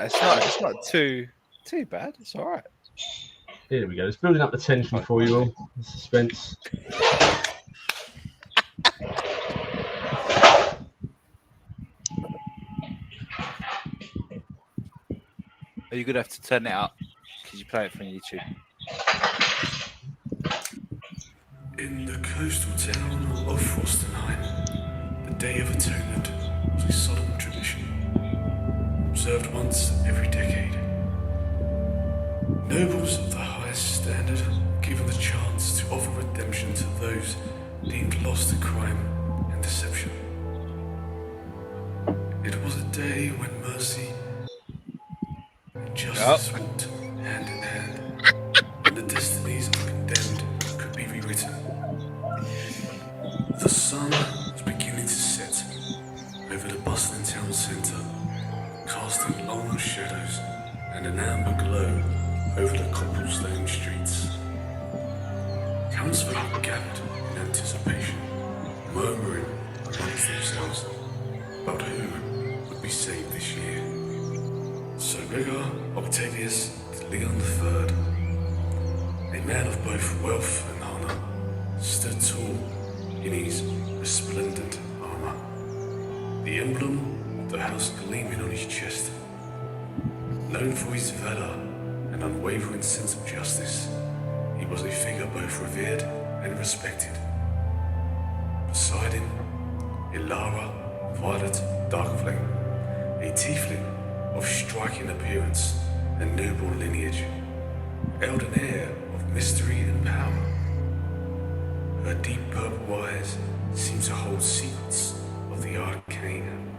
It's not too bad. It's all right. Here we go. It's building up the tension for you all. The suspense. Are you gonna have to turn it up because you play it from YouTube? In the coastal town of Frostenheim, the Day of Atonement was a solemn tradition, observed once every decade. Nobles of the highest standard were given the chance to offer redemption to those deemed lost to crime and deception. It was a day when mercy and justice walked hand in hand, and the destinies of the condemned could be rewritten. The sun was beginning to set over the bustling town centre, casting long shadows and an amber glow over the cobblestone streets. Townsfolk gathered in anticipation, murmuring amongst themselves about who would be saved this year. Sir Gregoir Octavius de Leon III, a man of both wealth and honour, stood tall in his resplendent armour, the emblem of the house gleaming on his chest. Known for his valour and unwavering sense of justice, he was a figure both revered and respected. Beside him, Ilara Violet Darkflame, a tiefling of striking appearance and noble lineage, held an air of mystery and power. Her deep purple eyes seemed to hold secrets of the arcane,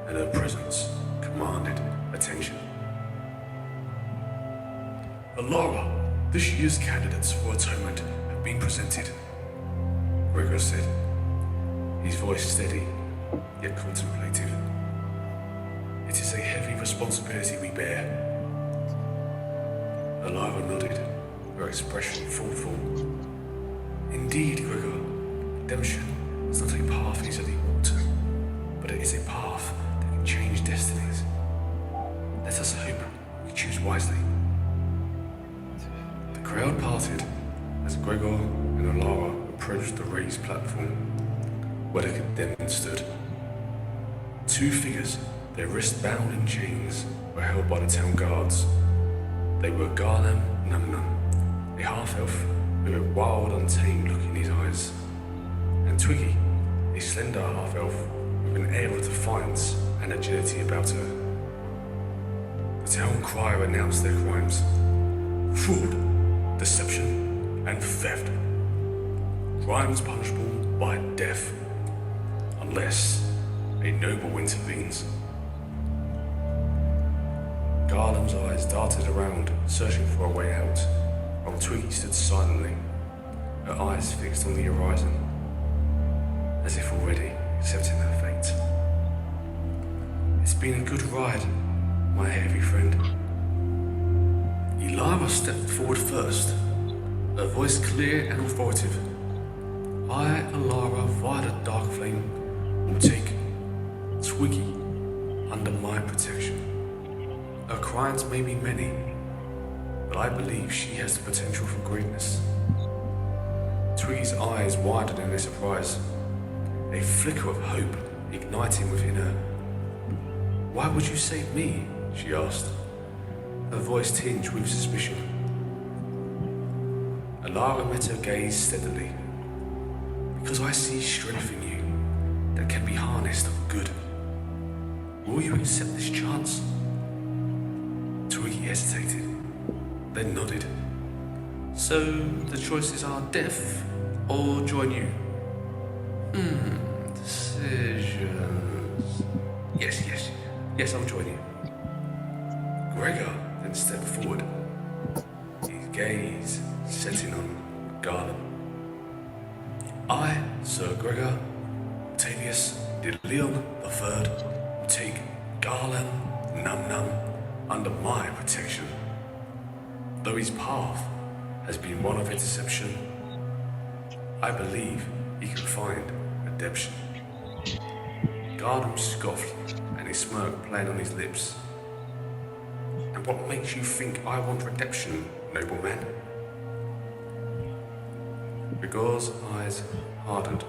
and her presence commanded attention. Ilara, this year's candidates for atonement have been presented, Gregoir said, his voice steady, yet contemplative. It is a heavy responsibility we bear. Ilara nodded, her expression thoughtful. Indeed, Gregoir, redemption is not a path easily walked, but it is a path that can change destinies. Let us hope we choose wisely. The crowd parted as Gregoir and Ilara approached the raised platform where the condemned stood. Two figures, their wrists bound in chains, were held by the town guards. They were Garlam Numnum, a half-elf with a wild, untamed look in his eyes, and Twiggy, a slender half-elf with an air of defiance and agility about her. The town crier announced their crimes: fraud, deception, and theft. Crimes punishable by death, unless a noble intervenes. Garland's eyes darted around, searching for a way out, while Twiggy stood silently, her eyes fixed on the horizon, as if already accepting her fate. It's been a good ride, my heavy friend. Ilara stepped forward first, her voice clear and authoritative. I, Ilara Violet Darkflame, will take Twiggy under my protection. Her crimes may be many, but I believe she has the potential for greatness. Twiggy's eyes widened in their surprise, a flicker of hope igniting within her. Why would you save me? She asked, her voice tinged with suspicion. Ilara met her gaze steadily. Because I see strength in you that can be harnessed for good. Will you accept this chance? Twiggy hesitated, then nodded. So the choices are death or join you? Decisions. Yes, I'll join you. Gregoir then stepped forward, his gaze setting on Garland. I, Sir Gregoir Octavius de Leon III, will take Garland Numnum under my protection. Though his path has been one of deception, I believe he can find redemption. Garland scoffed, and a smirk played on his lips. what makes you think I want redemption, nobleman? Gregoir's eyes hardened,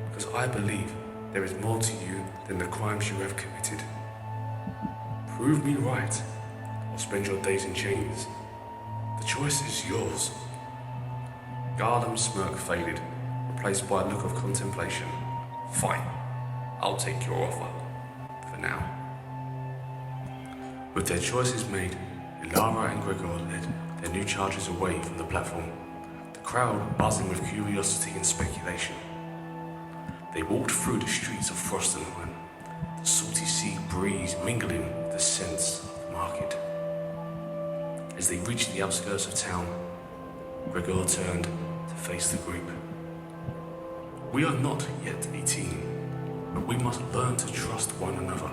because I believe there is more to you than the crimes you have committed. Prove me right, or spend your days in chains. The choice is yours. Garlem's smirk faded, replaced by a look of contemplation. Fine, I'll take your offer, for now. With their choices made, Ilara and Gregoir led their new charges away from the platform, the crowd buzzing with curiosity and speculation. They walked through the streets of Frostenheim, the salty sea breeze mingling with the scents of the market. As they reached the outskirts of town, Gregoir turned to face the group. We are not yet 18, but we must learn to trust one another.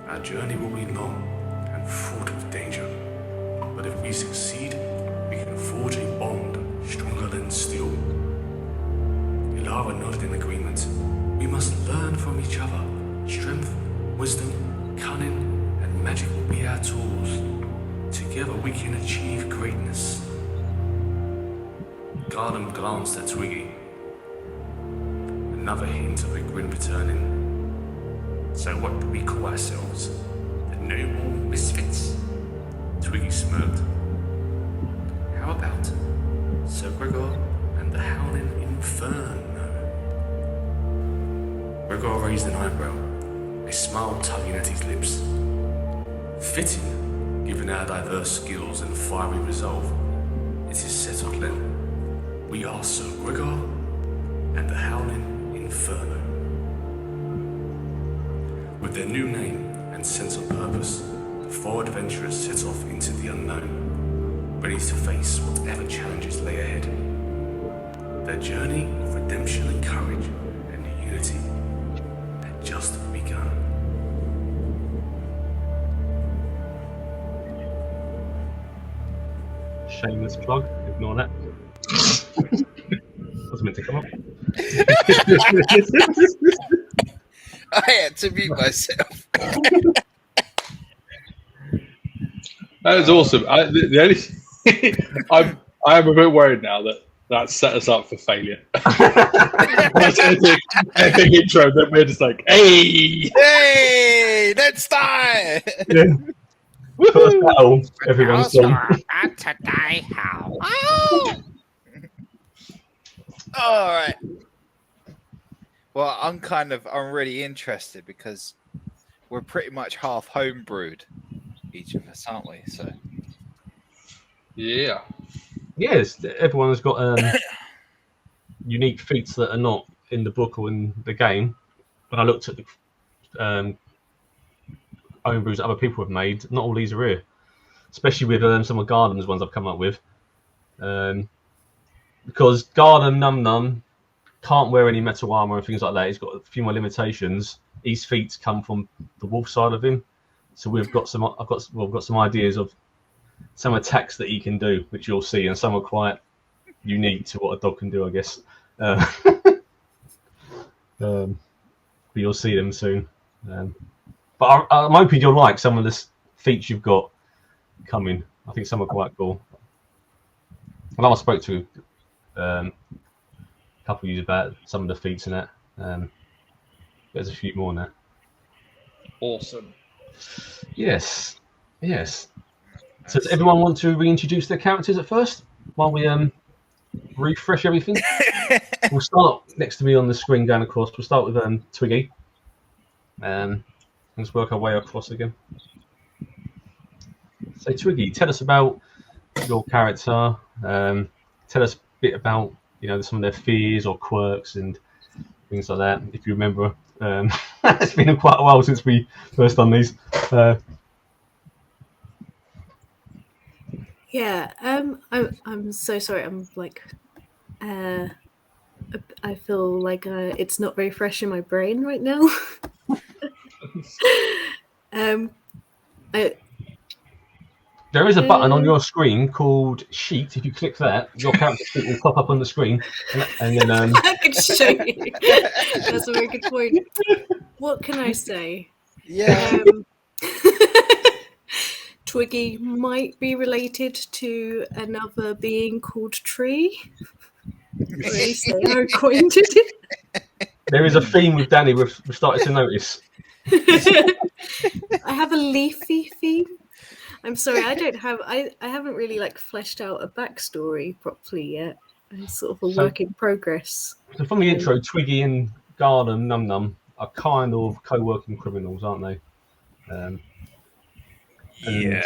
Our journey will be long and fraught with danger, but if we succeed, we can forge a bond stronger than steel. Ilara nodded in agreement. We must learn from each other. Strength, wisdom, cunning, and magic will be our tools. Together we can achieve greatness. Garlem glanced at Twiggy. Another hint of a grin returning. So what do we call ourselves? The noble misfits? Twiggy smirked. How about Sir Gregoir and the Howling InFERNo? Gregoir raised an eyebrow, a smile tugging at his lips. Fitting, given our diverse skills and fiery resolve. It is settled then. We are Sir Gregoir and the Howling InFERNo. With their new name and sense of purpose, the four adventurers set off into the unknown, ready to face whatever challenges lay ahead. Their journey of redemption and courage and unity had just begun. Shameless plug, ignore that. Wasn't meant to come up. I had to mute myself. That was awesome. The only I am a bit worried now that set us up for failure. That's an epic intro that we're just like, hey, let's start. Yeah. First battle, everyone's done. To die how? All right. Well, I'm really interested because we're pretty much half homebrewed, each of us, aren't we? So, yeah. Yes, everyone has got unique feats that are not in the book or in the game. When I looked at the homebrews that other people have made, not all these are here, especially with some of Garlem's ones I've come up with. Because Garlem Num Num can't wear any metal armor and things like that. He's got a few more limitations. His feats come from the wolf side of him, so we've got some ideas of some attacks that he can do, which you'll see, and some are quite unique to what a dog can do, I guess. But you'll see them soon. But I'm hoping you'll like some of the feats you've got coming. I think some are quite cool. And I spoke to a couple of you about some of the feats in that. There's a few more now. Awesome. Yes. So does everyone want to reintroduce their characters at first while we refresh everything? We'll start next to me on the screen going across. We'll start with Twiggy. Let's work our way across again. So Twiggy, tell us about your character. Tell us a bit about some of their fears or quirks and things like that. If you remember, it's been quite a while since we first done these. I'm so sorry. I'm like, I feel like it's not very fresh in my brain right now. There is a button on your screen called Sheet. If you click that, your character sheet will pop up on the screen, and then I can show you. That's a very good point. What can I say? Yeah. Twiggy might be related to another being called Tree. Or at least they are acquainted. There is a theme with Danny we've started to notice. I have a leafy theme. I'm sorry, I haven't really like fleshed out a backstory properly yet. It's sort of a work in progress. So from the intro, Twiggy and Garden Num Num are kind of co-working criminals, aren't they? And Yeah.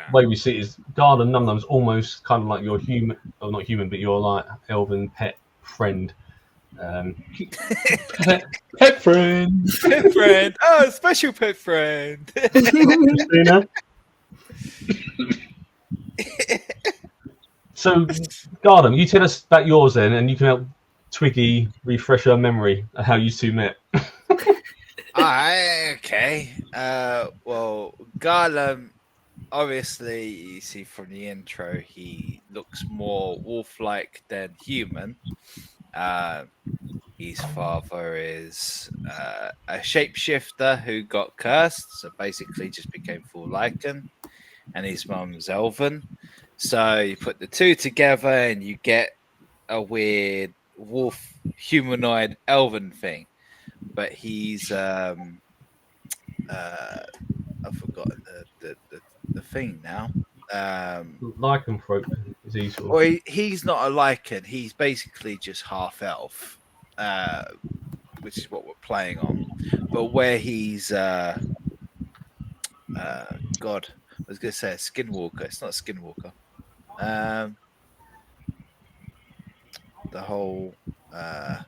the way we see it is Garden Num Num's almost kind of like your human, or not human, but your like elven pet friend. Pet friend. Pet friend. Oh, special pet friend. Christina. So, Garden, you tell us about yours then, and you can help Twiggy refresh her memory of how you two met. Okay. Well, Garland, obviously, you see from the intro, he looks more wolf-like than human. His father is a shapeshifter who got cursed, so basically just became full lichen, and his mum's elven. So you put the two together, and you get a weird wolf humanoid elven thing. But he's I've forgotten the thing now. Lycanthrope is he sort of? Well, he's not a lichen. He's basically just half elf, which is what we're playing on. But where he's God, I was going to say a skinwalker. It's not a skinwalker. The whole I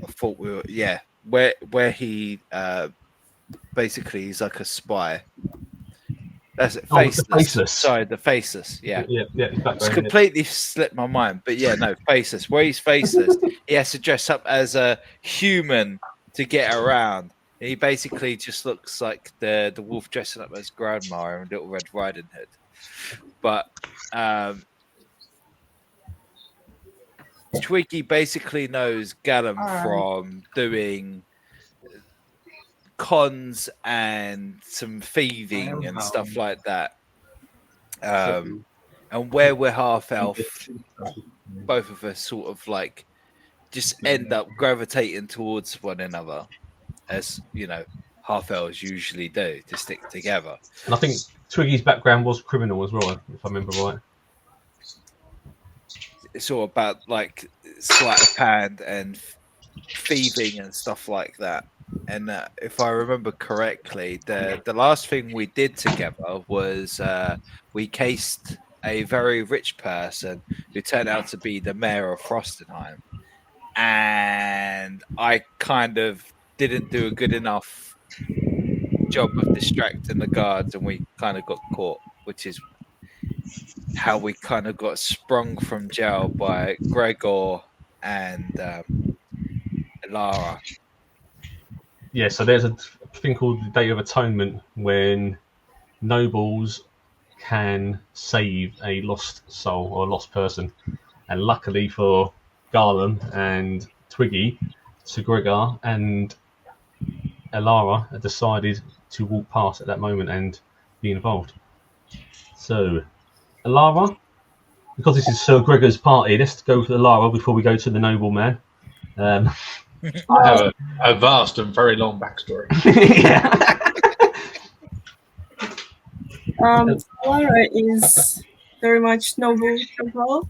thought we were where he basically he's like a spy. That's it. Faceless. The faceless. Sorry, the faceless. Yeah. It's It's completely slipped my mind, but yeah, no, faceless. Where he's faceless, he has to dress up as a human to get around. He basically just looks like the wolf dressing up as Grandma and Little Red Riding Hood. But Twiggy basically knows Gallum from doing cons and some thieving and stuff like that. And where we're half elf, both of us sort of like just end up gravitating towards one another, as you know, half elves usually do to stick together. And I think Twiggy's background was criminal as well, if I remember right. It's all about like sleight of hand and thieving and stuff like that. And if I remember correctly, the last thing we did together was we cased a very rich person who turned out to be the mayor of Frostenheim. And I kind of didn't do a good enough job of distracting the guards, and we kind of got caught, which is how we kind of got sprung from jail by Gregoir and Lara. Yeah, so there's a thing called the Day of Atonement when nobles can save a lost soul or a lost person. And luckily for Garland and Twiggy, Sir Gregoir and Elara had decided to walk past at that moment and be involved. So, Elara, because this is Sir Gregor's party, let's go for Elara before we go to the nobleman. I have a vast and very long backstory. Yeah. Lara is very much noble as well.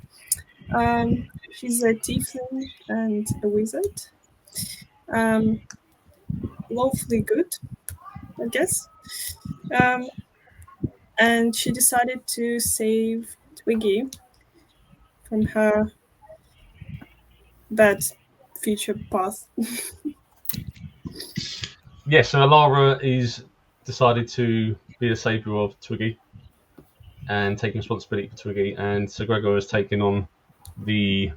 She's a tiefling and a wizard. Lawfully good, I guess. And she decided to save Twiggy from her bad future path. Yeah, so Elara is decided to be the saviour of Twiggy and taking responsibility for Twiggy, and Sir Gregor has taken on the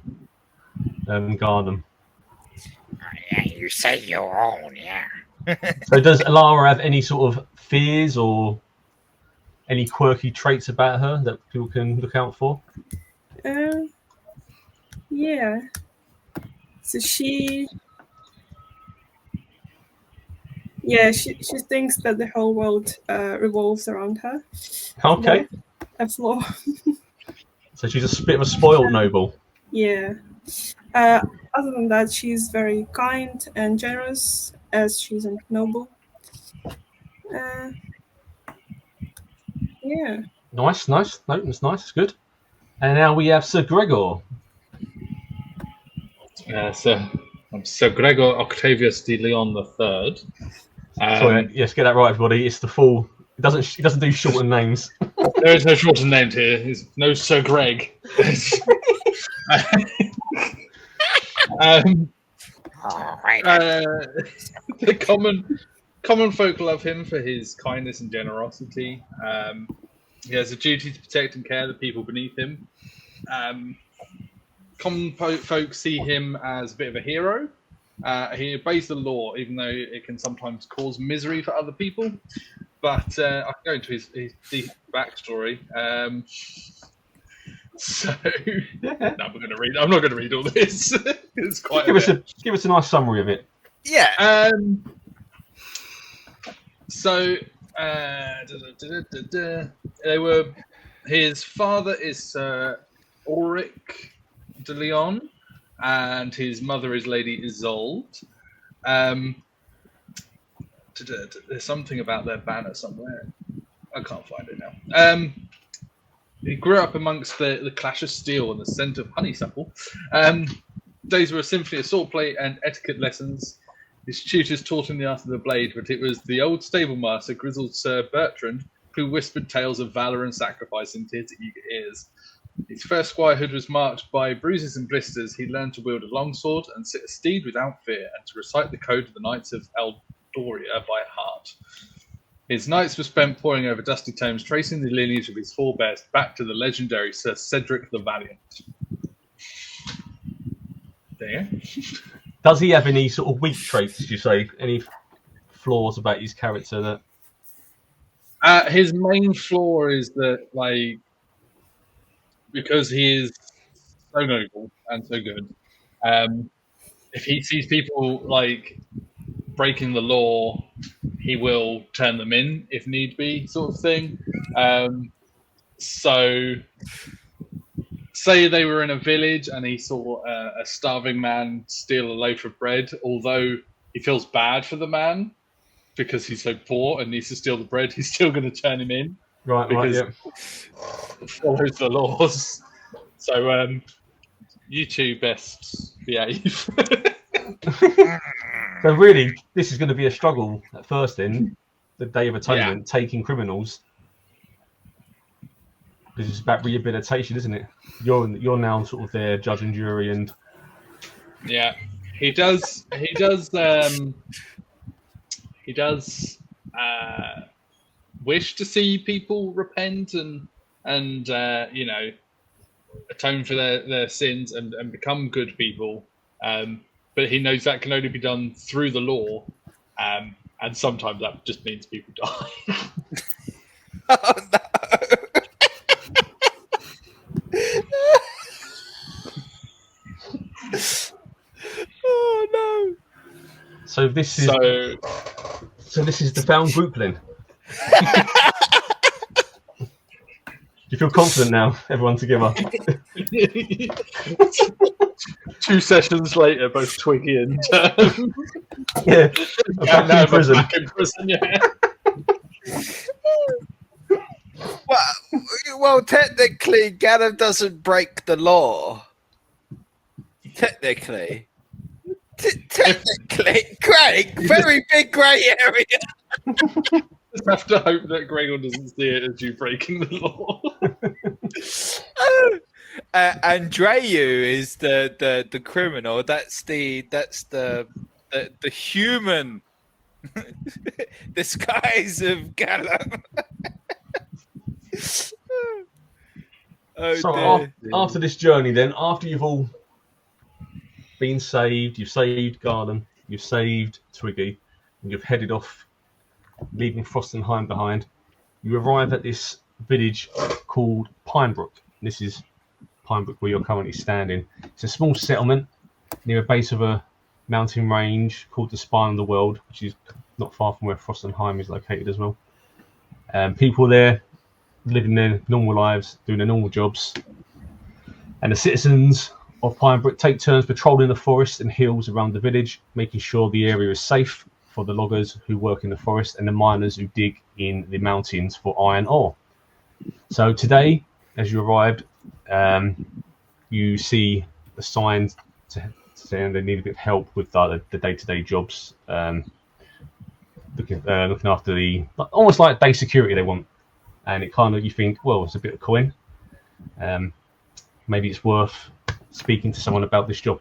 garden. Yeah, you say your own, yeah. So does Elara have any sort of fears or any quirky traits about her that people can look out for? Yeah. So she Yeah, she thinks that the whole world revolves around her. Okay. A flaw. So she's a bit of a spoiled noble. Yeah. Other than that, she's very kind and generous, as she's a noble. Yeah. Nice. No, it's nice. It's good. And now we have Sir Gregor. So I'm Sir Gregoir Octavius de Leon III. Sorry, yes, get that right, everybody. It's the full. It doesn't do shortened names. There is no shortened name here. There's no Sir Greg. The common folk love him for his kindness and generosity. He has a duty to protect and care the people beneath him. Common folk see him as a bit of a hero. He obeys the law, even though it can sometimes cause misery for other people. But I can go into his deep backstory. I'm not going to read all this. It's quite. Give us a nice summary of it. Yeah. They were. His father is Sir Ulrich de Leon, and his mother is Lady Isolde. There's something about their banner somewhere. I can't find it now. He grew up amongst the clash of steel and the scent of honeysuckle. Days were a symphony of swordplay and etiquette lessons. His tutors taught him the art of the blade, but it was the old stablemaster, grizzled Sir Bertrand, who whispered tales of valour and sacrifice into his eager ears. His first squirehood was marked by bruises and blisters. He learned to wield a longsword and sit a steed without fear, and to recite the code of the Knights of Eldoria by heart. His nights were spent poring over dusty tomes, tracing the lineage of his forebears back to the legendary Sir Cedric the Valiant. There. Does he have any sort of weak traits, did you say? Any flaws about his character that... His main flaw is that, like, because he is so noble and so good, if he sees people, like, breaking the law, he will turn them in if need be, sort of thing. So, say they were in a village and he saw a starving man steal a loaf of bread, although he feels bad for the man because he's so poor and needs to steal the bread, he's still going to turn him in. Right, yeah. Follows the laws. So, you two best behave. So really, this is going to be a struggle at first then, the Day of Atonement, taking criminals. Because it's about rehabilitation, isn't it? You're now sort of their judge and jury, and he does wish to see people repent and atone for their sins and become good people. But he knows that can only be done through the law, and sometimes that just means people die. Oh no! Oh no! So this is the found group then. Do you feel confident now, everyone together? 2 sessions later, both Twiggy and back in prison. Well, technically, Ganem doesn't break the law. Technically, Greg, very big grey area. Just have to hope that Gregor doesn't see it as you breaking the law. Andreu is the criminal. That's the human disguise of Ganem. So after this journey, then, after you've all been saved, you've saved Garden, you've saved Twiggy, and you've headed off, leaving Frost and Hine behind, you arrive at this village called Pinebrook. This is Pinebrook where you're currently standing. It's a small settlement near a base of a mountain range called the Spine of the World, which is not far from where Frostenheim is located as well. People there living their normal lives, doing their normal jobs. And the citizens of Pinebrook take turns patrolling the forest and hills around the village, making sure the area is safe for the loggers who work in the forest and the miners who dig in the mountains for iron ore. So today, as you arrived, you see the signs saying they need a bit of help with the day-to-day jobs, looking after the almost like day security they want. And it kind of, you think, well, it's a bit of coin. Maybe it's worth speaking to someone about this job.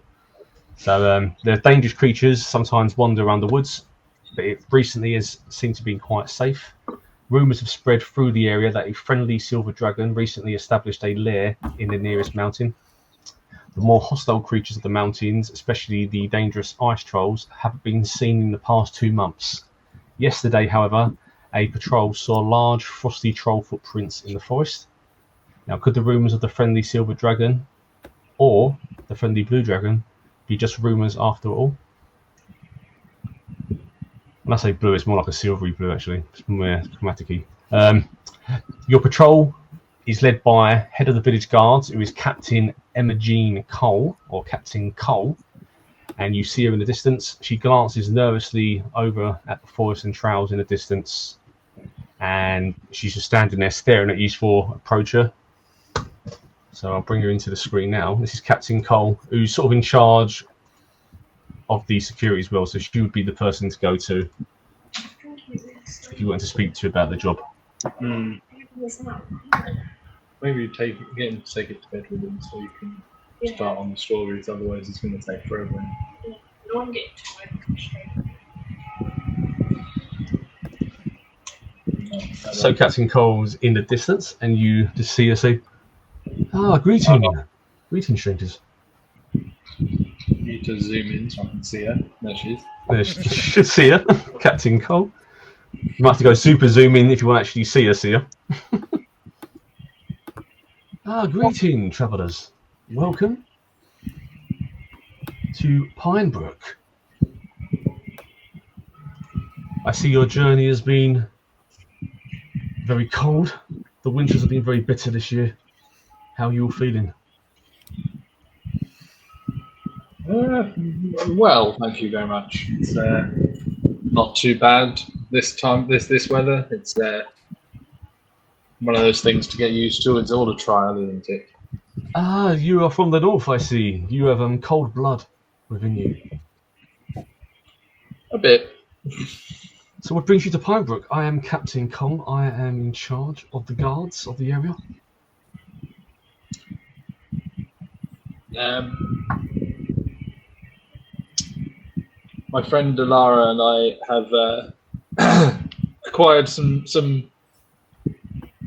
So the dangerous creatures sometimes wander around the woods, but it recently has seemed to be quite safe. Rumours have spread through the area that a friendly silver dragon recently established a lair in the nearest mountain. The more hostile creatures of the mountains, especially the dangerous ice trolls, have been seen in the past 2 months. Yesterday, however, a patrol saw large frosty troll footprints in the forest. Now, could the rumours of the friendly silver dragon or the friendly blue dragon be just rumours after all? When I say blue, it's more like a silvery blue, actually. It's more chromatic-y. Your patrol is led by head of the village guards, who is Captain Emma-Jean Cole, or Captain Cole, and you see her in the distance. She glances nervously over at the forest and trails in the distance, and she's just standing there staring at you for approach her. So I'll bring her into the screen now. This is Captain Cole, who's sort of in charge of the security as well, so she would be the person to go to if you wanted to speak to about the job. Maybe get him to take it to bed with him so you can start on the stories, otherwise it's going to take forever. So Captain Cole's in the distance, and you just see her say, greeting strangers. You need to zoom in so I can see her. There she is. There, you should see her, Captain Cole. You might have to go super zoom in if you want to actually see her. Greeting, travellers. Welcome to Pinebrook. I see your journey has been very cold. The winters have been very bitter this year. How are you all feeling? Well, thank you very much. It's not too bad this time. This weather. It's one of those things to get used to. It's all a trial, isn't it? You are from the north, I see. You have cold blood within you. A bit. So what brings you to Pinebrook? I am Captain Cole. I am in charge of the guards of the area. My friend Delara and I have acquired some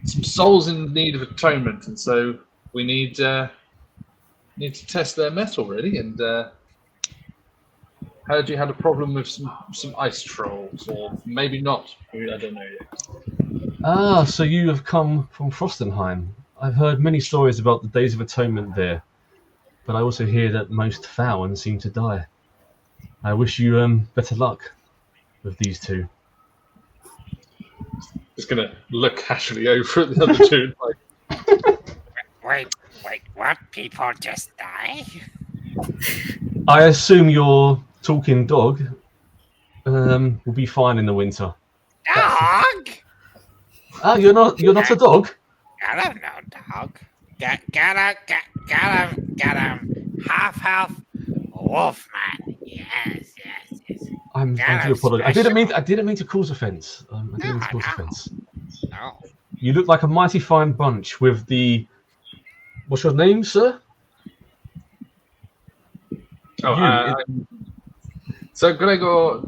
souls in need of atonement, and so we need to test their metal, really. And heard you had a problem with some ice trolls, or maybe not. I don't know yet. So you have come from Frostenheim. I've heard many stories about the Days of Atonement there, but I also hear that most Fowen seem to die. I wish you better luck with these two. Just gonna look casually over at the other two. Wait, what? People just die? I assume your talking dog will be fine in the winter. Dog? You're not a dog? I don't know, dog. Got him. Half wolf man. Yes. I do apologize. I didn't mean to cause offence. No. You look like a mighty fine bunch with the. What's your name, sir? So Gregor.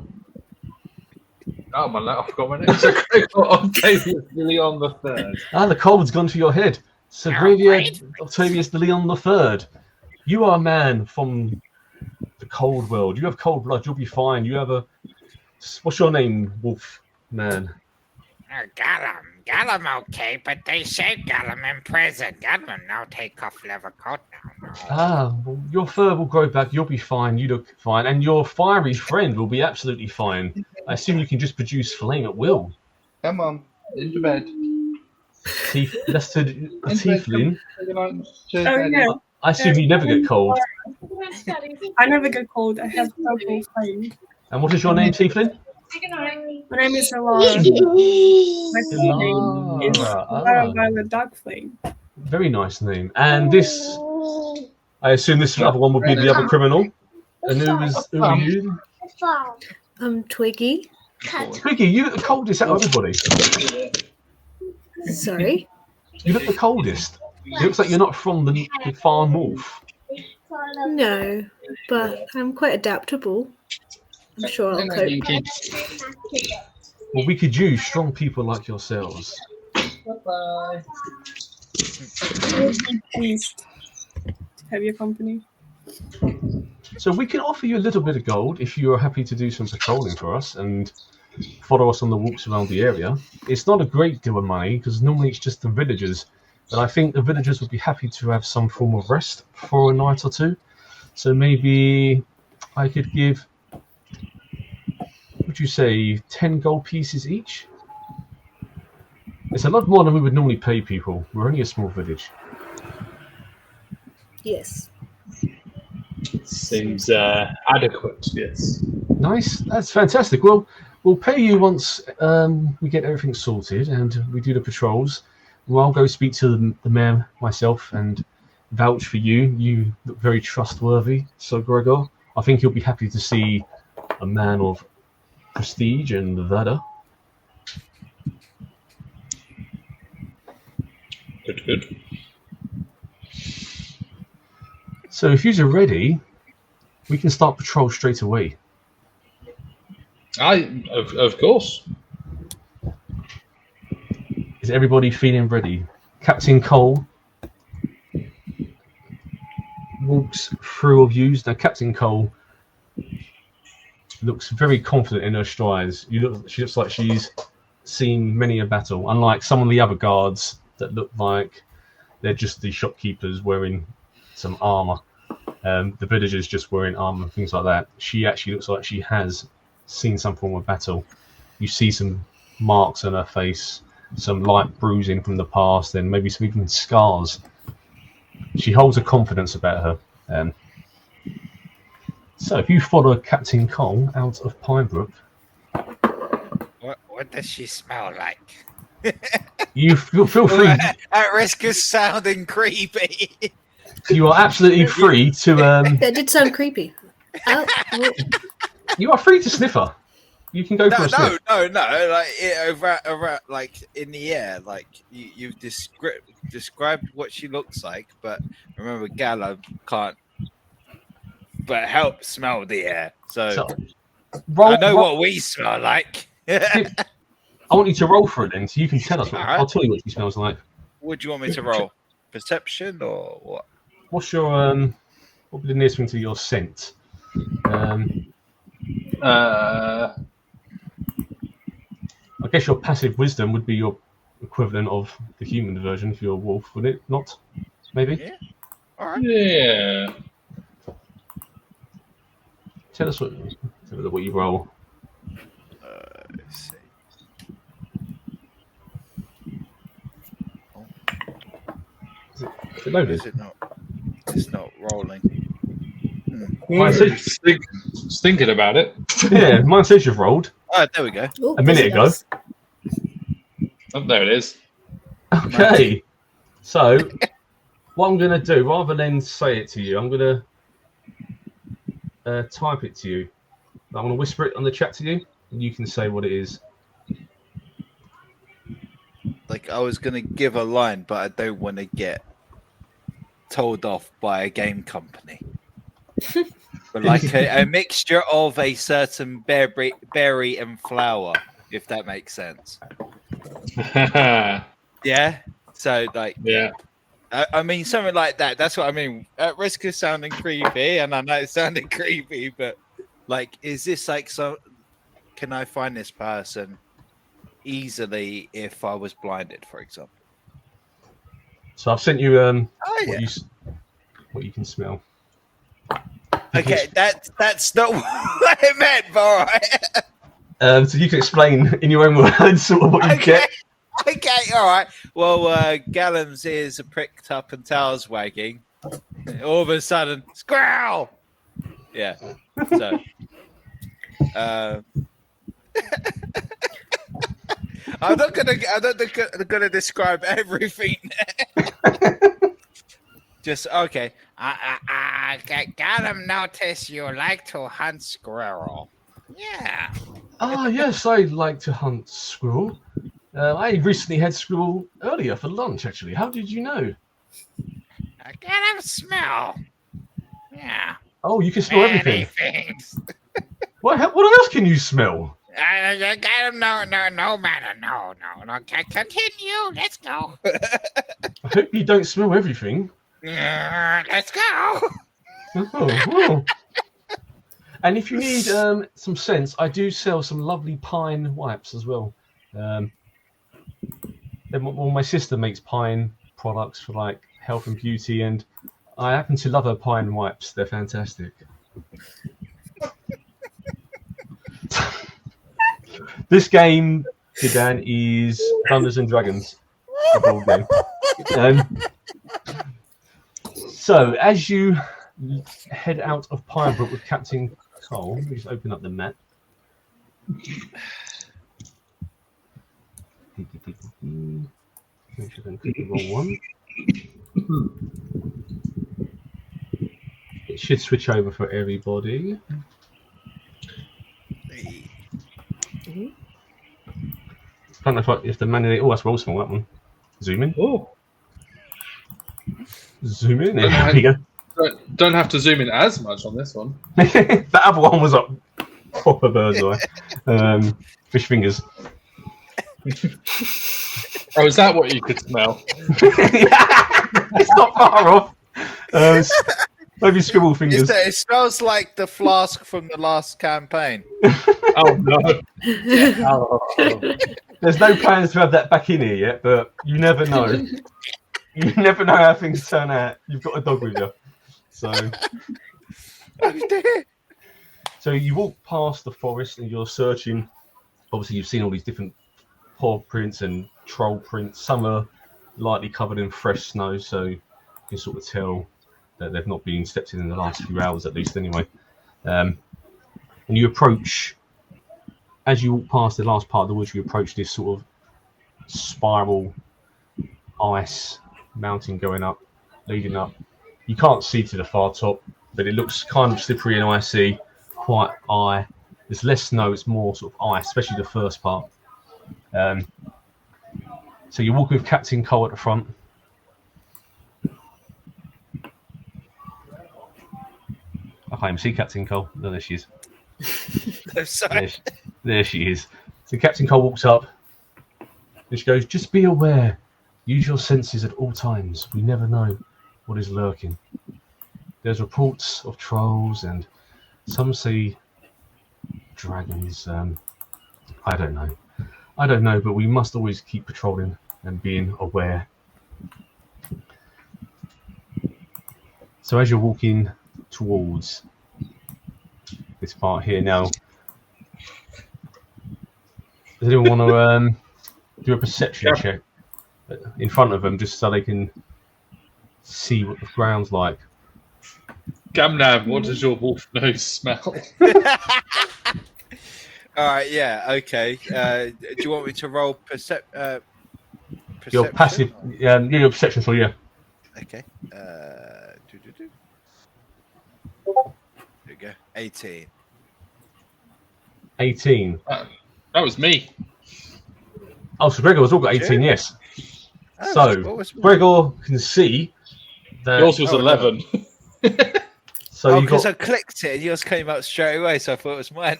Oh my! I forgot my name. So Gregor Octavius de Leon III. The cold's gone to your head. Sir Gregoir Octavius de Leon III. You are a man from the cold world. You have cold blood. You'll be fine. You have a. What's your name, wolf man? Got him okay, but they say got him in prison. Got him now take off leather coat now. Well, your fur will grow back. You'll be fine. You look fine, and your fiery friend will be absolutely fine. I assume you can just produce flame at will. Come on, into bed. That's to a tiefling. Oh yeah. I assume you never get cold. I never get cold. I have purple flame. And what is your name, tiefling? My name is Alara. My full name is Alara Violet Dark Flame. Very nice name. And this, I assume this other one would be the other criminal. And who are you? Twiggy. Twiggy, you look the coldest out of everybody. Sorry. You look the coldest. It looks like you're not from the far north. No, but I'm quite adaptable. I'm sure I'll cope. Well, we could use strong people like yourselves. Bye-bye. I would be pleased to have your company. So we can offer you a little bit of gold if you are happy to do some patrolling for us and follow us on the walks around the area. It's not a great deal of money because normally it's just the villagers, but I think the villagers would be happy to have some form of rest for a night or two. So maybe I could give, would you say, 10 gold pieces each? It's a lot more than we would normally pay people. We're only a small village. Yes. Seems adequate, yes. Nice. That's fantastic. Well, we'll pay you once we get everything sorted and we do the patrols. Well, I'll go speak to the mayor myself and vouch for you. You look very trustworthy, so Gregor. I think you'll be happy to see a man of prestige and valor. Good. So if you're ready, we can start patrol straight away. Of course. Is everybody feeling ready? Captain Cole walks through of you. Now, Captain Cole looks very confident in her strides. She looks like she's seen many a battle, unlike some of the other guards that look like they're just the shopkeepers wearing some armor. The villagers just wearing armor and things like that. She actually looks like she has seen some form of battle. You see some marks on her face, some light bruising from the past, and maybe some even scars. She holds a confidence about her. So if you follow Captain Cole out of Pinebrook, What does she smell like? you feel free. At risk of sounding creepy. You are absolutely free to. That did sound creepy. Oh, You are free to sniff her. You can go for a sniff. No. Like around, like in the air. Like you've described what she looks like, but remember, Gala can't. But help smell the air. So I know what we smell like. I want you to roll for it then, so you can tell us. Alright. I'll tell you what she smells like. What do you want me to roll? Perception or what? What's your what would be the nearest thing to your scent? I guess your passive wisdom would be your equivalent of the human version if you're a wolf, would it not? Maybe? Yeah. All right. Yeah. Tell us what you roll. Let's see. Is it loaded? Is it not? It's not rolling. Mine says, Thinking about it. yeah, mine says you've rolled Oh, there we go. oh, a minute ago. does. Oh, there it is. Okay, so what I'm going to do, rather than say it to you, I'm going to type it to you. I'm going to whisper it on the chat to you, and you can say what it is. Like I was gonna give a line, but I don't want to get told off by a game company. But like a mixture of a certain berry and flower, if that makes sense. Yeah. So like, Yeah. I mean something like that. That's what I mean. At risk of sounding creepy, and I know it sounded creepy, but like, is this like so? Can I find this person easily if I was blinded, for example? So I've sent you Oh, yeah. what you can smell. Okay, that's not what I meant, but all right. So you can explain in your own words sort of what you get. Okay, all right. Well, Gallum's ears are pricked up and tails wagging. All of a sudden, squirrel! Yeah. So, I'm not gonna describe everything. Just okay. Gallum noticed you like to hunt squirrel. Yeah. Ah, yes, I like to hunt squirrel. I recently had squirrel earlier for lunch, actually. How did you know? I get him smell. Yeah. Oh, you can smell Many everything. things. What else can you smell? I got him. No matter. No. Continue. Let's go. I hope you don't smell everything. Let's go. Oh. And if you need some scents, I do sell some lovely pine wipes as well. My sister makes pine products for like health and beauty, and I happen to love her pine wipes. They're fantastic. This game, Gidan, is Dungeons and Dragons. The board game. So as you head out of Pinebrook with Captain Cole, let me just open up the map. Make sure I don't click the wrong one. It should switch over for everybody. I don't know if the manually. Oh, that's real small, that one. Zoom in. Oh, Zoom in. There we go. don't have to zoom in as much on this one. That other one was up proper bird's eye. Fish fingers. Oh, is that what you could smell? It's not far off. Maybe scribble fingers. It smells like the flask from the last campaign. Oh no! There's no plans to have that back in here yet, but you never know. You never know how things turn out. You've got a dog with you, so. So you walk past the forest and you're searching. Obviously, you've seen all these different paw prints and troll prints. Some are lightly covered in fresh snow, so you can sort of tell that they've not been stepped in the last few hours, at least anyway. And you approach, as you walk past the last part of the woods, you approach this sort of spiral ice mountain going up, leading up. You can't see to the far top, but it looks kind of slippery and icy, quite high. There's less snow, it's more sort of ice, especially the first part. So you walk with Captain Cole at the front. I can't even see Captain Cole. No, there she is. I'm sorry. There she is. So Captain Cole walks up and she goes, "Just be aware. Use your senses at all times. We never know what is lurking. There's reports of trolls and some say dragons. I don't know, but we must always keep patrolling and being aware." So as you're walking towards this part here now, does anyone want to do a perception check in front of them, just so they can see what the ground's like? Gamnav, what does your wolf nose smell? All right, yeah, okay. Do you want me to roll perception? Your passive, your perception, so yeah. Okay. There we go. 18. 18. That was me. Oh, so Gregor's all got 18, yes. Oh, So what was mine? Gregor can see that. Yours was Oh, 11. So you because got. I clicked it and yours came up straight away, so I thought it was mine.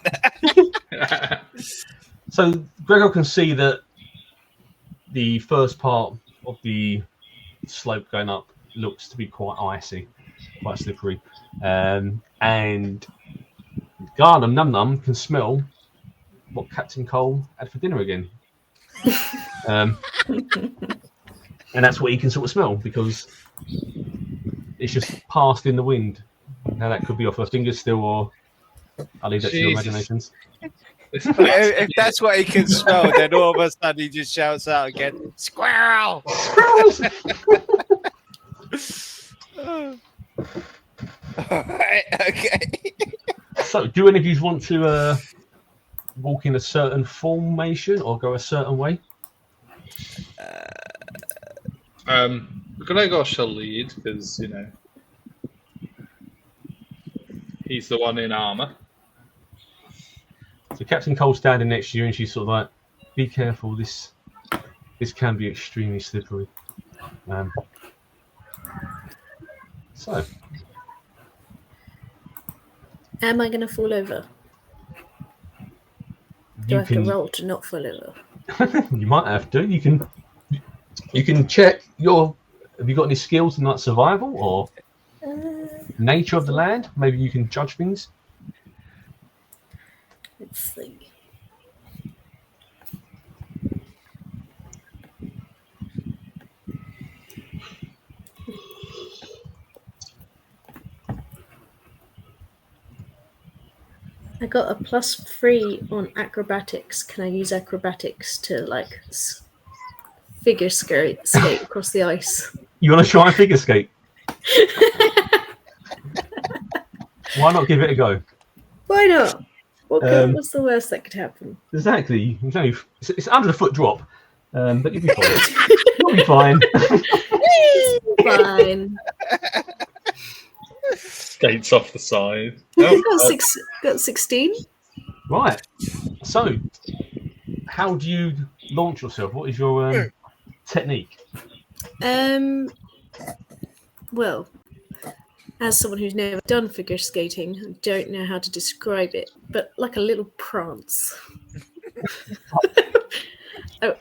So Gregor can see that the first part of the slope going up looks to be quite icy, quite slippery, and Garnham Num Num can smell what Captain Cole had for dinner again, and that's what he can sort of smell because it's just passed in the wind. Now that could be off her fingers still, or I'll leave that to your Jesus. imaginations. If that's what he can smell, then all of a sudden he just shouts out again, "Squirrel!" Alright, okay. So, do any of you want to walk in a certain formation or go a certain way? Gregoir shall lead because he's the one in armor. So Captain Cole's standing next to you, and she's sort of like, "Be careful. This can be extremely slippery." So, Am I going to fall over? Do I have to roll to not fall over? you might have to. You can check your. Have you got any skills in like survival or nature of the land? Maybe you can judge things. Let's see. I got a +3 on acrobatics. Can I use acrobatics to like figure skate across the ice? You want to try and figure skate? Why not give it a go? Why not? What's the worst that could happen? Exactly. It's under a foot drop, but you'll be fine. You'll be fine. Fine. Skates off the side. Got 16. Right. So, how do you launch yourself? What is your technique? Well, as someone who's never done figure skating, I don't know how to describe it, but like a little prance. Oh.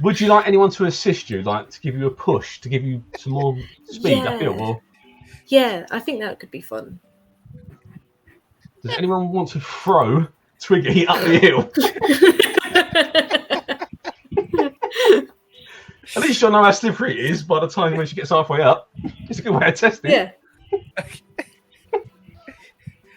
Would you like anyone to assist you, like to give you a push, to give you some more speed? Yeah. I feel. Or Yeah, I think that could be fun. does anyone want to throw Twiggy up the hill? At least you'll know how slippery it is by the time when she gets halfway up. It's a good way of testing. Yeah.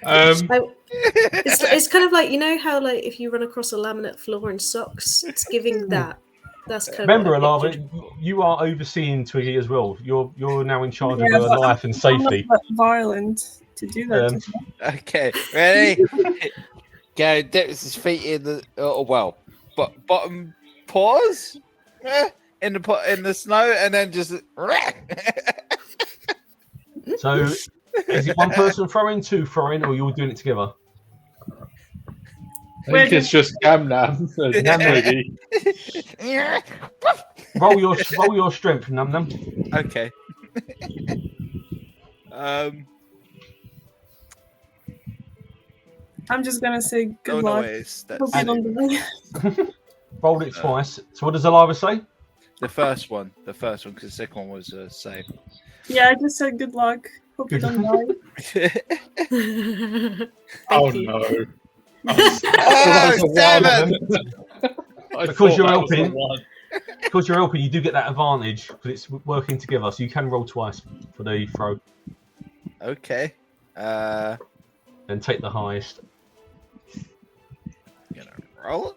It's kind of like, you know how like if you run across a laminate floor in socks, it's giving that. That's kind Remember, of Alava, you are overseeing Twiggy as well. You're now in charge of her life and safety. I'm not that violent to do that. Okay, ready? Go dips his feet in the bottom paws in the snow, and then just. So, is it one person throwing, two throwing, or you're doing it together? I think it's just Nam Nam. Roll your strength, Num Num. Okay. I'm just gonna say good luck. Hope you don't die. Rolled it twice. So what does Alava say? The first one, because the second one was safe. Yeah, I just said good luck. Hope you don't die. Oh no. Damn it! Because you're helping, you do get that advantage because it's working together, so you can roll twice for the throw. Okay. And take the highest. Gonna roll it.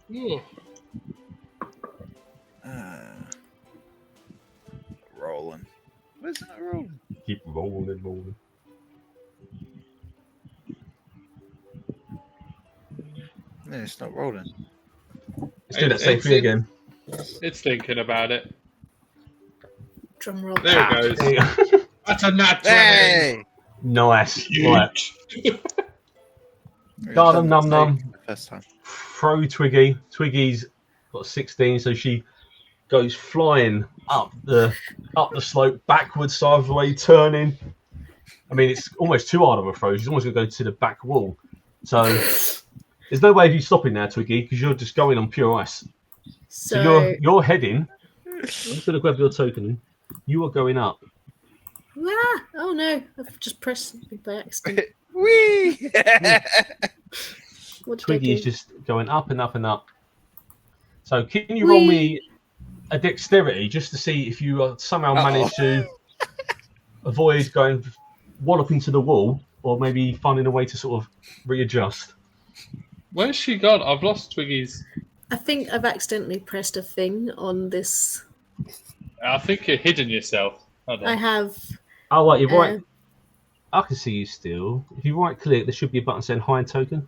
Yeah. Rolling. Where's that rolling? Keep rolling. No, it's not rolling. Let's do that safely again. It's thinking about it. Drum roll. There it goes. That's a nat 20. Hey! Nice. Right. Num Num. First time. Throw Twiggy. Twiggy's got 16, so she goes flying up the slope, backwards, sideways, turning. I mean, it's almost too hard of a throw. She's almost going to go to the back wall. So there's no way of you stopping now, Twiggy, because you're just going on pure ice. So you're heading. I'm just going to grab your token. You are going up. Ah, oh no! I've just pressed something by accident. Whee! Twiggy is just going up and up and up. So can you roll me a dexterity just to see if you somehow manage to avoid going walloping to the wall, or maybe finding a way to sort of readjust. Where's she gone? I've lost Twiggy's. I think I've accidentally pressed a thing on this. I think you're hidden yourself. Hold on. I have. Oh, right, you're right. uh, I can see you still. If you right click, there should be a button saying hide token.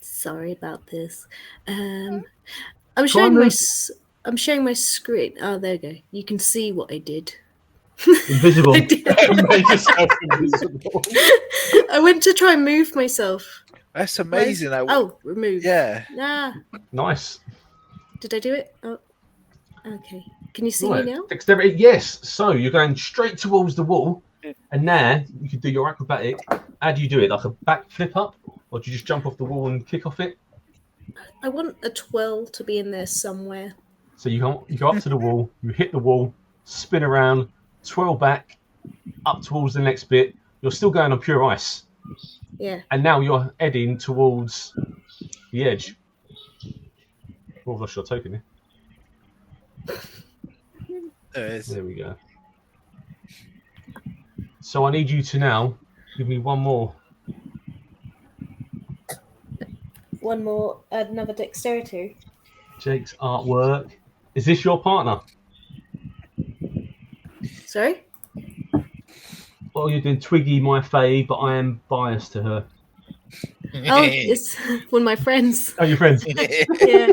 Sorry about this. I'm Try showing and I'm showing my screen. Oh, there you go. You can see what I did. Invisible. I did. Make yourself invisible. I went to try and move myself. That's amazing. Oh, remove. Yeah. Ah, Nice. did I do it? Oh, okay. Can you see Right. me now? Dexterity, yes. So you're going straight towards the wall, and now you can do your acrobatic. How do you do it? Like a back flip up, or do you just jump off the wall and kick off it? I want a twirl to be in there somewhere. So you go up to the wall, you hit the wall, spin around, twirl back, up towards the next bit. You're still going on pure ice, Yeah. and now you're heading towards the edge. Oh, I've lost your token here. There we go. So I need you to now give me one more. One more, another dexterity. Jake's artwork. Is this your partner? Sorry? Oh, you're doing Twiggy, my fave, but I am biased to her. Oh, it's one of my friends. Oh, your friends. Yeah.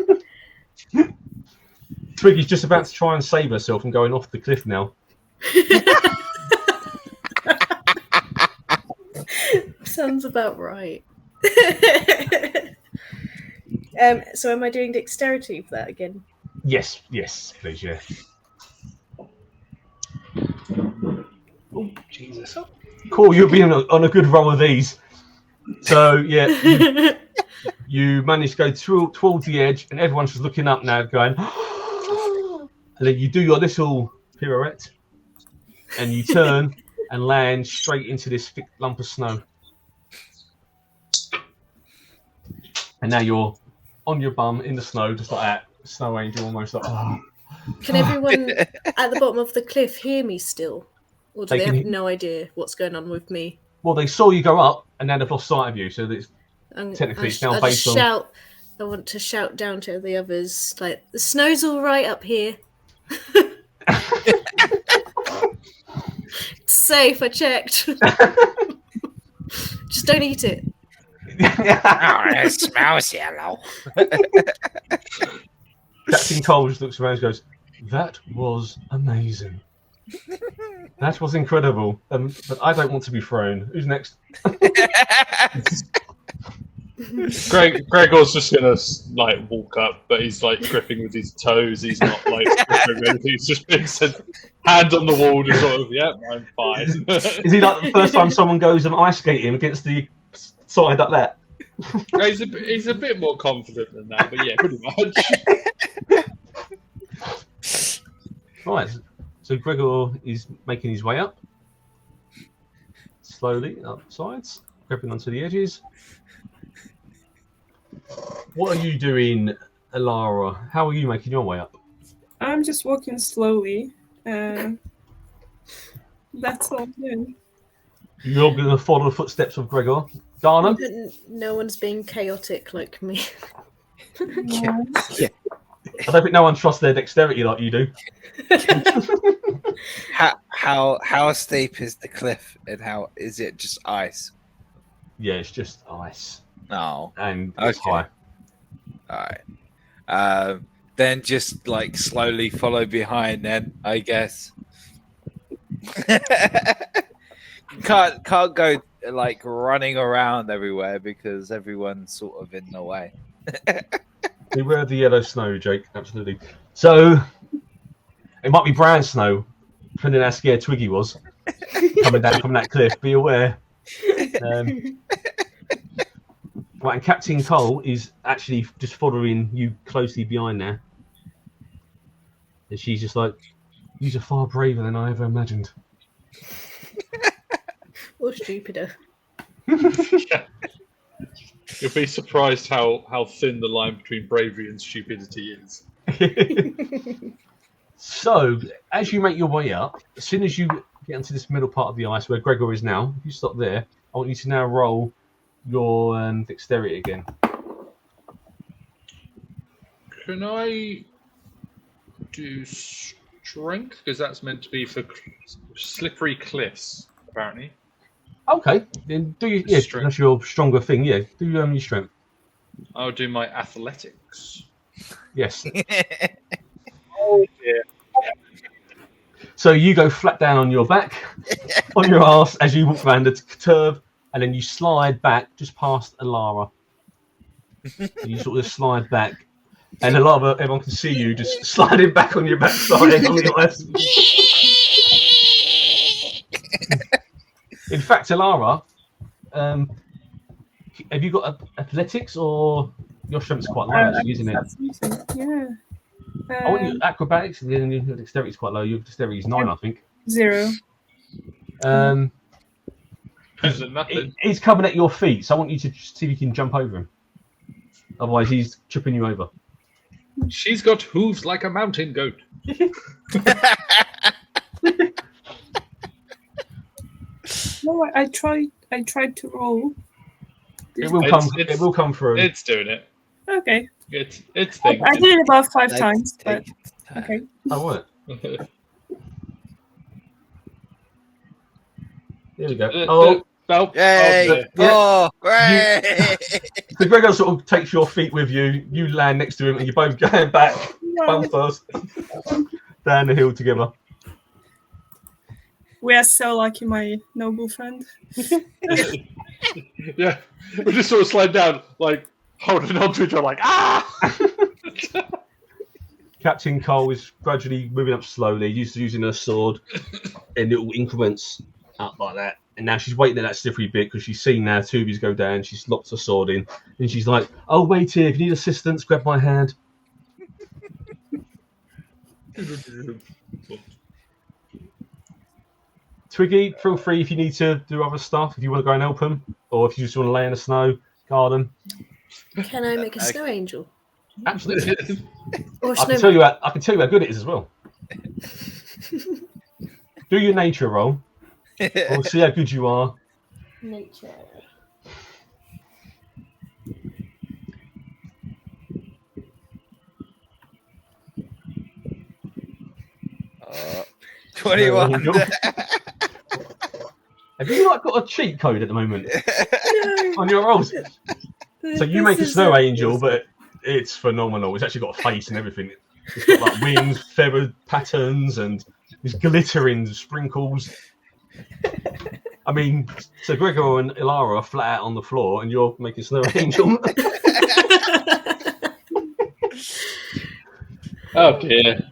Twiggy's just about to try and save herself from going off the cliff now. Sounds about right. So am I doing dexterity for that again? Yes, please, yeah. Oh, Jesus. Cool, you're being on a good roll of these. So, yeah, you manage to go towards the edge, and everyone's just looking up now, going, and then you do your little pirouette, and you turn and land straight into this thick lump of snow. And now you're on your bum in the snow, just like that. Snow angel almost like, oh. Can everyone at the bottom of the cliff hear me still? Or do They they can have hear- no idea what's going on with me? Well, they saw you go up, and now they've lost sight of you, so it's technically it's now I based on... shout. I want to shout down to the others, like, the snow's all right up here. It's safe, I checked. Just don't eat it. It smells yellow. Captain Cole just looks around and goes, "That was amazing. That was incredible. But I don't want to be thrown. Who's next?" Gregor's just gonna like walk up, but he's like gripping with his toes. He's not like gripping with anything. He's just being said, hand on the wall, just sort of, "Yep, I'm fine." Is he like the first time someone goes and ice skating against the side like that? He's a bit more confident than that, but yeah, pretty much. Right. So Gregor is making his way up. Slowly up sides, grabbing onto the edges. What are you doing, Alara? How are you making your way up? I'm just walking slowly. That's all I'm doing. You're going to follow the footsteps of Gregor. Dana? No one's being chaotic like me. No. I don't think no one trusts their dexterity like you do. How steep is the cliff, and how is it just ice? Yeah, it's just ice. No. And it's Okay. high. All right. Then just like slowly follow behind. Then I guess can't go like running around everywhere because everyone's sort of in the way. Beware of the yellow snow, Jake. Absolutely. So it might be brown snow, depending on how scared Twiggy was coming down from that cliff. Be aware. Right, and Captain Cole is actually just following you closely behind now. And she's just like, "You're far braver than I ever imagined." Or stupider. Yeah. You'll be surprised how thin the line between bravery and stupidity is. So, as you make your way up, as soon as you get into this middle part of the ice where Gregor is now, if you stop there, I want you to now roll your dexterity again. Can I do strength? Because that's meant to be for slippery cliffs, apparently. Okay, then do your Strength. that's your stronger thing. Yeah, do your strength. I'll do my athletics. Yes. Oh dear. So you go flat down on your back, on your ass as you walk around the curve, and then you slide back just past Alara. You sort of slide back, and everyone can see you just sliding back on your backside on the ice. In fact, Alara, have you got athletics or your strength's quite low, actually, isn't it? Yeah. I want you acrobatics, and then your dexterity is quite low. Your dexterity is 9, I think. 0. Better than nothing. He's coming at your feet, so I want you to see if you can jump over him. Otherwise, he's tripping you over. She's got hooves like a mountain goat. No, I tried to roll. It will come through. It's doing it. Okay. It's I thinking. did it about 5 times, but okay. Oh, what? There we go. Oh, Yay! Oh, great! So Gregor sort of takes your feet with you. You land next to him, and you're both going back, bum first, down the hill together. We are so lucky, my noble friend. Yeah, we just sort of slide down, like holding on to each other, like Captain Cole is gradually moving up slowly, using her sword in little increments up like that. And now she's waiting at that slippery bit because she's seen now two of you go down. She's locked her sword in. And she's like, "Oh, wait here. If you need assistance, grab my hand." Twiggy, feel free if you need to do other stuff. If you want to go and help them. Or if you just want to lay in the snow, garden. Can I make a snow angel? Absolutely. Or I can tell you how good it is as well. Do your nature roll. We'll see how good you are. Nature. 21. Have you like got a cheat code at the moment No. on your rolls? So you make a snow angel, but it's phenomenal. It's actually got a face and everything. It's got like wings, feathered patterns, and these glittering sprinkles. I mean, so Gregor and Ilara are flat out on the floor, and you're making snow angel. oh dear.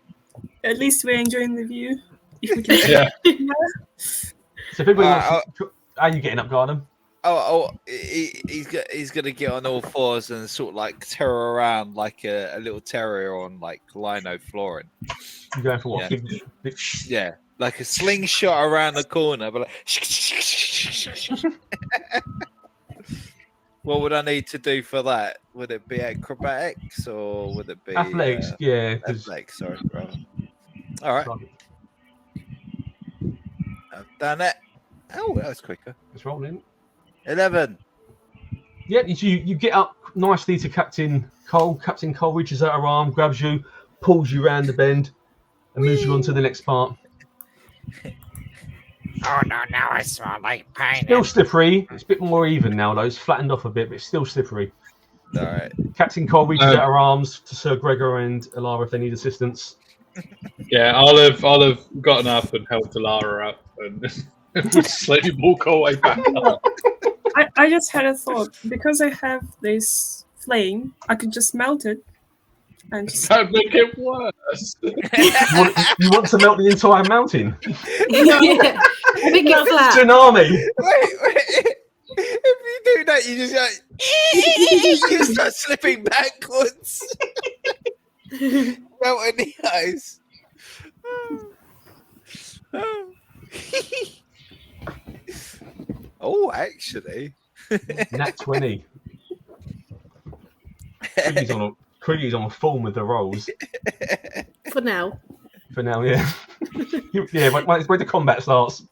At least we're enjoying the view. If we can. Yeah. So if anybody wants to, how are you getting up, Garden? He's gonna get on all fours and sort of like terror around like a little terrier on like lino flooring. You going for what? Yeah. Yeah, like a slingshot around the corner, but like. What would I need to do for that? Would it be acrobatics or would it be athletics? Yeah, athletics. Sorry, brother. All right, I've done it. Oh, that was quicker. It's rolling. 11. Yeah, you get up nicely to Captain Cole. Captain Cole reaches out her arm, grabs you, pulls you round the bend, and moves you on to the next part. Oh no, now I smell like pain. Still slippery. It's a bit more even now, though. It's flattened off a bit, but it's still slippery. All right. Captain Cole reaches out her arms to Sir Gregor and Ilara if they need assistance. Yeah, I'll have gotten up and helped Alara up and slowly walk our way back up. I just had a thought. Because I have this flame, I could just melt it. And just... Don't make it worse. You want to melt the entire mountain? Yeah. Make it flat. Tsunami. Wait. If you do that, you just like you start slipping backwards. Melt in the ice. Oh, actually. Nat 20. Quiggy's on a form with the rolls. For now. for now. Yeah, yeah. When the combat starts.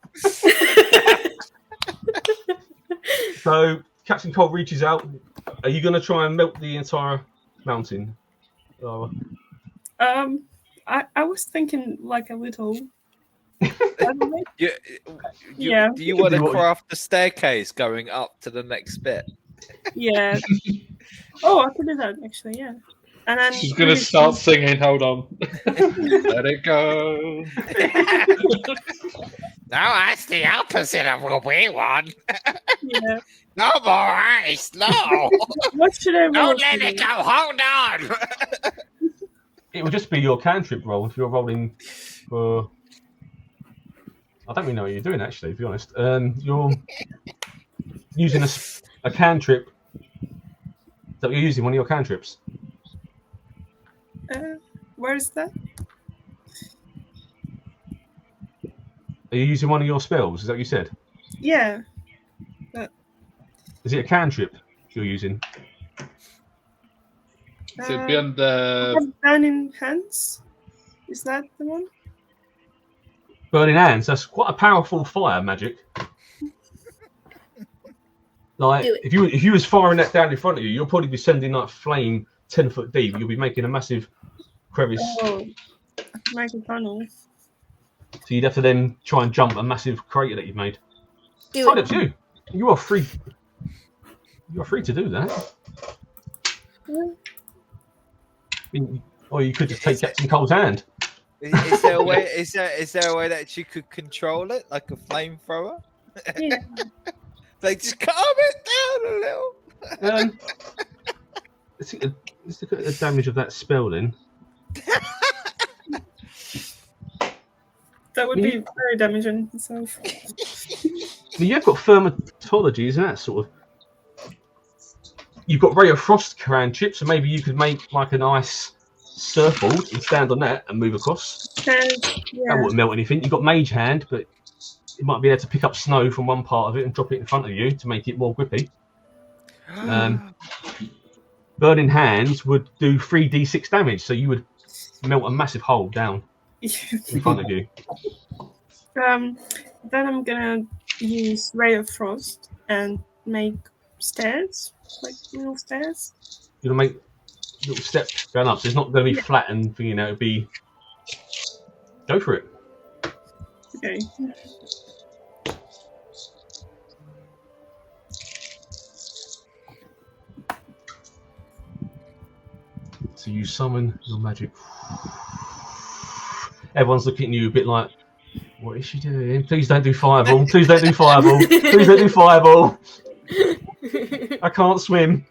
So Captain Cold reaches out. Are you going to try and melt the entire mountain? Oh. I was thinking like a little. Yeah. Do you want to do what- craft the staircase going up to the next bit? Yeah. Oh, I could do that actually. Yeah. And then She's gonna start singing. Hold on. Let it go. No, that's the opposite of what we want. Yeah. No more ice. No. What should I roll? Don't let it go. Hold on. It will just be your cantrip roll if you're rolling for. I don't really know what you're doing actually, to be honest. You're using a cantrip. That you're using one of your cantrips. Where is that? Are you using one of your spells? Is that what you said? Yeah. Is it a cantrip you're using? So it'd be under. Burning Hands. Is that the one? Burning Hands. That's quite a powerful fire magic. Like Do it. if you was firing that down in front of you, you'll probably be sending like flame 10 foot deep. You'll be making a massive crevice. Oh, make a tunnel. So you'd have to then try and jump a massive crater that you've made. Do Right it. up to you. You are free. You are free to do that. Yeah. Or you could just take Captain Cole's hand. Is there a way? Is there a way that you could control it like a flamethrower? Yeah. Like just calm it down a little. Let's look at the damage of that spell then. That would be very damaging itself. You've got thermatology, isn't that sort of? You've got Ray of Frost cantrip, so maybe you could make like an ice surfboard and stand on that and move across. That Yeah. wouldn't melt anything. You've got Mage Hand, but you might be able to pick up snow from one part of it and drop it in front of you to make it more grippy. Burning Hands would do 3d6 damage, so you would melt a massive hole down in front of you. Then I'm gonna use Ray of Frost and make stairs, like little stairs. You're going to make little steps going up, so it's not going to be flat and you know, it'll be. Go for it. Okay. So you summon your magic. Everyone's looking at you a bit like, what is she doing? Please don't do fireball. Please don't do fireball. Please don't do fireball. I can't swim.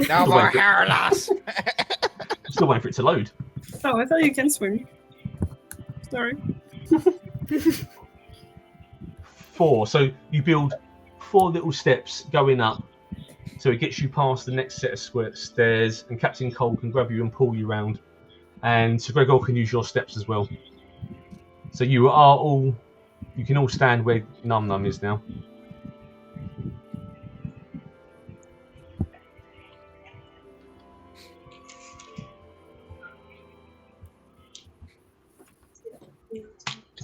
No more hair loss. I'm still waiting for it to load. Oh, I thought you can swim. Sorry. 4. So you build 4 little steps going up. So it gets you past the next set of stairs, and Captain Cole can grab you and pull you round. And Sir Gregor can use your steps as well. So you can all stand where Num Num is now.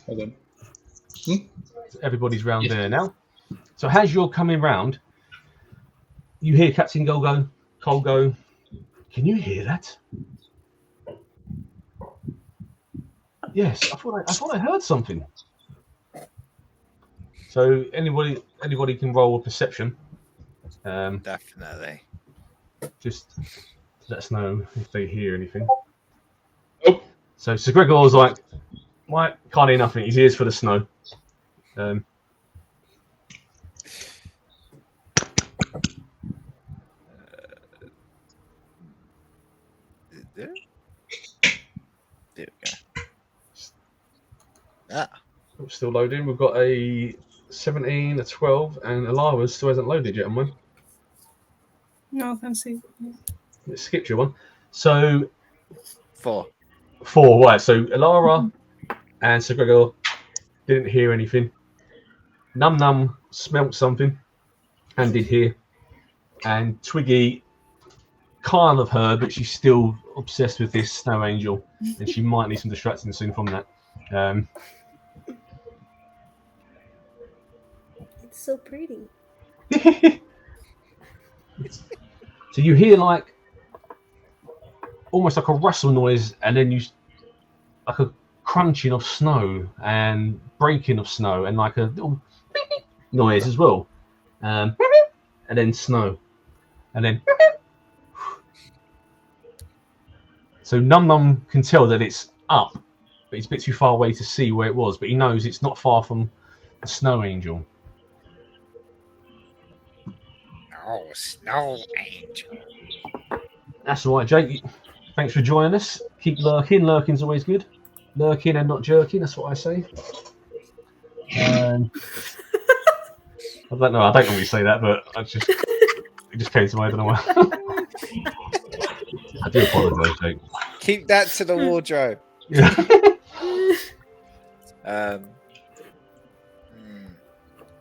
Hold on. So everybody's round there now. So as you're coming round, you hear Captain Cole go, can you hear that? Yes, I thought I heard something. So anybody can roll a perception. Definitely. Just let us know if they hear anything. Oh. So Sir Gregor's like, can't hear nothing. His ears full of snow. There we go. Ah. Still loading. We've got a 17, a 12, and Alara's still hasn't loaded yet on one. No, thanks. It skipped you one. So 4. 4, right. So Alara and Sir Gregor didn't hear anything. Num Num smelt something and did hear. And Twiggy kind of heard, but she's still obsessed with this snow angel, and she might need some distracting soon from that. Um, It's so pretty. so you hear like almost like a rustle noise, and then you like a crunching of snow and breaking of snow, and like a little noise as well, and then snow, and then. So Num Num can tell that it's up, but it's a bit too far away to see where it was. But he knows it's not far from the Snow Angel. Oh, Snow Angel. That's all right, Jake. Thanks for joining us. Keep lurking. Lurking's always good. Lurking and not jerking. That's what I say. I don't know. I don't normally say that, but it just came to my. I don't know why. I do apologise, Jake. Keep that to the wardrobe. Yeah.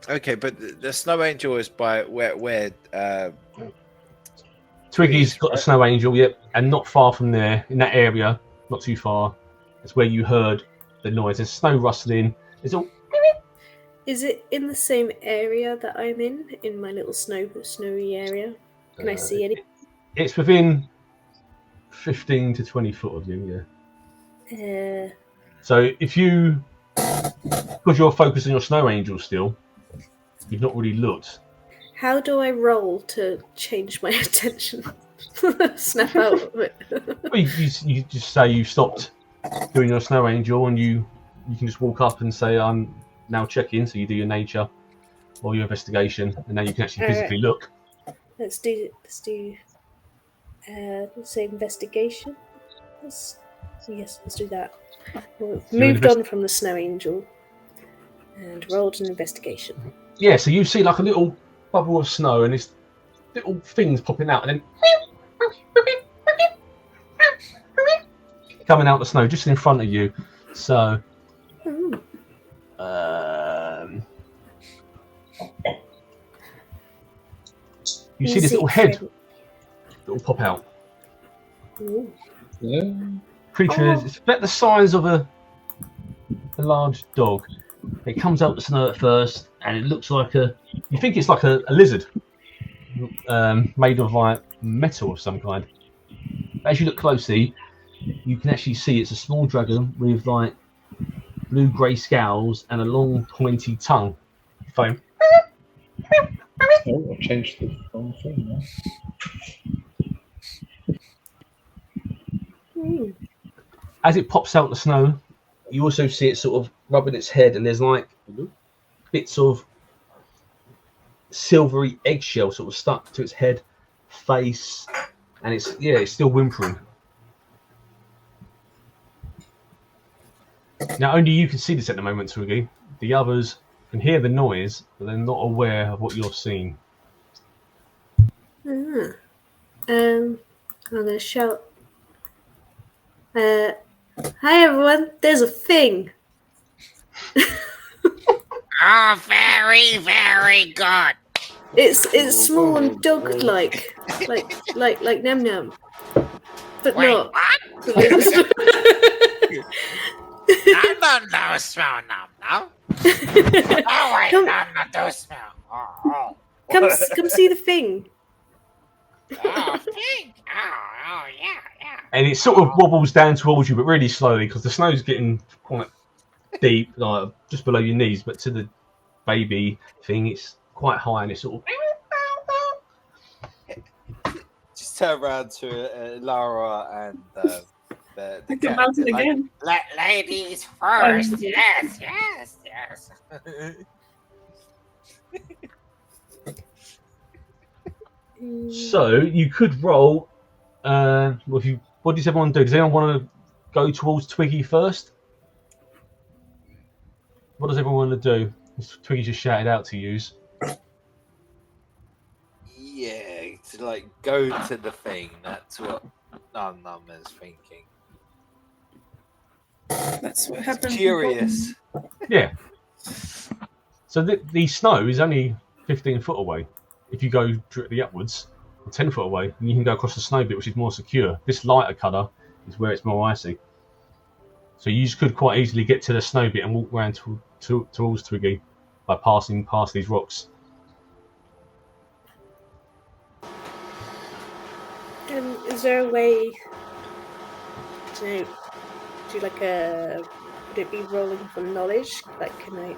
Okay, but the Snow Angel is by where Twiggy's got the Snow Angel, yep, and not far from there, in that area, not too far. It's where you heard the noise. There's snow rustling. It's all. Is it in the same area that I'm in my little snowy area? Can I see any? It's within 15 to 20 foot of you, yeah. So if you, because you're focused on your Snow Angel still, you've not really looked. How do I roll to change my attention? Snap out of it. Well, you just say you stopped doing your Snow Angel, and you can just walk up and say, I'm now checking. So you do your nature or your investigation, and now you can actually physically look. Let's do let's say investigation. Let's do that. Moved on from the Snow Angel and rolled an investigation. Yeah, so you see like a little bubble of snow, and it's little things popping out, and then coming out the snow just in front of you. So, you see this little head that will pop out. Ooh. Yeah. Creature is it's about the size of a large dog. It comes out the snow at first, and it looks like you think it's like a lizard made of like metal of some kind. As you look closely, you can actually see it's a small dragon with like blue-grey scales and a long pointy tongue. Foam. Oh, I've changed the wrong thing now. As it pops out the snow, you also see it sort of rubbing its head, and there's like bits of silvery eggshell sort of stuck to its head, face, and it's still whimpering. Now only you can see this at the moment, Twiggy. The others can hear the noise, but they're not aware of what you're seeing. I'm gonna shout. Hi everyone, there's a thing. Oh, very, very good. It's small and dog-like, like Nam Nam, but Wait, not. what? No, smell no. Oh wait, Come- no, don't smell. Oh. Come see the thing. Oh, pink. Oh, yeah. And it sort of wobbles down towards you, but really slowly, because the snow's getting quite deep, like just below your knees. But to the baby thing, it's quite high, and it's sort of. Just turn around to Lara and the I can cat. bounce it Like, again. Ladies first. Yes. So you could roll. What does everyone do? Does anyone want to go towards Twiggy first? What does everyone want to do? Twiggy just shouted out to use. Yeah, to like go to the thing. That's what Num is thinking. That's what happened. Curious. Yeah. So the snow is only 15 foot away. If you go directly upwards, 10 foot away, and you can go across the snow bit, which is more secure. This lighter colour is where it's more icy. So you could quite easily get to the snow bit and walk around towards Twiggy by passing past these rocks. Is there a way to do like a? Would it be rolling for knowledge? Like, can I?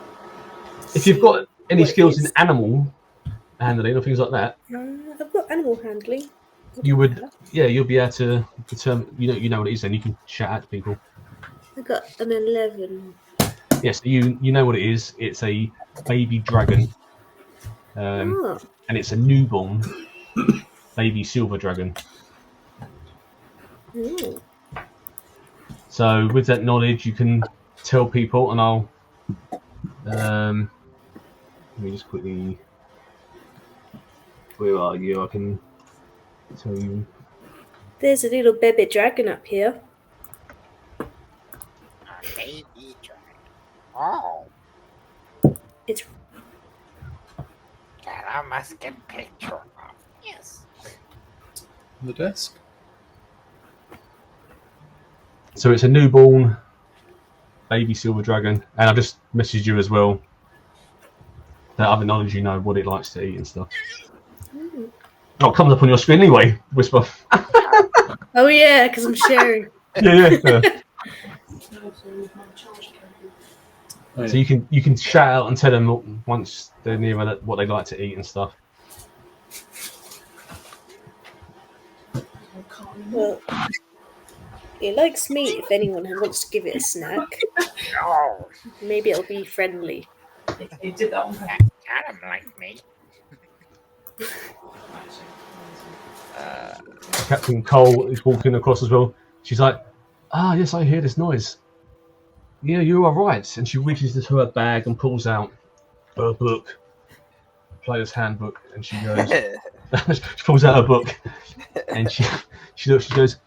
If you've got any what it skills in is? animal handling or things like that, I've got animal handling. you would, you'll be able to determine. You know what it is. Then you can shout out to people. I got an 11. Yes, you know what it is. It's a baby dragon, and it's a newborn baby silver dragon. Ooh. So with that knowledge, you can tell people, and I'll let me just quickly. Where are you? I can tell you. There's a little baby dragon up here. Baby dragon. Oh. It's That I must get a picture of. Yes. On the desk. So it's a newborn baby silver dragon, and I just messaged you as well. That other knowledge, you know what it likes to eat and stuff. Oh, it comes up on your screen anyway, Whisper. oh yeah, because I'm sharing. yeah. So you can shout out and tell them once they're near what they like to eat and stuff. Well, it likes meat if anyone wants to give it a snack. Oh. Maybe it'll be friendly. It did that one. Adam like me. Captain Cole is walking across as well. She's like, yes, I hear this noise. Yeah, you are right. And she reaches into her bag and pulls out her book, player's handbook, and she goes, she pulls out her book, and she looks, she goes,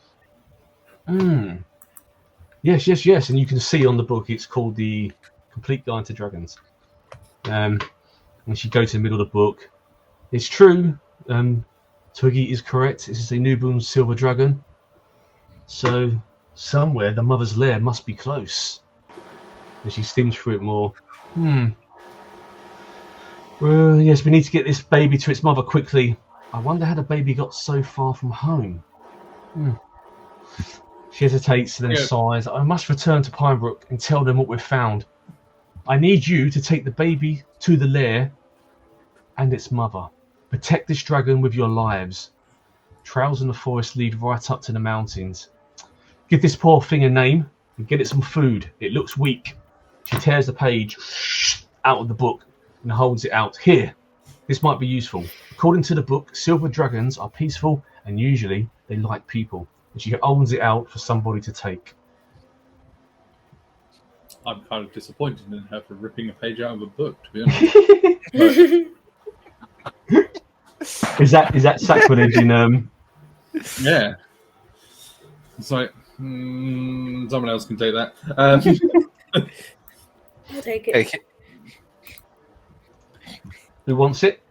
yes, and you can see on the book it's called the Complete Guide to Dragons. And she goes to the middle of the book. It's true. Twiggy is correct. This is a newborn silver dragon. So somewhere the mother's lair must be close. And she skims through it more. Well, yes, we need to get this baby to its mother quickly. I wonder how the baby got so far from home. She hesitates and then sighs. I must return to Pinebrook and tell them what we've found. I need you to take the baby to the lair and its mother. Protect this dragon with your lives. Trails in the forest lead right up to the mountains. Give this poor thing a name and get it some food. It looks weak. She tears the page out of the book and holds it out. Here, this might be useful. According to the book, silver dragons are peaceful and usually they like people. And she holds it out for somebody to take. I'm kind of disappointed in her for ripping a page out of a book, to be honest. Is that sacrilege in Yeah. It's like someone else can take that. I'll take it. Okay. Who wants it?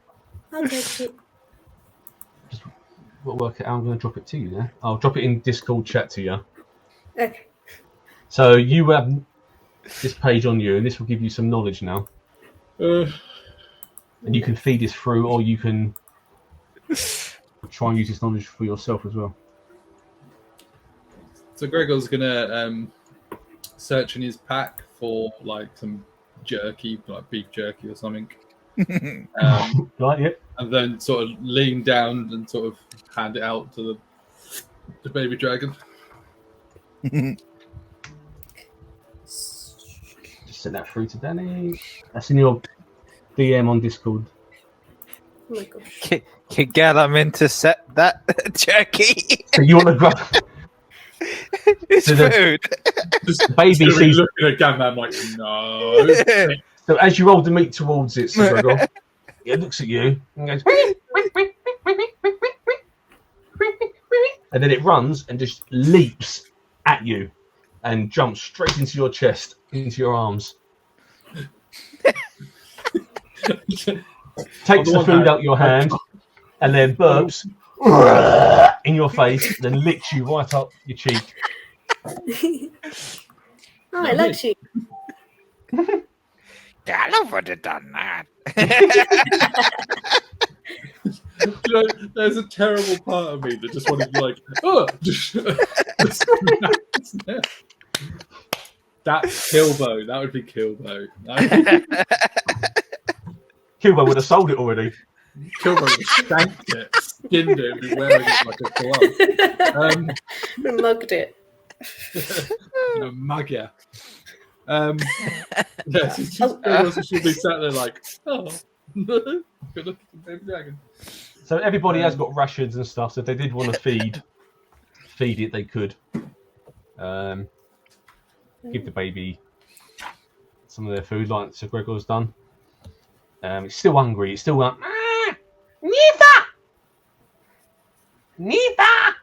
I'll take it. We'll work it out. I'm going to drop it to you now. I'll drop it in Discord chat to you. Okay. So you have this page on you, and this will give you some knowledge now. And you can feed this through, or you can try and use this knowledge for yourself as well. So Gregor's gonna search in his pack for like some jerky, like beef jerky or something. Right, yeah. And then sort of lean down and sort of hand it out to the baby dragon. Just send that through to Danny. That's in your DM on Discord. Oh my gosh. Can get them intercept that jerky. So you want to grab It's So the- food. Just baby literally sees. looking at Gamma, I'm like, no. So as you roll the meat towards it, Sir Gregor, it looks at you and goes, and then it runs and just leaps at you and jumps straight into your chest, into your arms. Takes the food out your hand and then burps in your face, then licks you right up your cheek. Oh, I like you. Gallum would have done that. You know, there's a terrible part of me that just wanted to be like, oh, that's Kilbo. That would be Kilbo. Kilbo would have sold it already. Kilbo would have stamped it, skinned it, and be wearing it like a glove. Mugged it. A mugger. Yes, it's just everyone should be sat there like, oh, good look at the baby dragon. So everybody has got rations and stuff. So if they did want to feed it, they could. Give the baby some of their food, like Sir Gregor's done. It's still hungry. It's still like, Nifa! Nifa!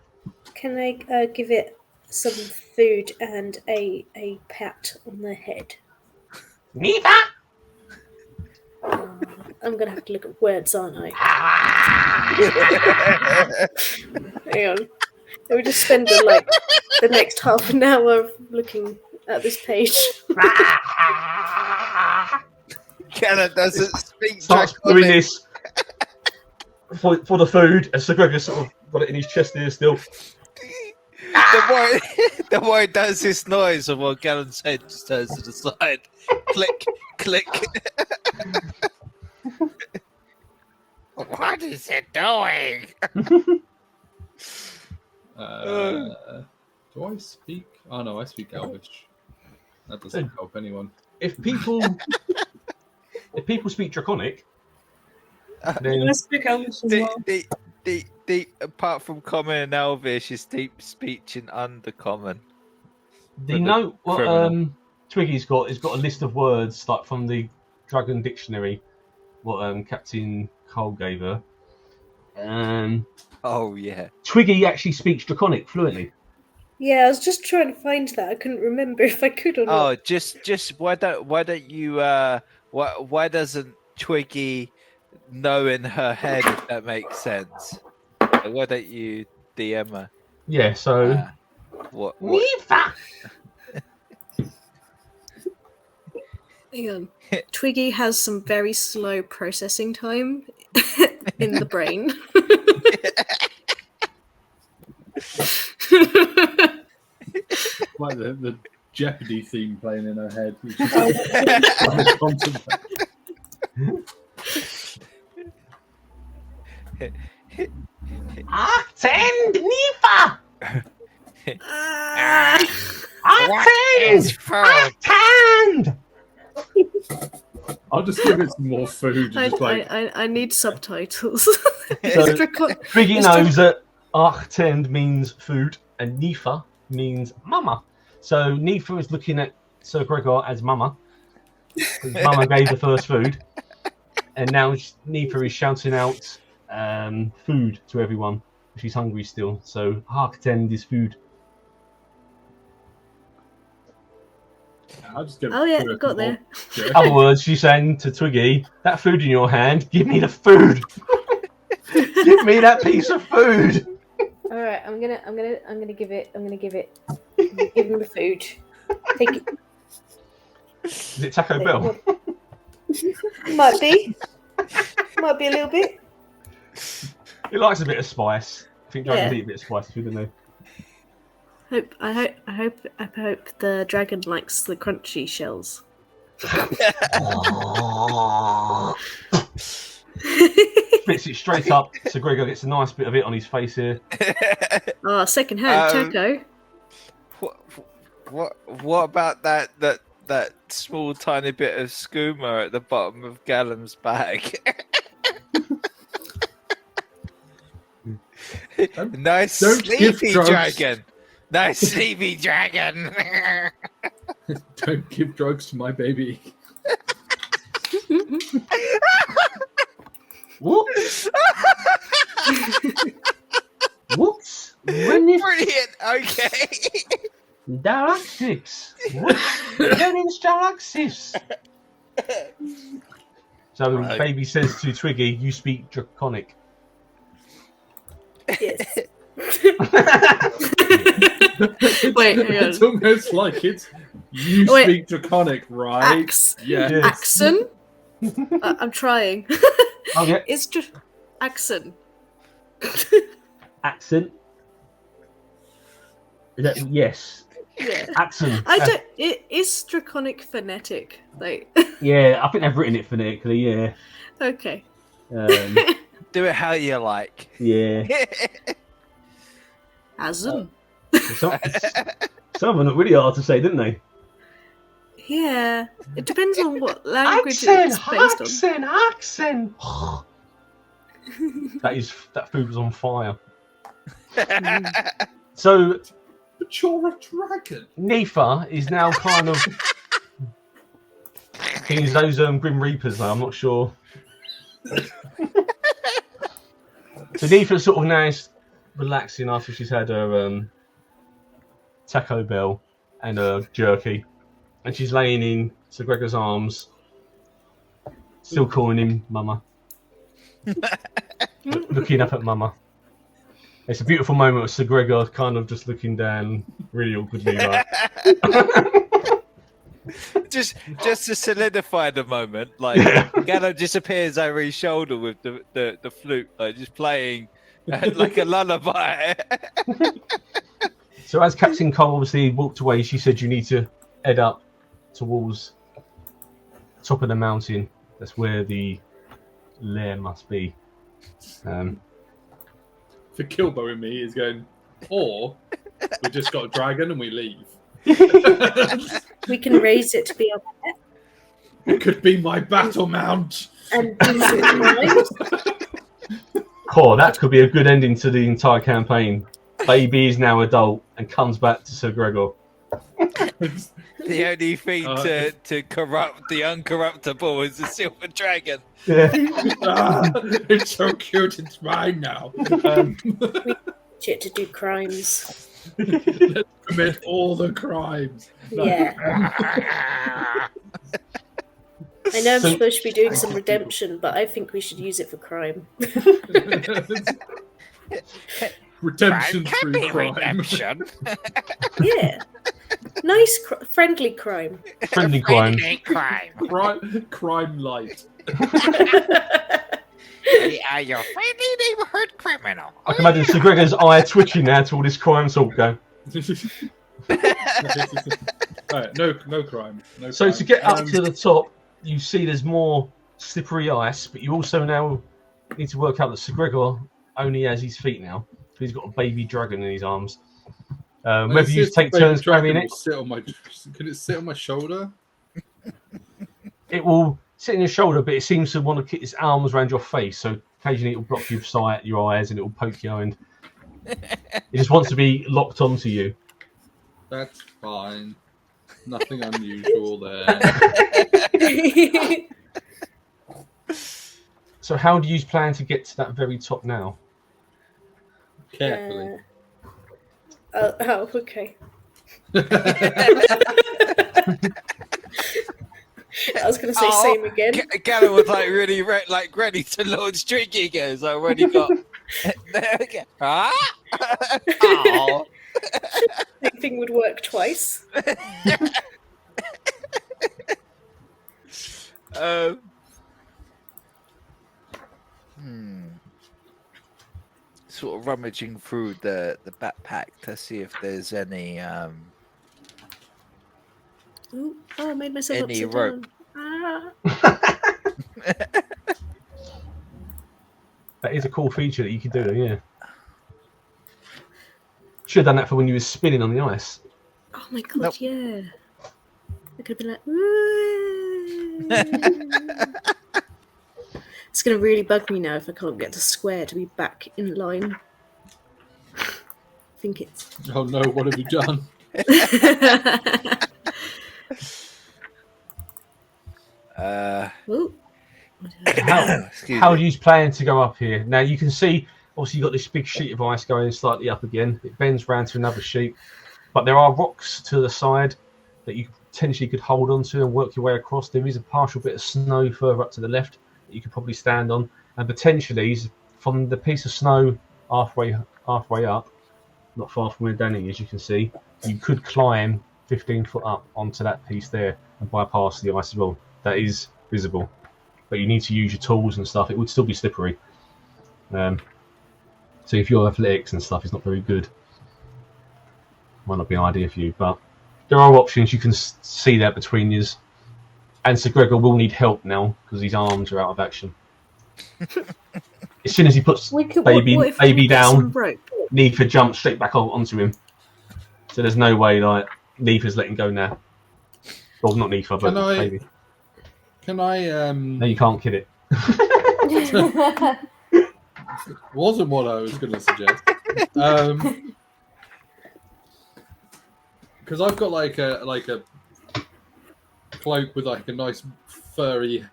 Can I give it some food and a pat on the head? Nifa! I'm gonna have to look at words, aren't I? Hang on. Let me just spend the next half an hour looking at this page. Kenna doesn't speak. Starts doing this for the food, and Sir Gregor sort of got it in his chest here still. The boy does this noise, and while Gallon's head just turns to the side. Click, click. What is it doing? Do I speak? Oh no, I speak Elvish. That doesn't help anyone. If people speak Draconic, then I speak Elvish as well. Deep, apart from common and Elvish, is deep speech in undercommon. do you know what Twiggy's got? He's got a list of words like from the Dragon Dictionary, what Captain Cole gave her. Oh yeah. Twiggy actually speaks Draconic fluently. Yeah, I was just trying to find that. I couldn't remember if I could or not. Oh, just why don't you why doesn't Twiggy know in her head, if that makes sense? Why don't you DM her? Yeah, so What? Hang on. Twiggy has some very slow processing time in the brain. Like the Jeopardy theme playing in her head. Attend, Nifa! Attend! I'll just give it some more food. And just like, I need subtitles. So, Twiggy knows that Attend means food and Nifa means mama. So Nifa is looking at Sir Gregor as mama. Mama gave the first food. And now Nifa is shouting out food to everyone. She's hungry still. So Attend is food. I'll just give Oh yeah, food got more. there. In other words, she's saying to Twiggy, that food in your hand, give me the food. Give me that piece of food. All right, I'm gonna give it. I'm gonna give him the food. Take it. Is it Taco Bell? Might be a little bit. He likes a bit of spice. I think dragons Yeah. eat a bit of spice too, don't they? I hope the dragon likes the crunchy shells. Spits it straight up. So Gregor gets a nice bit of it on his face here. Oh, second hand taco. What about that small tiny bit of skooma at the bottom of Gallum's bag? Nice don't give sleepy drugs. dragon. Nice sleepy dragon. Don't give drugs to my baby. Whoops. Whoops. When is Brilliant. Okay. Daraxis? When is Daraxis? So the baby says to Twiggy, you speak Draconic. Yes. Wait, hang on. It's almost like you Wait. speak Draconic, right? Yeah. Yes. Axon? I'm trying. Oh, yeah. It's just Axon. Accent. Is that, yes. Yeah. Accent. I don't. It is Draconic phonetic. Like. Yeah, I think they've written it phonetically. Yeah. Okay. Do it how you like. Yeah. Axon. Some of them are really hard to say, didn't they? Yeah. It depends on what language it's based on. Accent. That food was on fire. So But you're a dragon. Nifa is now kind of he's those Grim Reapers though, I'm not sure. So Nifa sort of now is relaxing after she's had her Taco Bell and her jerky, and she's laying in Sir Gregor's arms, still calling him Mama. Looking up at Mama. It's a beautiful moment with Sir Gregor kind of just looking down really awkwardly like. just to solidify the moment, like Gallo just appears over his shoulder with the flute, like just playing like a lullaby. So as Captain Cole obviously walked away, she said you need to head up towards the top of the mountain. That's where the lair must be. For Kilbo and me is going, or we just got a dragon and we leave. We can raise it to be our pet It could be my battle mount. and do some crimes. Oh, that could be a good ending to the entire campaign. Baby is now adult and comes back to Sir Gregor. The only thing to corrupt the uncorruptible is the silver dragon. Yeah. It's so cute, it's mine now. Shit to do crimes. Let's commit all the crimes. Yeah. I know I'm supposed to be doing some redemption, but I think we should use it for crime. Redemption through crime. Redemption. Yeah. Nice, friendly crime. Friendly crime. Crime light. We are your friendly neighborhood criminal. I can imagine Sir Gregor's eye twitching now to all this crime talk going. Right, no crime. No So crime. to get up to the top, you see there's more slippery ice, but you also now need to work out that Sir Gregor only has his feet now. He's got a baby dragon in his arms. Whether you take turns carrying it, Can it sit on my shoulder? it will sit on your shoulder, but it seems to want to keep its arms around your face. So occasionally it will block your sight, your eyes, and it will poke you. And it just wants to be locked onto you. That's fine. Nothing unusual there. So how do you plan to get to that very top now? Carefully. Oh, okay. I was going to say same again. Gallo was like really ready to launch drinking. Goes, I already got. Huh? Oh. Same thing would work twice. Sort of rummaging through the backpack to see if there's any Ooh, I made myself any upside rope. down. That is a cool feature that you can do, yeah. Should have done that for when you were spinning on the ice. Oh my god, Nope. yeah. I could have been like, "Ooh." It's going to really bug me now if I can't get to square to be back in line. I think it's... Oh no, what have you done? Ooh. How do you plan to go up here? Now you can see, obviously you've got this big sheet of ice going slightly up again. It bends round to another sheet, but there are rocks to the side that you potentially could hold onto and work your way across. There is a partial bit of snow further up to the left that you could probably stand on, and potentially from the piece of snow halfway up, not far from where Danny is, you can see, you could climb 15 foot up onto that piece there and bypass the ice as well. That is visible. But you need to use your tools and stuff. It would still be slippery. So if your athletics and stuff is not very good, might not be an idea for you. But there are options. You can see that between you. And Sir Gregor will need help now because his arms are out of action. As soon as he puts baby down, Neefa jumps straight back onto him. So there's no way like Neefa's letting go now. Well, not Neefa, but baby. Can I? No, you can't kill it. Wasn't what I was going to suggest. Because I've got like a cloak with like a nice furry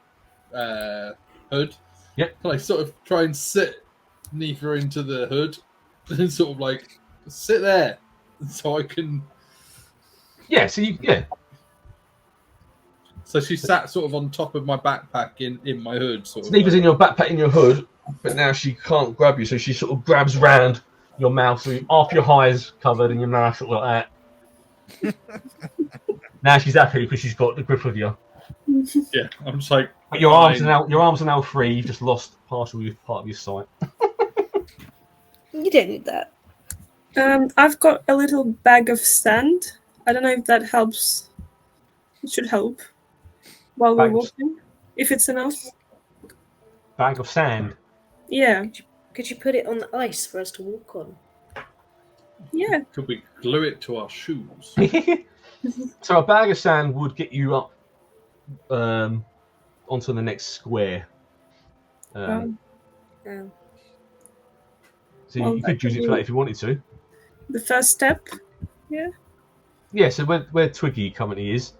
hood. Yep. Can I sort of try and sit Neefa into the hood and sort of like sit there so I can? Yeah. So she sat sort of on top of my backpack in my hood. Sort of Neefa's in your backpack in your hood, but now she can't grab you, so she sort of grabs round your mouth, so half your eyes covered and your mouth sort of like that. Now she's happy because she's got the grip of you. Yeah, I'm just like. But your arms are now free. You've just lost part of your sight. You don't need that. I've got a little bag of sand. I don't know if that helps. It should help while we're walking, if it's enough. Bag of sand. Yeah. Could you put it on the ice for us to walk on? Yeah. Could we glue it to our shoes? So a bag of sand would get you up onto the next square. So you could use it for that if you wanted to. The first step, yeah. Yeah, so where Twiggy currently is,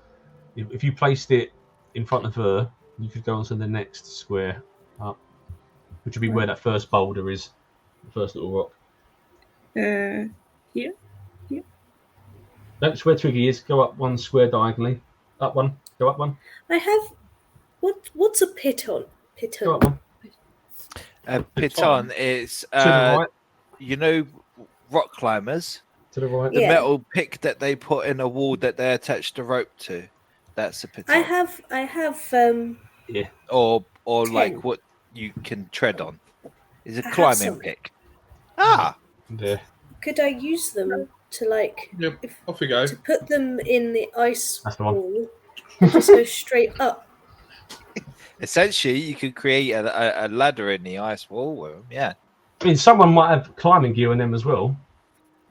if you placed it in front of her, you could go onto the next square up, which would be where that first boulder is, the first little rock. Here. That's where Twiggy is. Go up one square diagonally. Up one. Go up one. I have. What's a piton? Piton. Go up one. Piton is To the right. you know, rock climbers. To the right. The Yeah. metal pick that they put in a wall that they attach the rope to. That's a piton. I have. Yeah. Or Ten. like what you can tread on. Is a I have climbing some. pick. Ah, There. Could I use them to like Yep, off we go. to put them in the ice That's the one. wall and just go straight up? essentially, you could create a ladder in the ice wall with them. Yeah, I mean, someone might have climbing gear in them as well.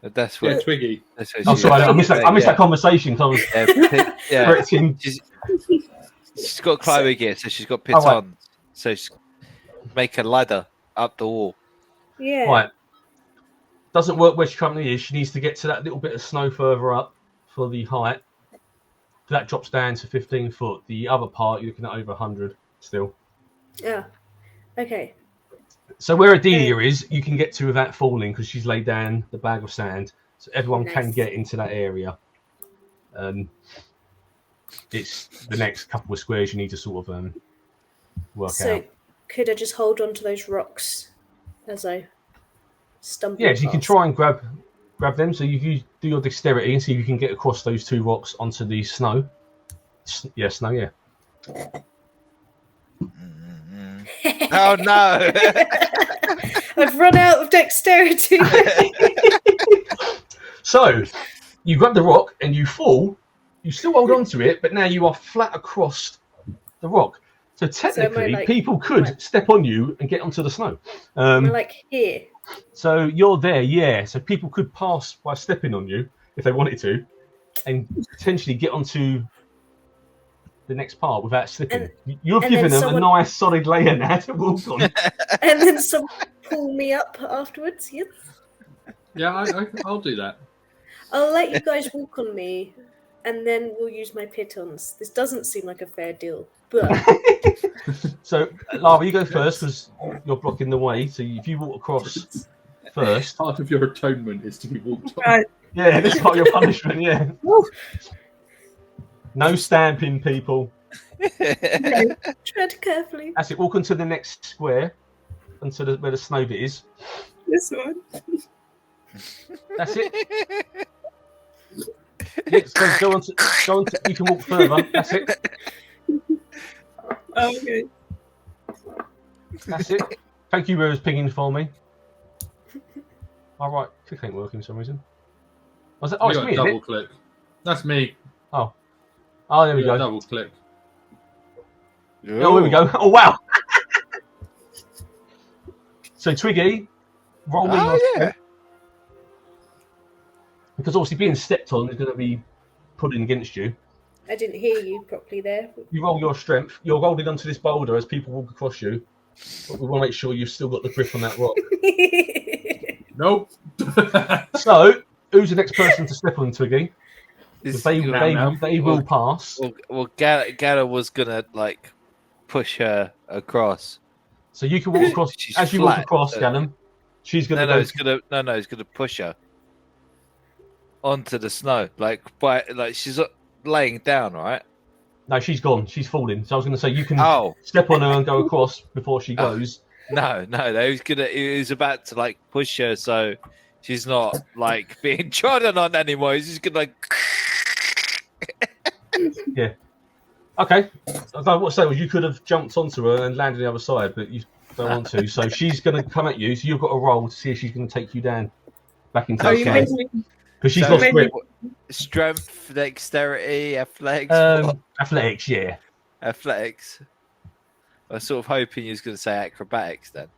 but that's Yeah, what. Twiggy. That's what I'm she- sorry, I missed yeah. that conversation because I was Yeah, correcting. she's got climbing gear, so she's got pitons. Oh, right. So she's make a ladder up the wall. Yeah. Right. Doesn't work where she currently is. She needs to get to that little bit of snow further up for the height. That drops down to 15 foot. The other part, you're looking at over 100 still. Yeah. Okay. So where Adelia is, you can get to without falling because she's laid down the bag of sand. So everyone can Nice. get into that area. It's the next couple of squares you need to sort of work So out. could I just hold on to those rocks as I stumble? Yeah, so you can past? try and grab them. So you do your dexterity and see if you can get across those two rocks onto the snow. Yeah, snow, yeah. Oh no! I've run out of dexterity. So you grab the rock and you fall. You still hold on to it, but now you are flat across the rock. So technically, like- people could step on you and get onto the snow. Am I like here? So you're there, yeah. So people could pass by stepping on you if they wanted to, and potentially get onto the next part without slipping. You've and given then them someone- a nice solid layer now to walk on. And then someone pull me up afterwards. Yes. Yeah, I'll do that. I'll let you guys walk on me, and then we'll use my pitons. This doesn't seem like a fair deal, but So Lara, you go first because you're blocking the way. So if you walk across first, Part of your atonement is to be walked on. Right. yeah, this is part of your punishment. Yeah, Woo. no stamping, people. tread carefully. That's it. Walk onto the next square, onto where the snow bit is. This one. That's it. Yeah, so go on to, you can walk further. That's it. Oh, okay. That's it. Thank you, Rose, pinging for me. All right, click ain't working for some reason. Was it? Oh, You it's got me, isn't double it? click. That's me. Oh, there we You got go. double click. Oh, here we go. Oh, wow. So, Twiggy, roll me your strength. Because obviously being stepped on is going to be put in against you. I didn't hear you properly there. You roll your strength. You're rolling onto this boulder as people walk across you. But we want to make sure you've still got the grip on that rock. Nope. So, who's the next person to step on, Twiggy? They will Well, pass. Well, Gala was gonna like push her across. So you can walk across. She's As you walk flat, across, so- Gallum, she's going to No, go. he's gonna push her onto the snow, like she's laying down, right? No, she's gone. She's falling. So I was going to say you can Oh step on her and go across before she goes. no, he was about to like push her so she's not like being trodden on anymore. He's just gonna like. Yeah. Okay. What I say was you could have jumped onto her and landed on the other side, but you don't want to. So she's going to come at you. So you've got a roll to see if she's going to take you down back into Are the you snow. making me? Because she's So- lost grip. Strength, dexterity, athletics. Athletics, yeah. Athletics. I was sort of hoping you was going to say acrobatics then.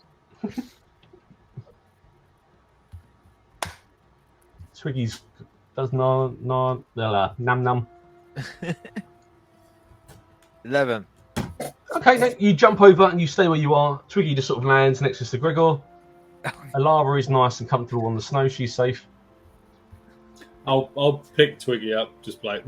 Twiggy's does num num. 11. Okay, then you jump over and you stay where you are. Twiggy just sort of lands next to Sir Gregor. Alara is nice and comfortable on the snow. She's safe. I'll pick Twiggy up, just like.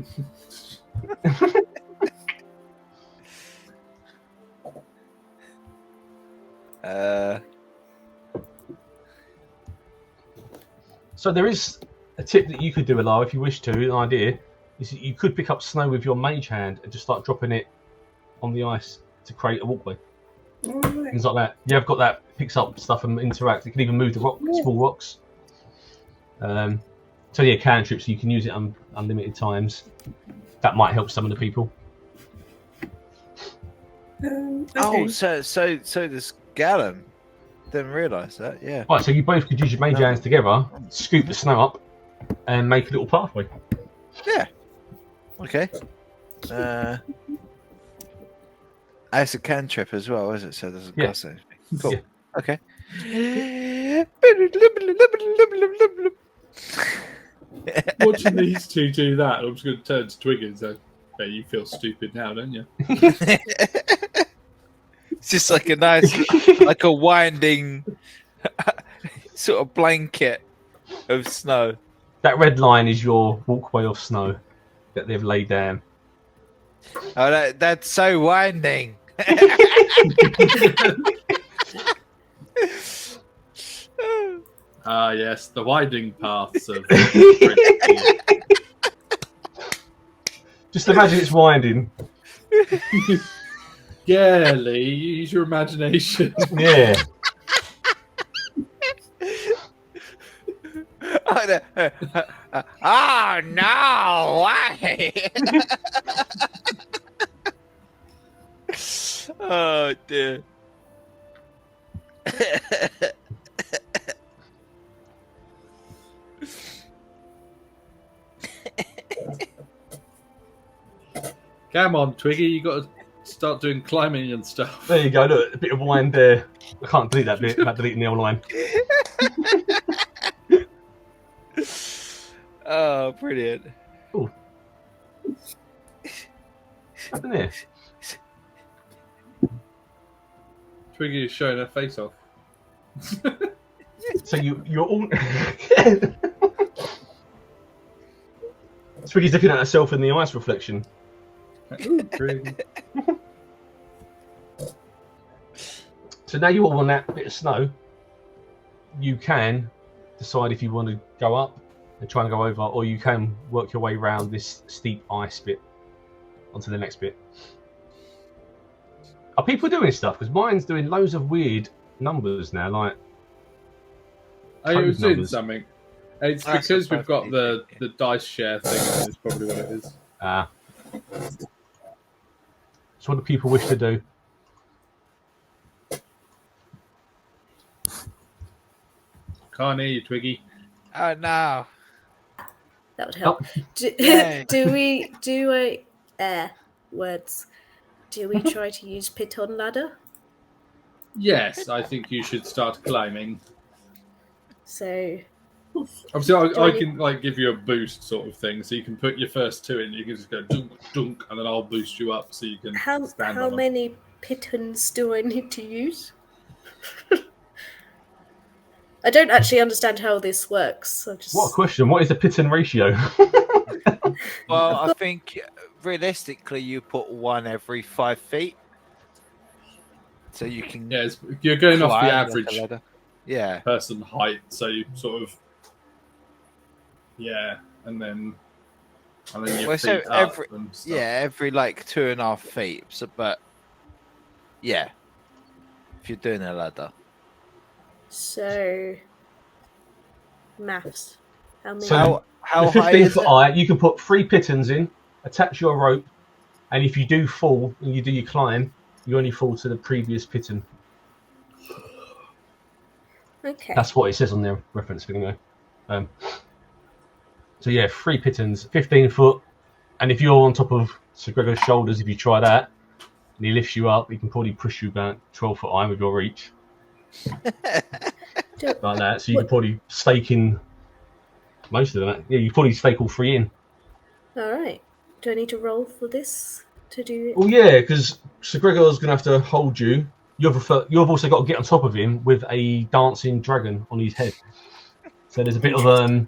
So there is a tip that you could do, Alara, if you wish to. An idea is that you could pick up snow with your mage hand and just start dropping it on the ice to create a walkway. Alright. Things like that. You have got that, picks up stuff and interacts. It can even move the rock, small rocks. So yeah, cantrips, you can use it unlimited times. That might help some of the people. Okay. Oh, so this Gallon didn't realise that. Yeah. Right, so you both could use your mage hands together, scoop the snow up, and make a little pathway. Yeah. Okay. It's a cantrip as well, is it? So it doesn't Yeah. cost anything. Cool. Yeah. Okay. Watching these two do that, I'm just going to turn to Twiggy and say, "Hey, you feel stupid now, don't you?" It's just like a nice, like a winding sort of blanket of snow. That red line is your walkway of snow that they've laid down. Oh, that's so winding. Ah, yes, the winding paths of. Just imagine it's winding. Yeah, Lee, use your imagination. Yeah. Oh no! Why? Oh dear. Come on, Twiggy, you got to start doing climbing and stuff. There you go. Look, a bit of wind there. I can't delete that bit without deleting the old line. Oh, brilliant. What's happened there? Twiggy is showing her face off. So you're all. Twiggy's looking at herself in the ice reflection. Ooh, pretty. So now you're all on that bit of snow. You can decide if you want to go up and try and go over, or you can work your way around this steep ice bit onto the next bit. Are people doing stuff? Because mine's doing loads of weird numbers now, like Oh, you was doing numbers. something. It's That's because a we've got the perfect dice share thing. Is probably what it is. So what do people wish to do? Can't hear you, Twiggy. Oh no! That would help. Yay. Do we do a words? Do we try to use piton ladder? Yes, I think you should start climbing. So Obviously, Do I I need- can like give you a boost sort of thing, so you can put your first 2 in. You can just go dunk, dunk, and then I'll boost you up, so you can how stand how on them. many pitons do I need to use? I don't actually understand how this works. I just... What a question. What is the piton ratio? Well, I think realistically, you put one every 5 feet, so you can. Yeah, you're going off the climb like a average ladder. Yeah. person height, so you sort of and then your Well, feet so up every and stuff. every like 2.5 feet. So, but yeah, if you're doing a ladder. So maths. How many? So How the high 15 is foot it? high, you can put 3 pitons in, attach your rope, and if you do fall and you do your climb, you only fall to the previous piton. Okay. That's what it says on their reference anyway. So yeah, 3 pitons, 15 foot, and if you're on top of Sir Gregor's shoulders, if you try that, and he lifts you up, he can probably push you about 12 foot high with your reach. Like that, so you can probably stake in most of that. Yeah, you probably stake all 3 in. All right. Do I need to roll for this to do it? Well, yeah, because Sir Gregor's going to have to hold you. You've also got to get on top of him with a dancing dragon on his head. So there's a bit of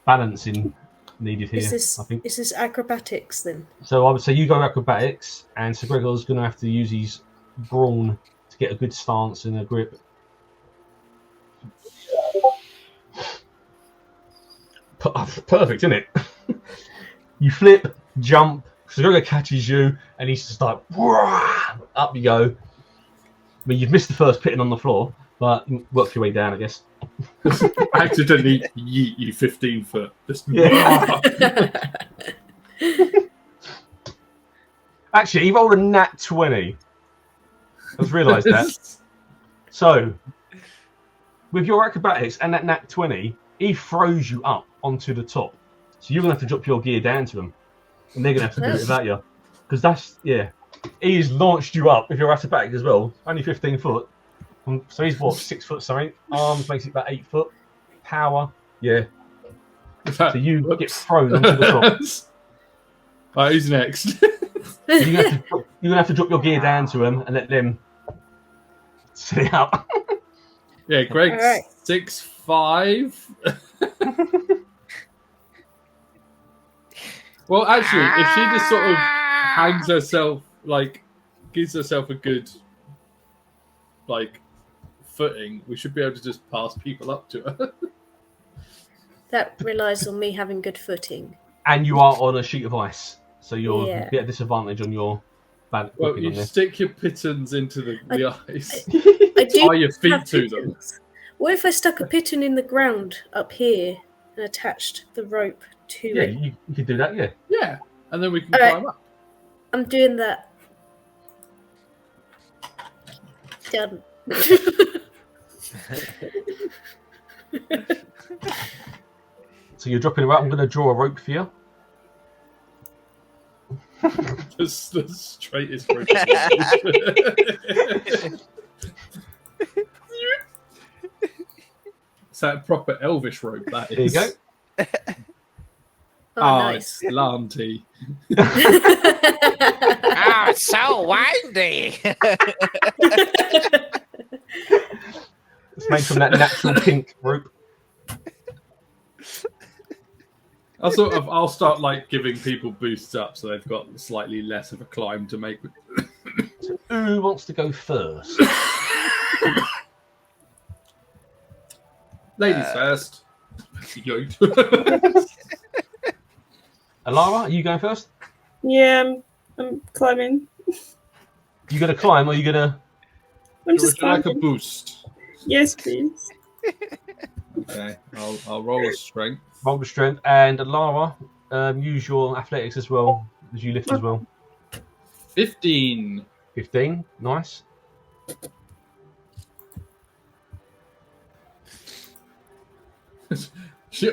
balancing needed here, I think. Is this acrobatics then? So I would say you go acrobatics, and Sir Gregor's going to have to use his brawn to get a good stance and a grip. Perfect, isn't it? You flip, jump, Sir Gregor catches you, and he's just like, up you go. I mean, you've missed the first pitting on the floor, but you work your way down, I guess. Accidentally yeet you 15 foot. Just Actually, he rolled a nat 20. I just realised that. So, with your acrobatics and that nat 20, he throws you up onto the top. So you're going to have to drop your gear down to him. And they're going to have to do it without you. Because that's, he's launched you up with your acrobatic as well. Only 15 foot. So he's what, 6 foot something? Arms makes it about 8 foot. Power, So you get thrown onto the top. Right, who's next? You're gonna have to drop your gear down to him and let them sit it out. Yeah, Greg's Alright. 6'5". Well, actually, if she just sort of hangs herself, like, gives herself a good, like, footing, we should be able to just pass people up to her. That relies on me having good footing. And you are on a sheet of ice, so you're Yeah. a bit at disadvantage on your bad. Well, you stick your pitons into the ice. I do Tie your feet have to them. pitons. What if I stuck a piton in the ground up here and attached the rope to Yeah, it? you could do that. Yeah. Yeah, and then we can Alright. climb up. I'm doing that. Done. So you're dropping it out. I'm going to draw a rope for you. The straightest rope. It's that proper elvish rope, that is. There you go. Oh, nice. It's lanty. Oh, it's so windy. It's made from that natural pink rope. I'll start like giving people boosts up so they've got slightly less of a climb to make. So who wants to go first? Ladies first. Alara, are you going first? Yeah, I'm climbing. You going to climb or are you going to... I'm just like a climbing. boost. Yes, please. Okay. Okay, I'll roll a strength. Roll the strength, and Lara, use your athletics as well as you lift as well. 15. 15, nice.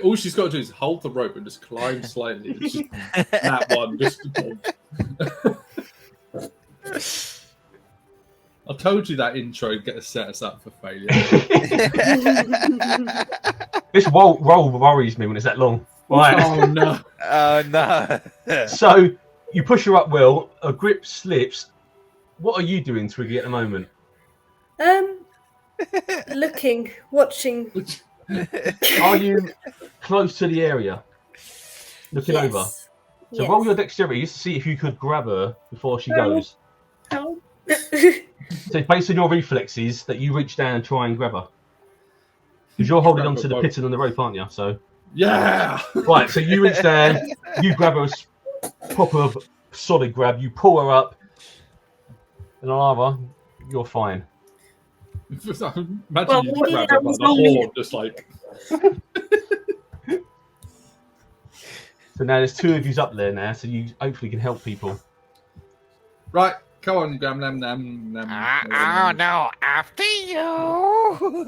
All she's got to do is hold the rope and just climb slightly. It's just that one. I told you that intro would get set us up for failure. This roll worries me when it's that long. Right. Oh no! Oh no! So you push her up, Will. A grip slips. What are you doing, Twiggy, at the moment? Looking, watching. Are you close to the area? Looking over. Yes. So Yes. roll your dexterity to see if you could grab her before she goes. Help. So based on your reflexes, that you reach down and try and grab her. Because you're holding onto the pitten on the rope, aren't you? So Yeah! right, so you reach down, you grab her, proper solid grab, you pull her up, and Lara, you're fine. Imagine Well, you maybe grab that it by was the only- horn, just like. So now there's two of yous up there now, so you hopefully can help people. Right, come on, Gram Nam Nam Nam. Oh no! After you.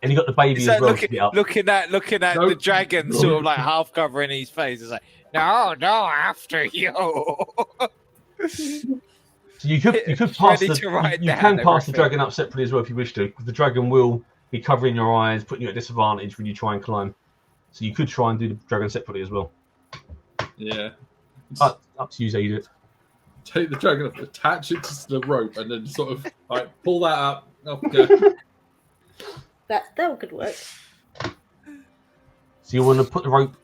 And you got the baby Is as that well to get up. looking at Nope. the dragon, sort of like half covering his face. It's like, no, after you. So you could pass Ready the to write you down can pass the everything. dragon up separately as well if you wish to, because the dragon will be covering your eyes, putting you at disadvantage when you try and climb. So you could try and do the dragon separately as well. Yeah. Up to you, Zayden. Take the dragon up, attach it to the rope, and then sort of like pull that up. Off we go. That could work. So you want to put the rope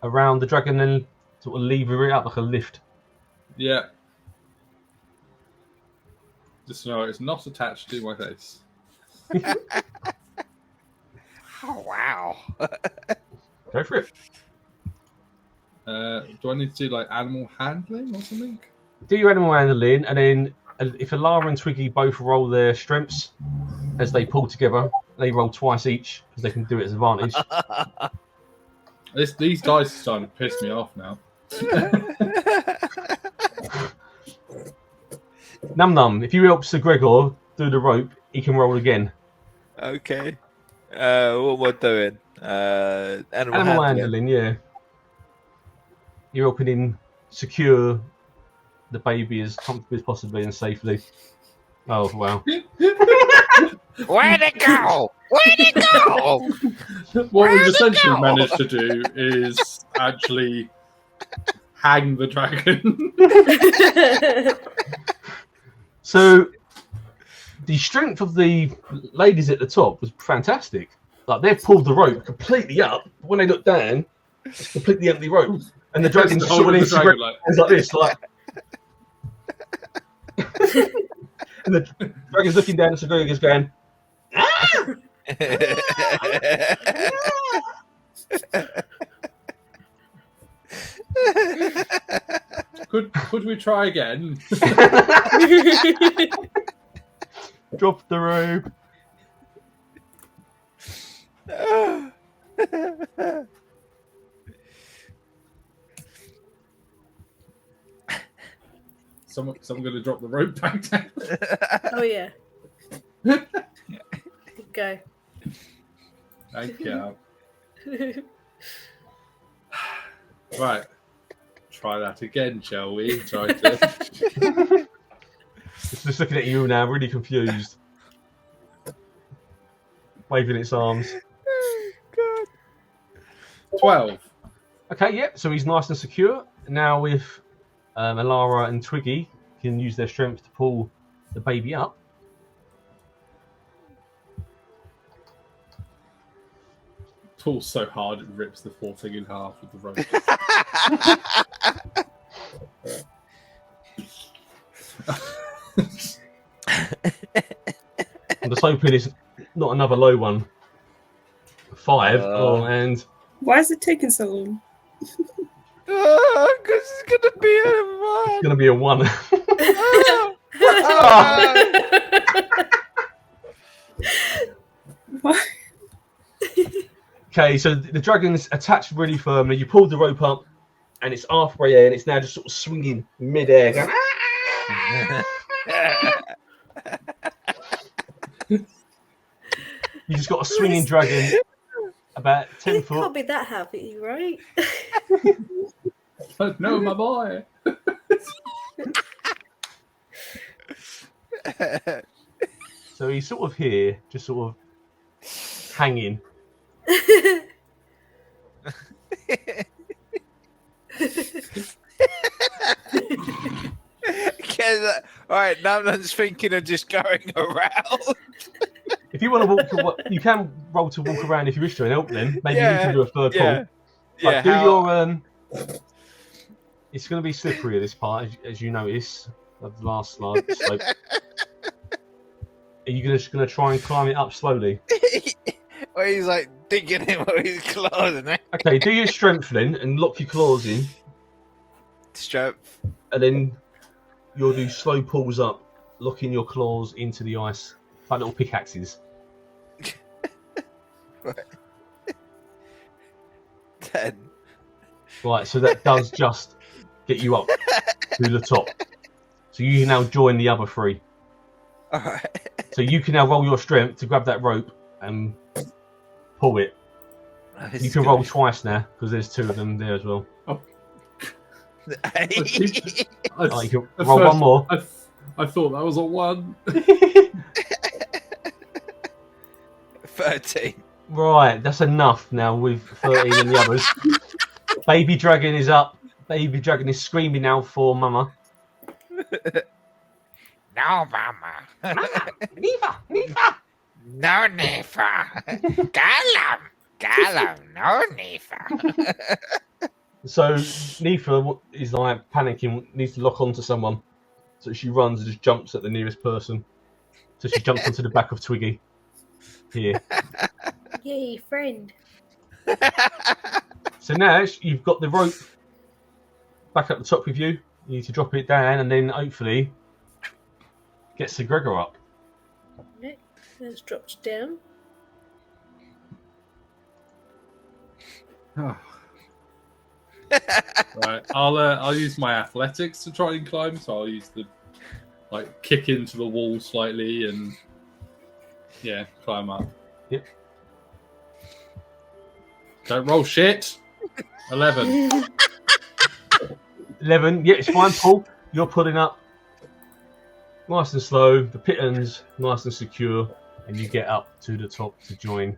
around the dragon and sort of lever it up like a lift. Yeah. Just know it's not attached to my face. Oh wow! Go for it. Do I need to do like animal handling or something? Do your animal handling, and then if Alara and Twiggy both roll their strengths as they pull together, they roll twice each because they can do it as advantage. These guys are starting to piss me off now. Num Num, if you help Sir Gregor do the rope, he can roll again. Okay. What we're doing? Animal Animal handling. handling, yeah. You're helping him secure the baby as comfortably as possibly and safely. Oh, wow. Where'd it go? Where'd it go? What we've Where'd it essentially go? managed to do is actually hang the dragon. So, the strength of the ladies at the top was fantastic. Like, they've pulled the rope completely up, but when they look down, it's completely empty rope. And the dragon's Just holding sort of the dragon like, hands like this, like. And the dragon's looking down at Sir Gregor's going, could we try again? drop the rope. Someone going to drop the rope back down. Oh yeah. Go. Thank you. Right. Try that again, shall we? Try to... It's just looking at you now, really confused. Waving its arms. 12. Okay, yeah, so he's nice and secure. Now with Alara and Twiggy can use their strength to pull the baby up. Pulls so hard it rips the poor thing in half with the rope. I'm just hoping it's not another low one. 5. And Why is it taking so long? Because it's gonna be a it's going to be a 1. Why? Okay, so the dragon's attached really firmly. You pulled the rope up, and it's halfway there, and it's now just sort of swinging mid-air. Going, you just got a swinging dragon about 10 It foot. can't be that happy, right? But no, my boy. So he's sort of here, just sort of hanging. All right, now I'm just thinking of just going around. If you want to walk, you can roll to walk around if you wish to and help them. Maybe you can do a third pull. Yeah, Do your It's going to be slippery this part, as you notice. The last slope. Are you just going to try and climb it up slowly? Or he's like digging him with his claws. Okay, do your strength then and lock your claws in, Strength. and then you'll do slow pulls up, locking your claws into the ice, like little pickaxes. Right. 10. Right, so that does just get you up to the top. So you can now join the other three. All right. So you can now roll your strength to grab that rope and pull it. You can roll twice now because there's 2 of them there as well. You can roll one more. I thought that was a 1. 13. Right, that's enough now with 13 and the others. Baby dragon is up. Baby dragon is screaming now for mama. No, Mama. Mama, Nifa. No, Nifa. Callum, no, Nifa. So Nifa is like panicking, needs to lock onto someone. So she runs and just jumps at the nearest person. So she jumps onto the back of Twiggy. Here. Yay, friend. So now you've got the rope back up the top with you. You need to drop it down and then hopefully get Sir Gregoir up. Right, that's dropped down. Right, I'll use my athletics to try and climb. So I'll use the kick into the wall slightly and climb up. Yep. Don't roll shit. 11. 11. Yeah, it's fine, Paul. You're pulling up nice and slow. The pitons nice and secure, and you get up to the top to join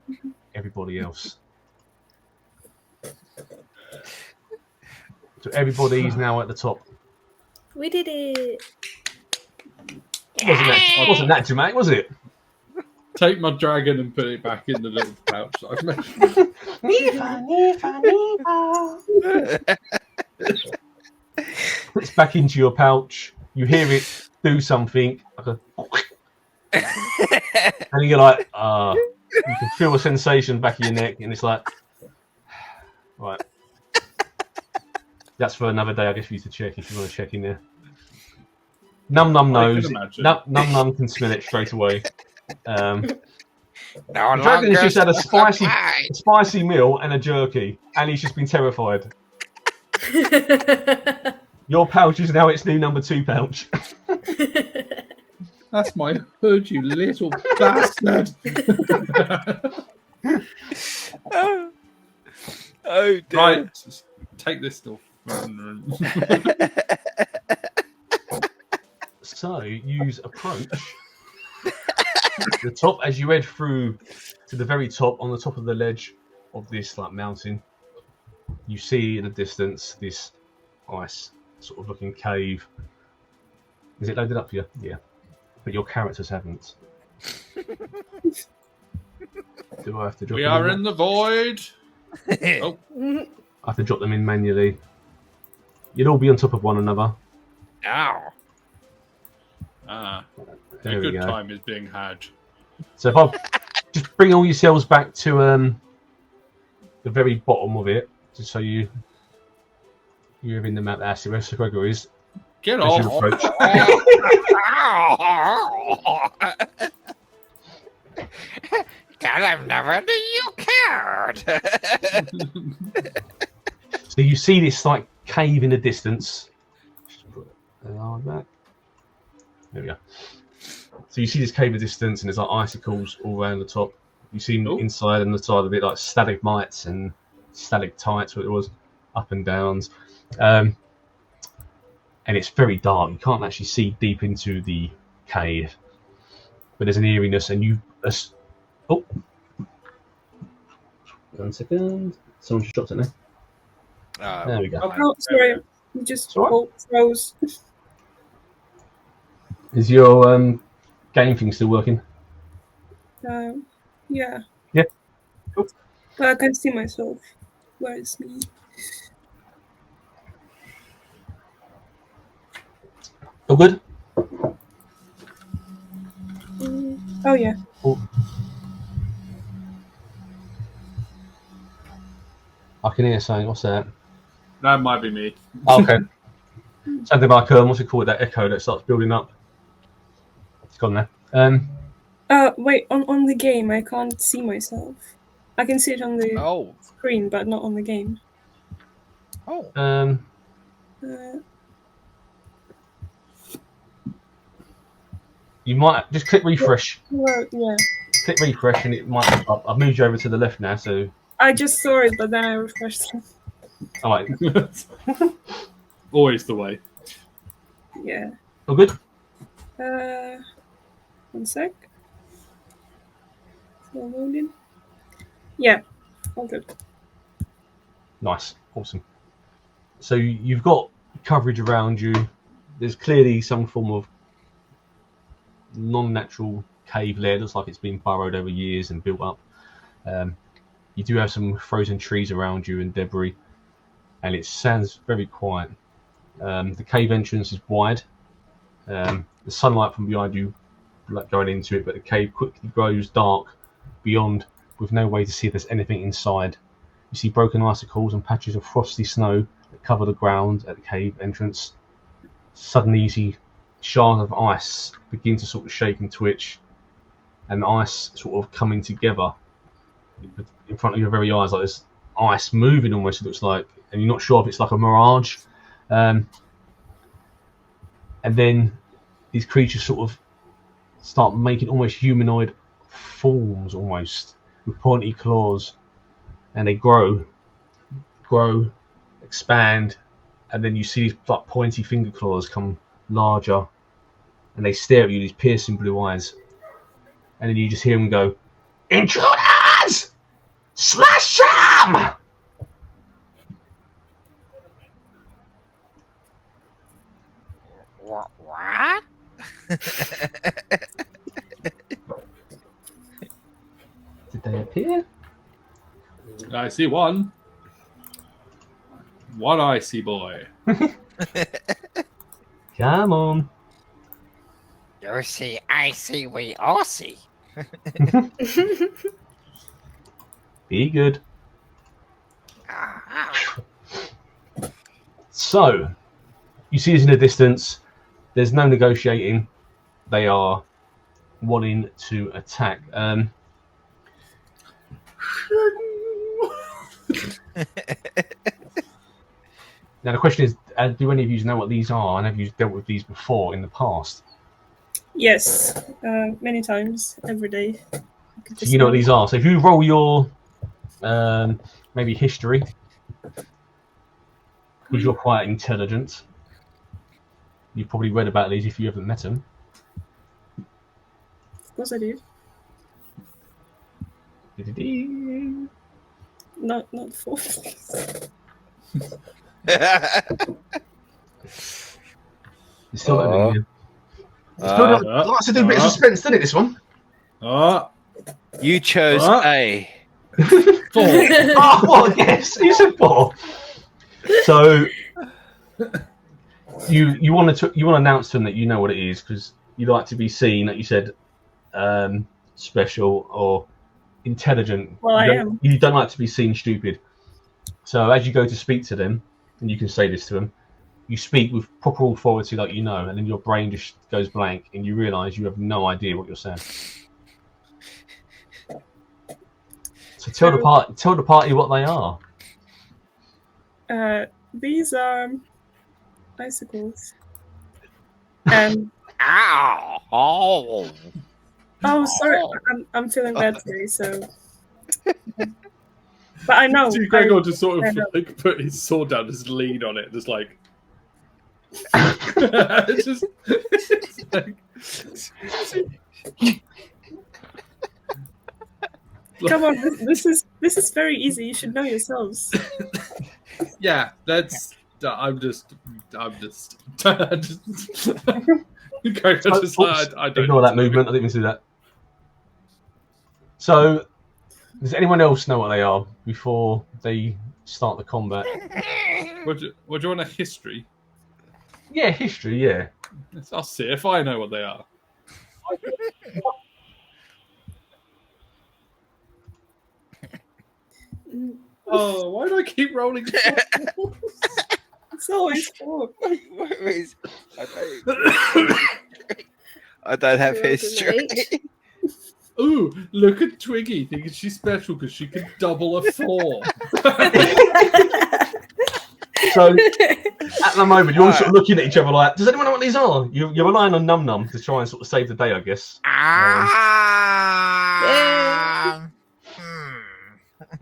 everybody else. So everybody's now at the top. We did it. Wasn't that dramatic, was it? Take my dragon and put it back in the little pouch that I've mentioned. It's back into your pouch. You hear it do something, like and you're like, you can feel a sensation back of your neck, and it's like, right. That's for another day, I guess, for you to check if you want to check in there. Num knows. Num can smell it straight away. The dragon has just had a spicy meal and a jerky, and he's just been terrified. Your pouch is now its new number 2 pouch. That's my hood, you little bastard. Oh, dear. Right, take this stuff. So use approach the top as you head through to the very top. On the top of the ledge of this mountain, you see in the distance this ice sort of looking cave. Is it loaded up for you? Yeah, but your characters haven't. Do I have to drop We them are in in the void. Oh. I have to drop them in manually. You'll all be on top of one another. Ow. A There we good go. time is being had. So if I just bring all yourselves back to the very bottom of it, just so you're in the map. That's where Sir Gregoir is. Get As off. you approach. I never knew you cared. So you see this like cave in the distance. Just put an arm back. There we go. So you see this cave in the distance, and there's like icicles all around the top. You see inside and the side of it like stalagmites and stalactites, what it was, up and downs. And it's very dark. You can't actually see deep into the cave, but there's an eeriness, and you. Oh, 1 second. Someone just dropped it there. There we go. Oh, sorry, you just froze. Is your game thing still working? Yeah. Yeah. Cool. But I can see myself. Where is me? All good? Oh yeah. Oh. I can hear something. What's that? That might be me. Oh, okay. Something like what's it called? That echo that starts building up. It's gone there. Wait. On the game, I can't see myself. I can see it on the screen, but not on the game. Oh. You might just click refresh. Well, yeah. Click refresh, and it might. I've moved you over to the left now, so. I just saw it, but then I refreshed it. All right. Always the way. Yeah. All good? 1 sec. Still loading. Yeah, all good. Nice, awesome. So you've got coverage around you. There's clearly some form of non-natural cave layer. Looks like it's been burrowed over years and built up. You do have some frozen trees around you and debris, and it sounds very quiet. The cave entrance is wide. The sunlight from behind you going into it, but the cave quickly grows dark beyond, with no way to see if there's anything inside. You see broken icicles and patches of frosty snow that cover the ground at the cave entrance. Suddenly you see shards of ice begin to sort of shake and twitch, and the ice sort of coming together in front of your very eyes, like this ice moving almost, it looks like, and you're not sure if it's like a mirage. And then these creatures sort of start making almost humanoid forms, almost with pointy claws, and they grow, expand, and then you see these like pointy finger claws come larger, and they stare at you, these piercing blue eyes, and then you just hear them go, "Intruders! Slash them!" What? Did they appear? I see one. One icy boy. Come on. You see, I see, we all see. Be good. Ah. So, you see this in the distance. There's no negotiating. They are wanting to attack. Now the question is, do any of you know what these are, and have you dealt with these before in the past? Yes, many times, every day. So you know what these are. So if you roll your maybe history, because you're quite intelligent, you've probably read about these if you haven't met them. Of course I do. Not 4. It's still lots to do a bit of suspense, didn't it, this one? You chose A. 4. Oh, well, yes, you said 4. So you want to announce to them that you know what it is, because you like to be seen, like you said, special or intelligent. Well, I am. You don't like to be seen stupid. So as you go to speak to them, and you can say this to them, you speak with proper authority like you know, and then your brain just goes blank, and you realise you have no idea what you're saying. So tell the party what they are. These are icicles. And Ow! Oh. oh, sorry, I'm feeling bad today, so. But I know. See Gregor just I sort of know. like put his sword down, just lean on it, just like. just it's like, Come on, this is very easy. You should know yourselves. yeah, that's. I'm just. Gregor just like, I don't Ignore know. that movement. I didn't even see that. So, does anyone else know what they are before they start the combat? What do you want a history? Yeah, history. Yeah. I'll see if I know what they are. Oh, why do I keep rolling? It's always four. I don't have Rolled an history. 8. Ooh, look at Twiggy thinking she's special because she can double a 4. So, at the moment, you're all sort of looking at each other like, does anyone know what these are? You're relying on Num Num to try and sort of save the day, I guess.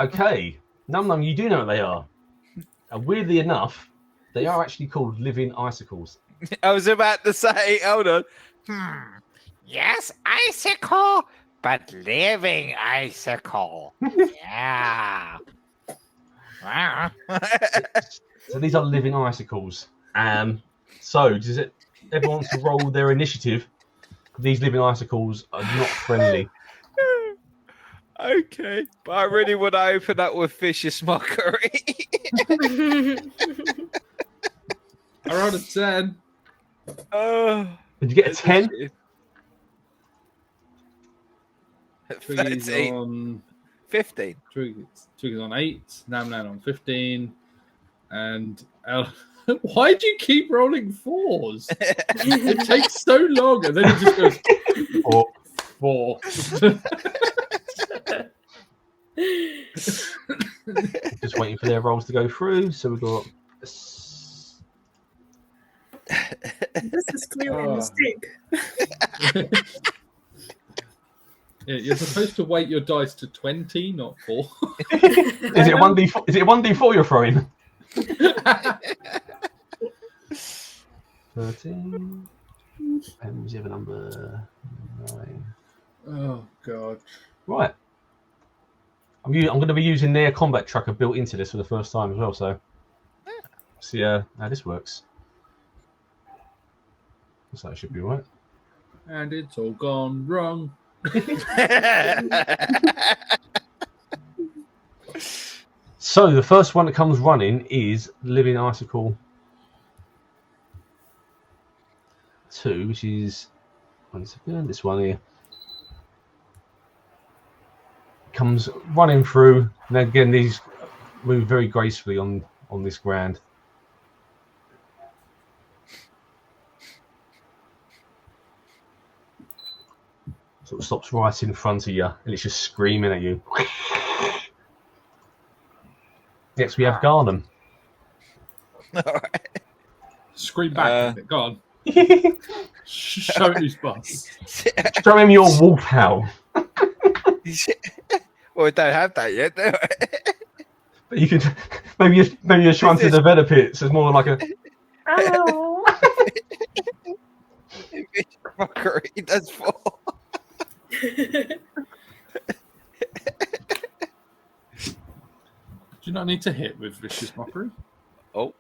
Okay, Num Num, you do know what they are. And weirdly enough, they are actually called living icicles. I was about to say, hold on. Yes, icicle, but living icicle. Yeah. Wow. So these are living icicles. So does it everyone to roll their initiative? These living icicles are not friendly. Okay, but I really want to open up with vicious mockery. I rolled a 10. Oh, Did you get a 10? Twiggy's 13, on 15. Twiggy's on 8. Nam on 15. And why do you keep rolling 4s? It takes so long, and then it just goes 4. Just waiting for their rolls to go through. So we've got. This is clearly a mistake. Yeah, you're supposed to weight your dice to 20, not 4. Is it a 1d4? Is it a 1d4 you're throwing? 13. And was the other number 9? Oh god! Right. I'm going to be using their combat tracker built into this for the first time as well. So see how this works. So that should be right. And it's all gone wrong. So the first one that comes running is Living Icicle 2, which is this one here. Comes running through, and again these move very gracefully on this ground. Sort of stops right in front of you, and it's just screaming at you. Next, we have Garnham. All right. Scream back. Go on. Show it who's boss. Show him your wolf howl. Well, we don't have that yet, do we? But you could maybe you're trying to develop it, so it's more like a. Mockery, that's 4. Do you not need to hit with vicious mockery? Oh,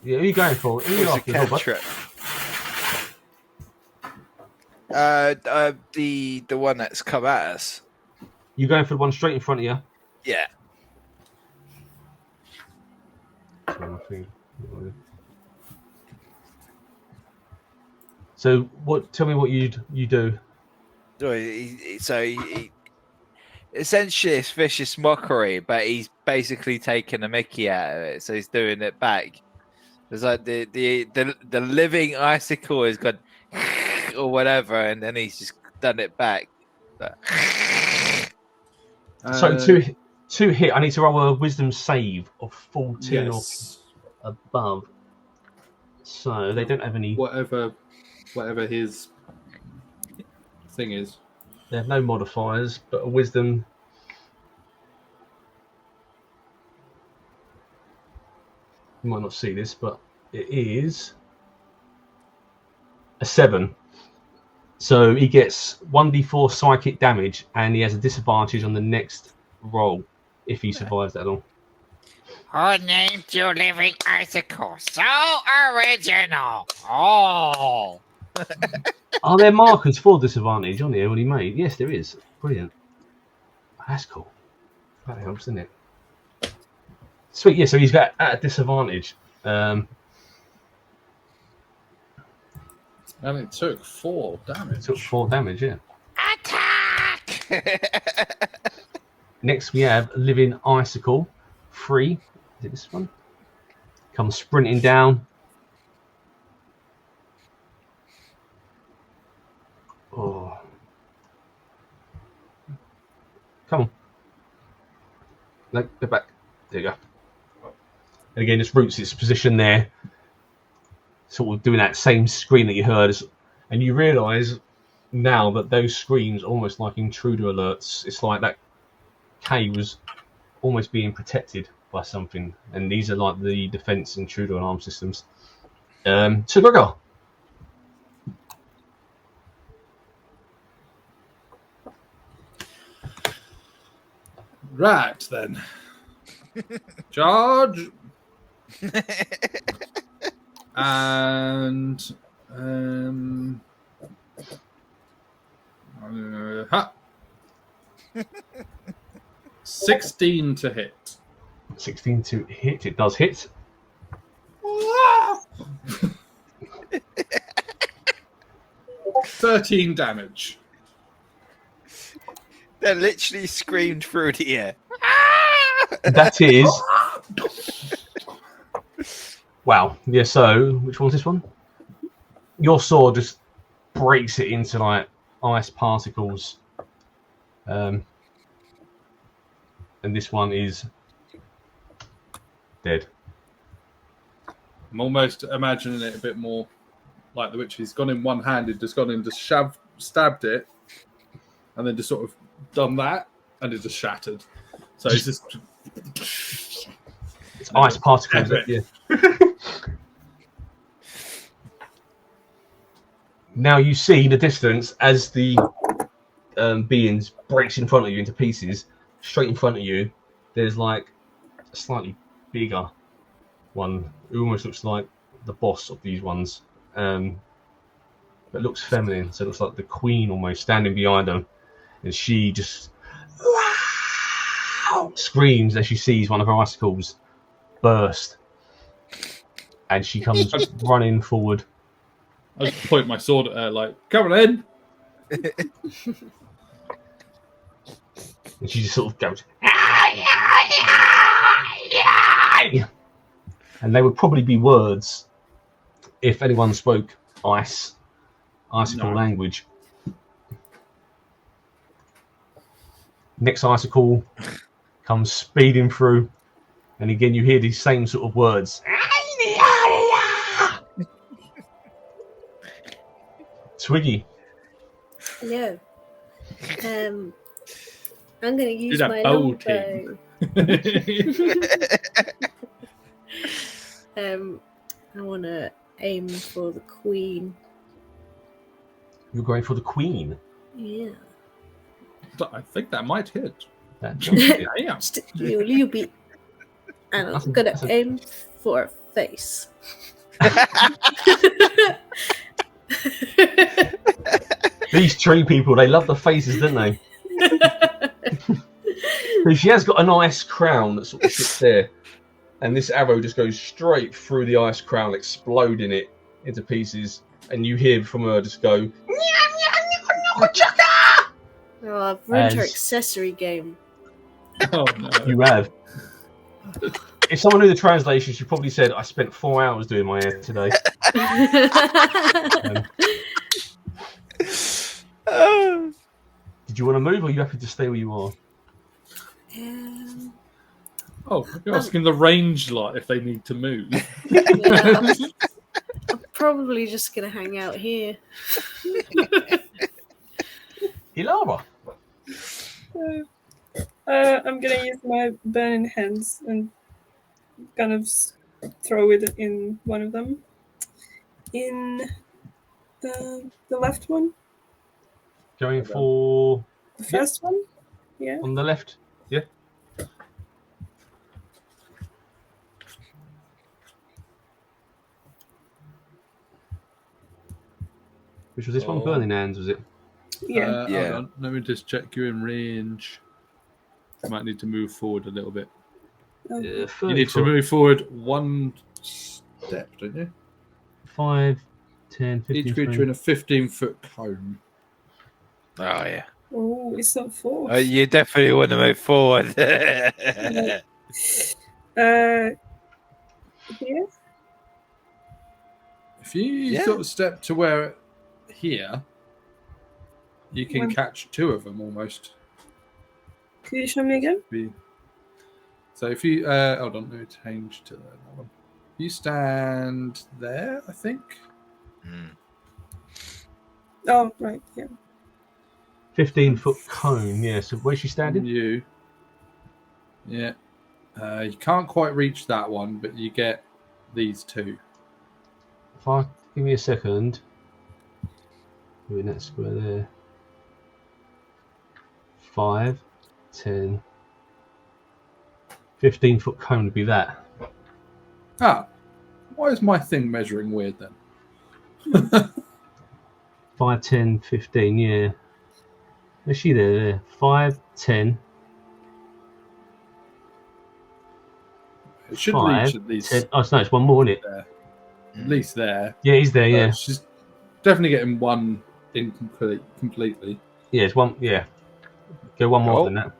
Yeah, who are you going for? Who are you it's a after, Hilbert? cantrip. The one that's come at us. You going for the one straight in front of you? Yeah. So what? Tell me what you do. So he essentially it's vicious mockery, but he's basically taking a mickey out of it. So he's doing it back. It's like the living icicle has gone or whatever, and then he's just done it back. But So to hit, I need to roll a wisdom save of 14 Yes. or above. So they don't have any. Whatever his thing is. They have no modifiers, but a wisdom. You might not see this, but it is a 7. So he gets 1d4 psychic damage, and he has a disadvantage on the next roll if he survives that long. Who named you living icicle? So original. Oh. Are there markers for disadvantage on here when he made? Yes, there is. Brilliant. That's cool. That helps, doesn't it? Sweet. Yeah, so he's got at a disadvantage. And it took 4 damage. It took 4 damage, yeah. Attack! Next, we have Living Icicle. 3. Is it this one? Comes sprinting down. Oh. Come on. No, go back. There you go. And again, just roots its position there. Sort of doing that same scream that you heard. And you realise now that those screams are almost like intruder alerts. It's like that cave was almost being protected by something. And these are like the defence intruder alarm systems. So Gregoir. Right then. Charge. And ha. 16 to hit. 16 to hit. It does hit. 13 damage. That literally screamed through the air. That is. Wow. Yeah, so which one's this one? Your sword just breaks it into like ice particles. And this one is dead. I'm almost imagining it a bit more like the witch. He's gone in one-handed, just gone in, just stabbed it, and then just sort of done that, and it just shattered. So it's just... It's ice particles. Yeah. Now you see the distance as the beings breaks in front of you into pieces. Straight in front of you, there's like a slightly bigger one. It almost looks like the boss of these ones, but looks feminine. So it looks like the queen almost standing behind them, and she just screams as she sees one of her icicles burst, and she comes running forward. I just point my sword at her, like, "Come on in." And she just sort of goes, and they would probably be words if anyone spoke icicle language. Next icicle comes speeding through, and again you hear these same sort of words. Twiggy. Hello. I'm going to use that my bow longbow. I want to aim for the queen. You're going for the queen. Yeah. I think that might hit. Yeah. You beat. And I'm going to aim for her face. These tree people, they love the faces, don't they? So she has got a nice crown that sort of sits there, and this arrow just goes straight through the ice crown, exploding it into pieces, and you hear from her just go, Oh, I've ruined her accessory game. Oh no. You have. If someone knew the translation, she probably said, I spent 4 hours doing my hair today. Did you want to move, or are you happy to stay where you are? Oh, you're asking the range lot if they need to move. Yeah, I'm probably just gonna hang out here. Ilara. I'm gonna use my burning hands and kind of throw it in one of them. In the left one, Going for the first one. Yeah. on the left. Yeah. Which was this one? Oh. Burning Hands, was it? Yeah. Yeah. Hold on. Let me just check you in range. You might need to move forward a little bit. Okay. You need to move forward one step, don't you? 5, 10, 15. Each creature in a 15-foot cone. Oh yeah. Oh, it's not 4. You definitely want to move forward. Here. If you sort of step to where here, you can catch 2 of them almost. Can you show me again? So if you hold on, let me change to that one. You stand there, I think. Oh, right. Yeah. 15-foot cone. Yeah. So where's she standing? You. Yeah. You can't quite reach that one, but you get these 2. If I give me a second. We're in that square there. 5, 10, 15-foot cone would be that. Ah, why is my thing measuring weird then? 5, 10, 15, yeah. Is she there? 5, 10. It should 5, reach at least 10. Oh, no, it's one more, isn't it? there. At least there. Yeah, he's there, yeah. She's definitely getting one completely. Yeah, it's one, yeah. Go one more Oh. than that.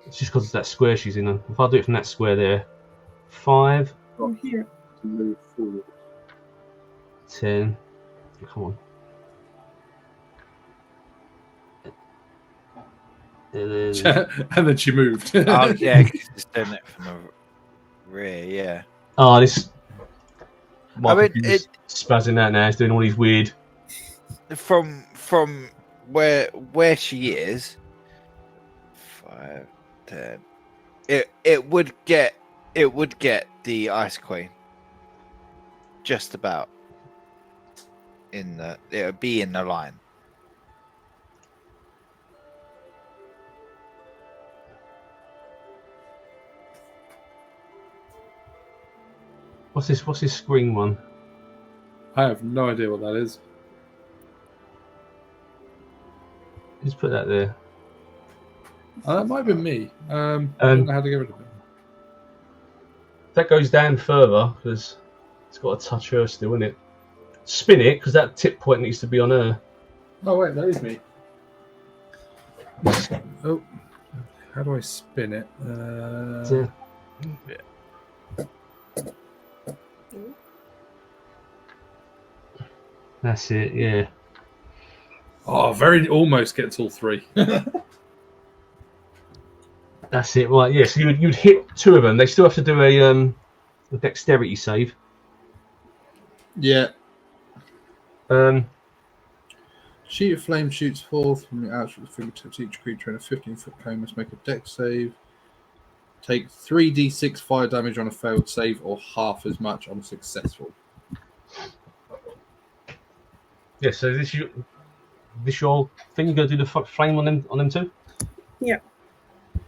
It's just because it's that square she's in. If I do it from that square there, 5, Oh, here. To move forward. 10. Come on. And then, And then she moved. Oh yeah, 'cause it's doing it from the rear. Yeah. oh, this. I mean, It's spazzing out now. It's doing all these weird. From where she is, 5, 10. It would get the Ice Queen. Just about. It would be in the line. What's this? What's this screen one? I have no idea what that is. Just put that there. That might be me. I don't know how to get rid of it. That goes down further because it's got to touch her still, isn't it? Spin it because that tip point needs to be on her. Oh wait, that is me. Oh, how do I spin it? Yeah. That's it. Yeah. Oh, very almost gets all 3. That's it. Right. Yeah. So you'd hit 2 of them. They still have to do a dexterity save. Yeah. Sheet of flame shoots forth from the outside of the fingertips. Each creature in a 15-foot cone must make a dex save. Take 3d6 fire damage on a failed save, or half as much on a successful. Yeah. So this your thing. You gonna do the flame on them too? Yeah.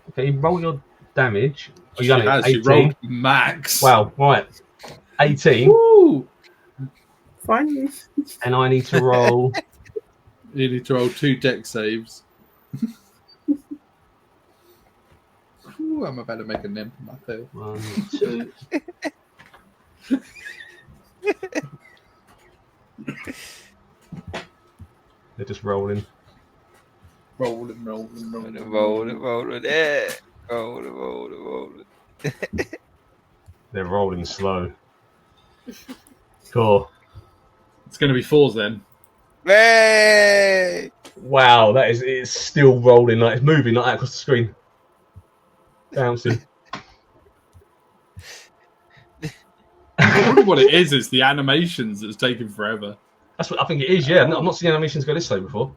Okay. Roll your damage. Oh, you She done it. has. She 18. rolled max. Wow. Right. 18. Woo! Fine. And I need to roll. You need to roll 2 dex saves. Ooh, I'm about to make a name for myself. 1, 2. They're just rolling. Rolling. Roll it. They're rolling slow. Cool. It's going to be 4s then. Hey! Wow, it's still rolling, like it's moving like that across the screen. Bouncing. I wonder what it is the animations that's taken forever. That's what I think it is, yeah. I've not seen animations go this slow before.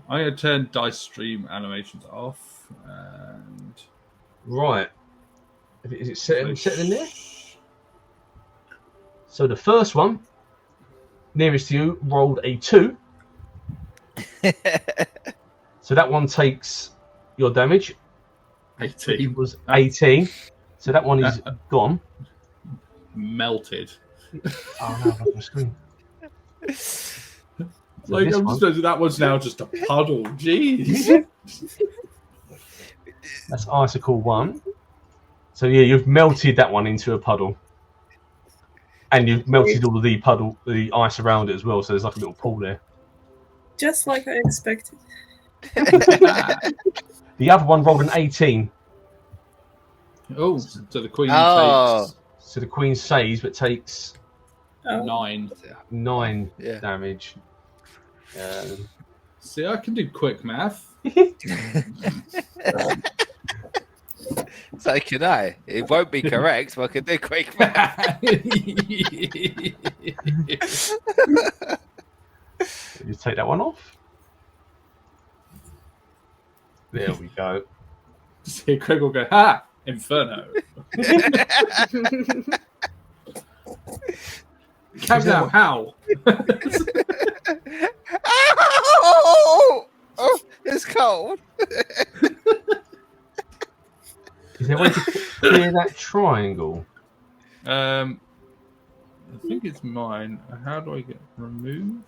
I'm going to turn dice stream animations off. And Right. Is it set in there? So the first one, nearest to you, rolled a 2. So that one takes your damage. 18. It was 18. So that one is gone. Melted. Oh no, I've my screen. So Like, this I'm one- just, that one's now just a puddle. Jeez. That's icicle 1. So yeah, you've melted that one into a puddle. And you've melted all of the ice around it as well, so there's like a little pool there. Just like I expected. The other one rolled an 18. Oh, so the queen Oh. takes So the queen saves, but takes Oh. 9. 9 Yeah. damage. See, I can do quick math. So can I. It won't be correct, but I can do quick math. Just take that one off. There we go. See, Craig will go, ha! Inferno. Calm down, how? Oh, it's cold. Is there a way to clear that triangle? I think it's mine. How do I get remove?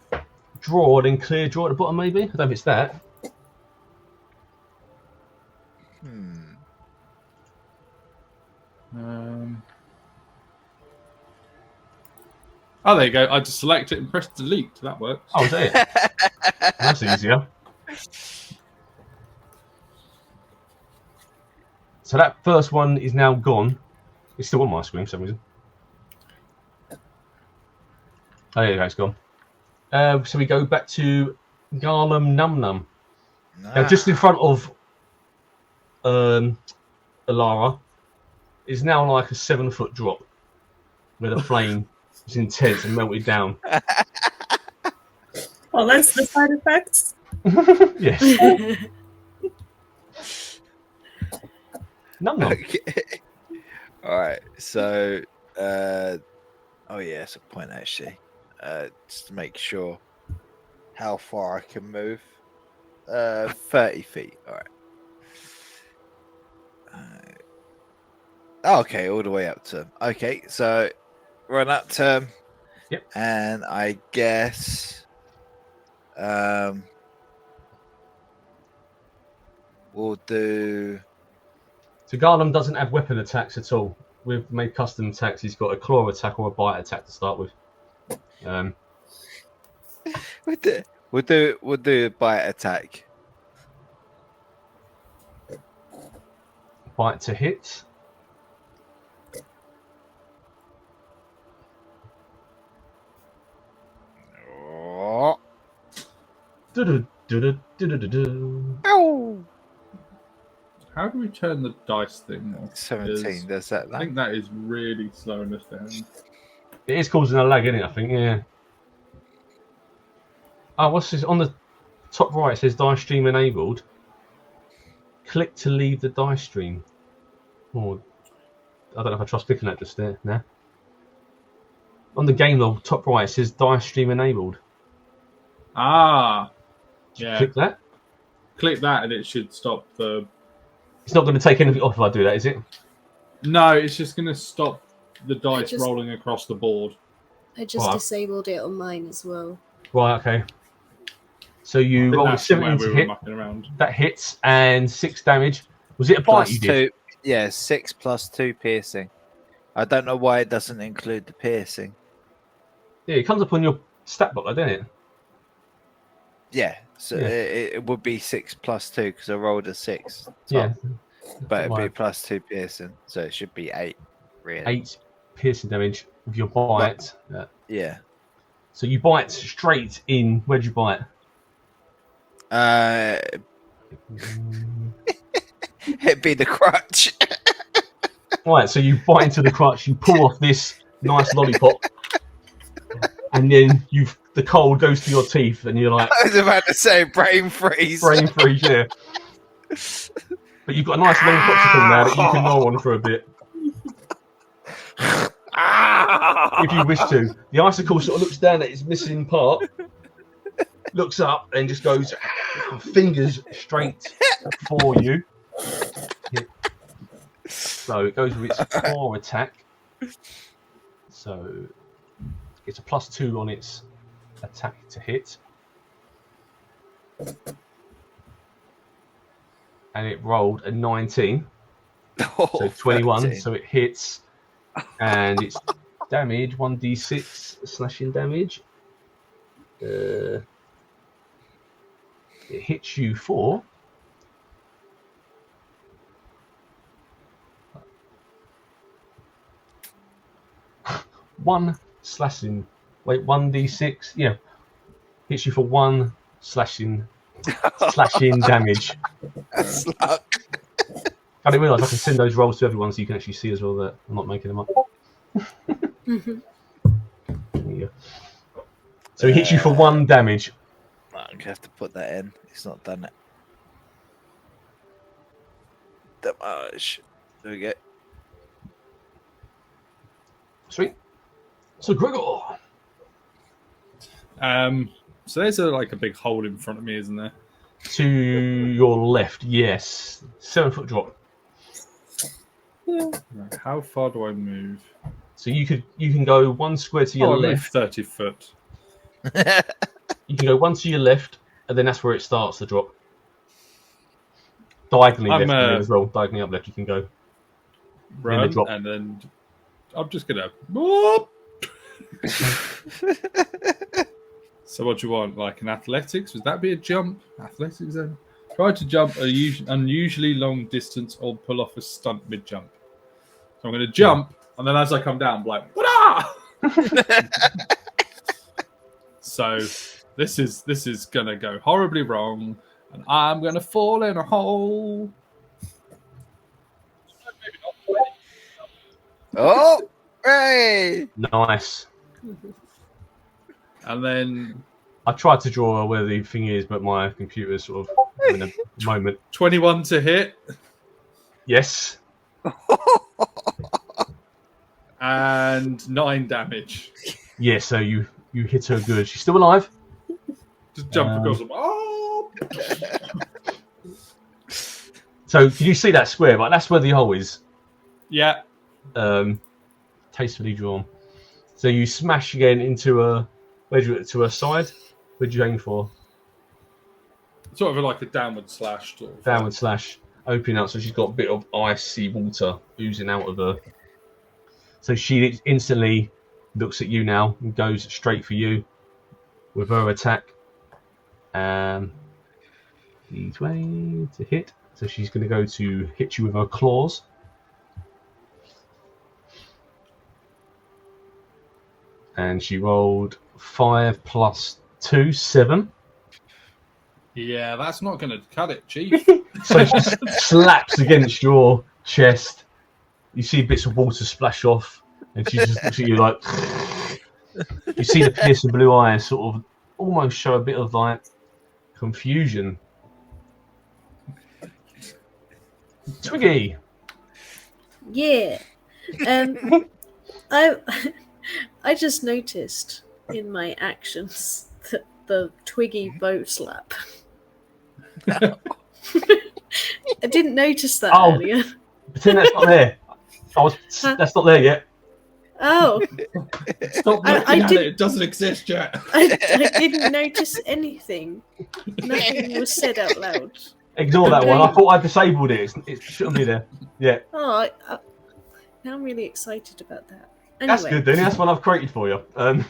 Draw, then clear draw at the bottom, maybe? I don't know if it's that. Oh, there you go. I just select it and press delete. That works. Oh, is that it? That's easier. So that first one is now gone. It's still on my screen for some reason. Oh, there you go, it's gone. So we go back to Garlem Num Num. Now, just in front of Alara is now like a 7-foot drop where the flame is intense and melted down. Well, that's the side effects. Yes. Num Num. Okay. All right. So, oh yeah, it's a point actually. Just to make sure how far I can move. 30 feet. All right. Okay, all the way up to. Okay, so run up to him. Yep. And I guess we'll do. So Garlem doesn't have weapon attacks at all. We've made custom attacks. He's got a claw attack or a bite attack to start with. We'll do a bite attack. Bite to hit. Oh. Du-du-du-du-du-du-du. Ow. How do we turn the dice thing off? 17. Does that? I think that is really slowing us down. It is causing a lag, isn't it? I think, yeah. Oh, what's this? On the top right, it says dice stream enabled. Click to leave the dice stream. Oh, I don't know if I trust clicking that just there. Nah. On the game log, top right, it says dice stream enabled. Ah, yeah. Click that. Click that and it should stop the. It's not going to take anything off if I do that, is it? No, it's just going to stop the dice just- rolling across the board. I just Right. disabled it on mine as well. Right, okay. So I you think roll that's 17 where to we were hit. mucking around. That hits and 6 damage. Was it a bite Plus you did? 2. Yeah, 6 plus 2 piercing. I don't know why it doesn't include the piercing. Yeah, it comes up on your stat block, doesn't it? Yeah, so Yeah. It would be 6 plus 2 because I rolled a 6. Yeah. But it'd be Right. plus 2 piercing, so it should be 8, really. 8 piercing damage with your bite. Yeah. So you bite straight in. Where'd you bite? It'd be the crutch. Right, so you bite into the crutch, you pull off this nice lollipop, and then the cold goes to your teeth, and you're like, I was about to say brain freeze. brain freeze, yeah. But you've got a nice long popsicle now that you can roll on for a bit. If you wish to. The icicle sort of looks down at its missing part, looks up, and just goes fingers straight for you. So it goes with its claw attack. So it's a +2 on its attack to hit. And it rolled a 19. So 21. 13. So it hits. And it's damage, 1d6 slashing damage. It hits you for 1 slashing. Wait, 1d6. Yeah, hits you for 1 slashing damage. That's luck. I didn't realise I can send those rolls to everyone so you can actually see as well that I'm not making them up. There you go. So he hits you for 1 damage. I'm gonna have to put that in. He's not done it. Damage. There we go. Sweet. So Gregor. So there's a big hole in front of me, isn't there? To your left, yes. 7-foot drop. Right, how far do I move? So you can go 1 square to your I move left. 30 foot. You can go 1 to your left, and then that's where it starts the drop. Diagonally left as well. Diagonally up left, you can go. Run, drop. and then I'm just gonna. Whoop! So what do you want? Like an athletics? Would that be a jump? Athletics then? Try to jump a unusually long distance or pull off a stunt mid-jump. So I'm going to jump, and then as I come down, I'm like, what? So this is going to go horribly wrong, and I'm going to fall in a hole. Oh, hey! Nice. And then I tried to draw where the thing is, but my computer's sort of having a moment. 21 to hit. Yes. And 9 damage. Yeah, so you hit her good. She's still alive. Just jump across them. Oh! So can you see that square? Right, that's where the hole is. Yeah. Tastefully drawn. So you smash again into her. To her side. Where'd you aim for? Sort of like a downward slash. Sort of. Downward slash. Opening up, so she's got a bit of icy water oozing out of her. So she instantly looks at you now and goes straight for you with her attack. D20 to hit. So she's going to go to hit you with her claws. And she rolled 5 plus 2, 7. Yeah, that's not going to cut it, Chief. So she slaps against your chest. You see bits of water splash off, and she just looks at you like. You see the piercing blue eyes sort of almost show a bit of like confusion. Twiggy. Yeah. I just noticed in my actions that the Twiggy bow slap. I didn't notice that earlier. Pretend that's not there. That's not there yet. Oh. Stop looking at it. It doesn't exist yet. I didn't notice anything. Nothing was said out loud. Ignore that one. I thought I disabled it. It shouldn't be there. Yeah. Oh, now I'm really excited about that. Anyway. That's good, then. That's what I've created for you. Oh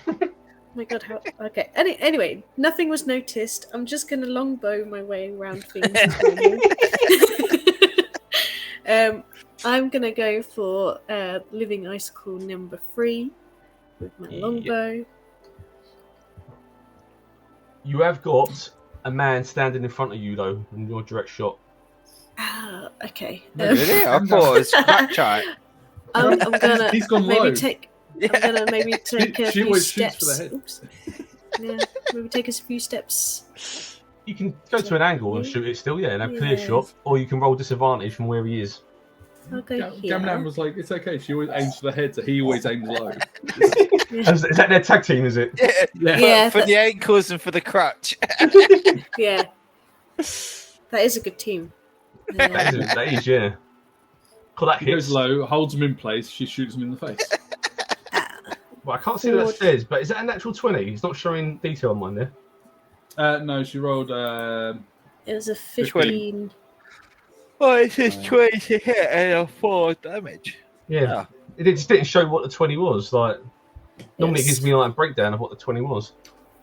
my god, how... Okay. Anyway, nothing was noticed. I'm just going to longbow my way around things. I'm going to go for Living Icicle number 3 with my longbow. You have got a man standing in front of you though, in your direct shot. Okay. Really? I thought it was Ratchet. I'm gonna He's gone maybe low. take. I'm gonna maybe take a She few always shoots steps. for the head. Oops. Yeah, maybe take us a few steps. You can go to an angle and shoot it still, yeah, and have clear Yeah. shot, or you can roll disadvantage from where he is. I'll go here. Gamnan was like, it's okay. She always aims for the head, so he always aims low. Is that their tag team, is it? Yeah, for the ankles and for the crutch. Yeah, that is a good team. That is, yeah. Call that He goes hits. low, holds him in place, she shoots him in the face. Well, I can't see what that says, but is that a natural 20? It's not showing detail on mine there. No, she rolled. It was a 15. Oh, it says 20 to hit and 4 damage. Yeah. It just didn't show what the 20 was. Like, normally it gives me like a breakdown of what the 20 was.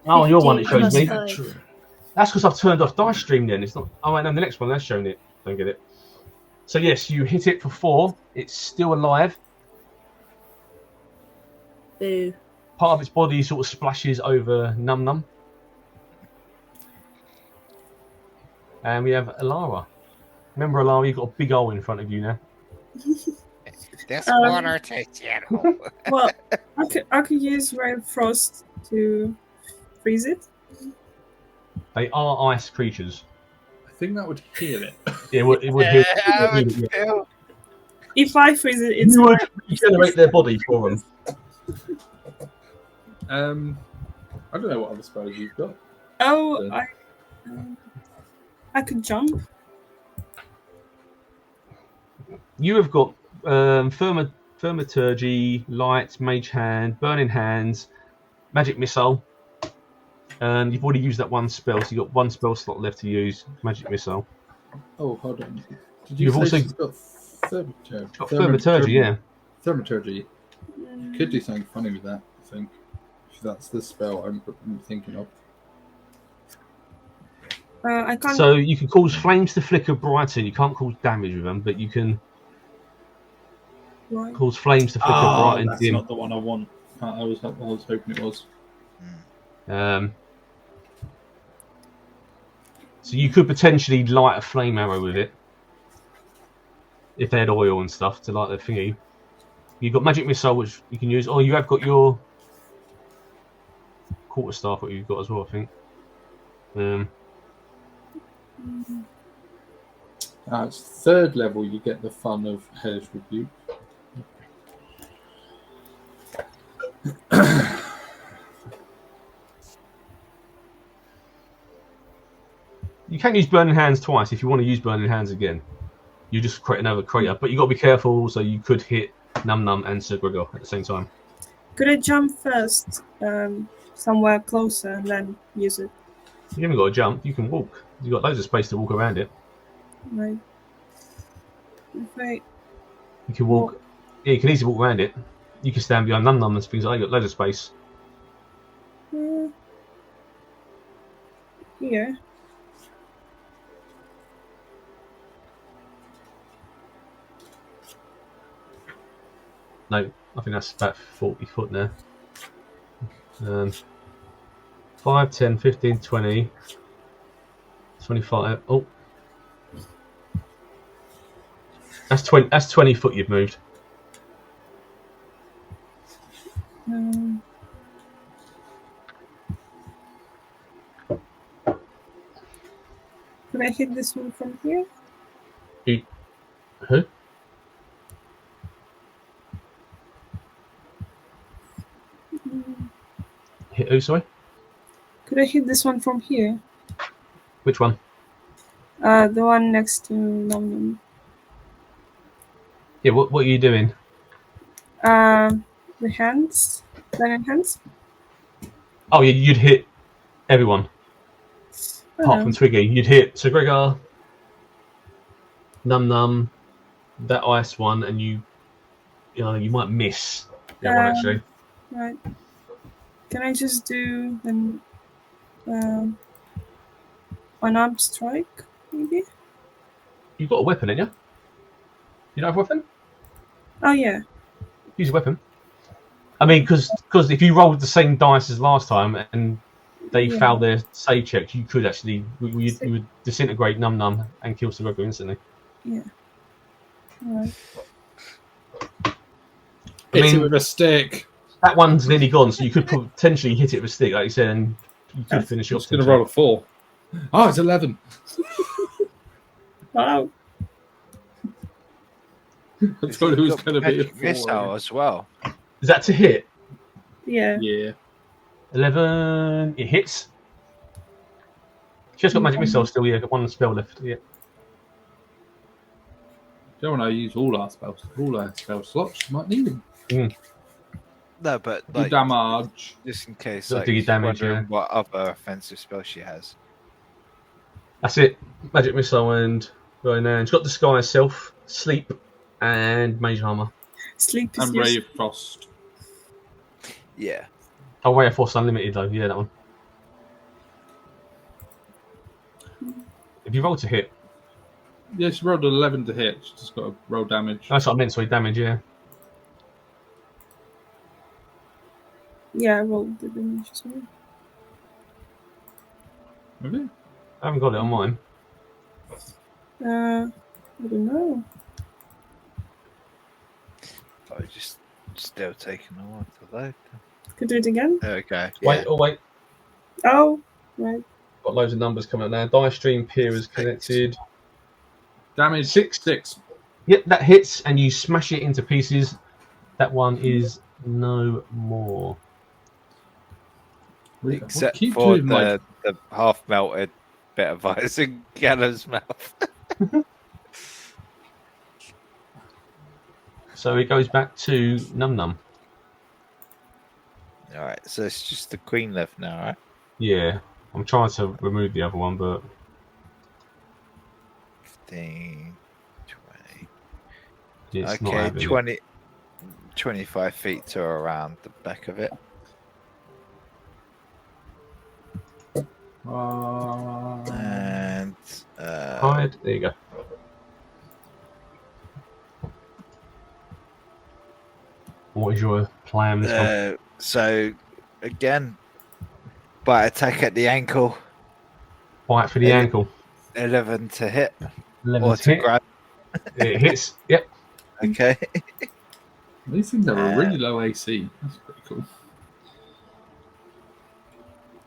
Oh, your one it shows me. That's because I've turned off dice stream then. It's not. Oh, and then the next one that's shown it. Don't get it. So yes, you hit it for 4. It's still alive. Boo. Part of its body sort of splashes over Num Num. And we have Alara. Remember, Alara, you've got a big hole in front of you now. This water tastes yellow. Well, I could use Ray of Frost to freeze it. They are ice creatures. I think that would heal it. Yeah, it would heal. If I freeze it, it's You would regenerate their body for them. I don't know what other spells you've got. Oh, I could jump. You have got Thaumaturgy, Light, Mage Hand, Burning Hands, Magic Missile. You've already used that one spell, so you've got one spell slot left to use, Magic Missile. Oh, hold on. Did You've say also she's got Thaumaturgy? got Thaumaturgy, yeah. Thaumaturgy. Could do something funny with that, I think. If that's the spell I'm thinking of. I can't. So you can cause flames to flicker brighter. You can't cause damage with them, but you can cause flames to flicker bright and that's dim. not the one I want. I was hoping it was. So you could potentially light a flame arrow with it if they had oil and stuff to light the thingy. You've got Magic Missile, which you can use. Oh, you have got your quarterstaff, what you've got as well, I think. It's third level. You get the fun of Hellish Rebuke. You can use Burning Hands twice if you want to use Burning Hands again. You just create another crater, but you got to be careful. So you could hit Num Num and Sir Gregor at the same time. Could I jump first, somewhere closer, and then use it? You haven't got to jump. You can walk. You've got loads of space to walk around it. Right. If I You can walk. Yeah, you can easily walk around it. You can stand behind Num Num and things like that. You've got loads of space. here. No, I think that's about 40 foot now. 5, 10, 15, 20, 25. Oh, that's 20. That's 20 foot you've moved. Could I hit this one from here? Who? Hit who? Sorry. Could I hit this one from here? Which one? The one next to Num Num. Yeah. What are you doing? The hands. Burning hands. Oh, yeah. You'd hit everyone Oh, apart no. from Twiggy. You'd hit Sir Gregor, Num Num, that ice one, and you you might miss that one actually. Right. Can I just do an unarmed strike, maybe? You've got a weapon, ain't you? You don't have a weapon? Oh yeah. Use a weapon. I mean, because if you rolled the same dice as last time and they Yeah. fail their save checks, you could actually you would disintegrate Num Num and kill Sir Gregoir instantly. Yeah. Alright. I Hits it mean, with a stick. that one's nearly gone, so you could potentially hit it with a stick, like you said, and you could finish it I'm off. just going to roll a 4. Oh, it's 11. Wow. I told you it was going to be a Magic 4. missile as well. Is that to hit? Yeah. Yeah. 11. It hits. Just got magic missile still. Yeah, got one spell left. Yeah. Don't want to use all our spell slots. Might need them. No, but Do like damage. just in case, Gotta like, do your she's damage, wondering yeah. what other offensive spell she has. That's it. Magic missile and going there. It's got disguise self, sleep, and mage armor. Sleep is And Ray useful. of Frost. Yeah. Oh, Ray of Force Unlimited though. Yeah, that one. If you roll to hit, Yeah, she rolled an 11 to hit. She's just got to roll damage. that's what I meant. Sorry, damage. Yeah. Yeah, I rolled the damage as well. Really? I haven't got it on mine. I don't know. I just still taking a while to load. Could do it again. There we go. Wait, oh wait. Oh, right. Got loads of numbers coming up now. Die stream peer is connected. Damage 6. 6. Yep, that hits, and you smash it into pieces. That one is no more. Except Keep for doing, like, the half melted bit of ice in Gallo's mouth. So it goes back to Num Num. All right, so it's just the queen left now, right? Yeah, I'm trying to remove the other one, but 15, 20. it's not Okay, having it. 20, 25 feet to around the back of it. And Hide. There you go. What is your plan? This one? so again, bite attack at the ankle, Bite for the ankle. 11 to hit 11 or to to hit. grab. It hits. Yep. Okay. These things have a really low AC. That's pretty cool.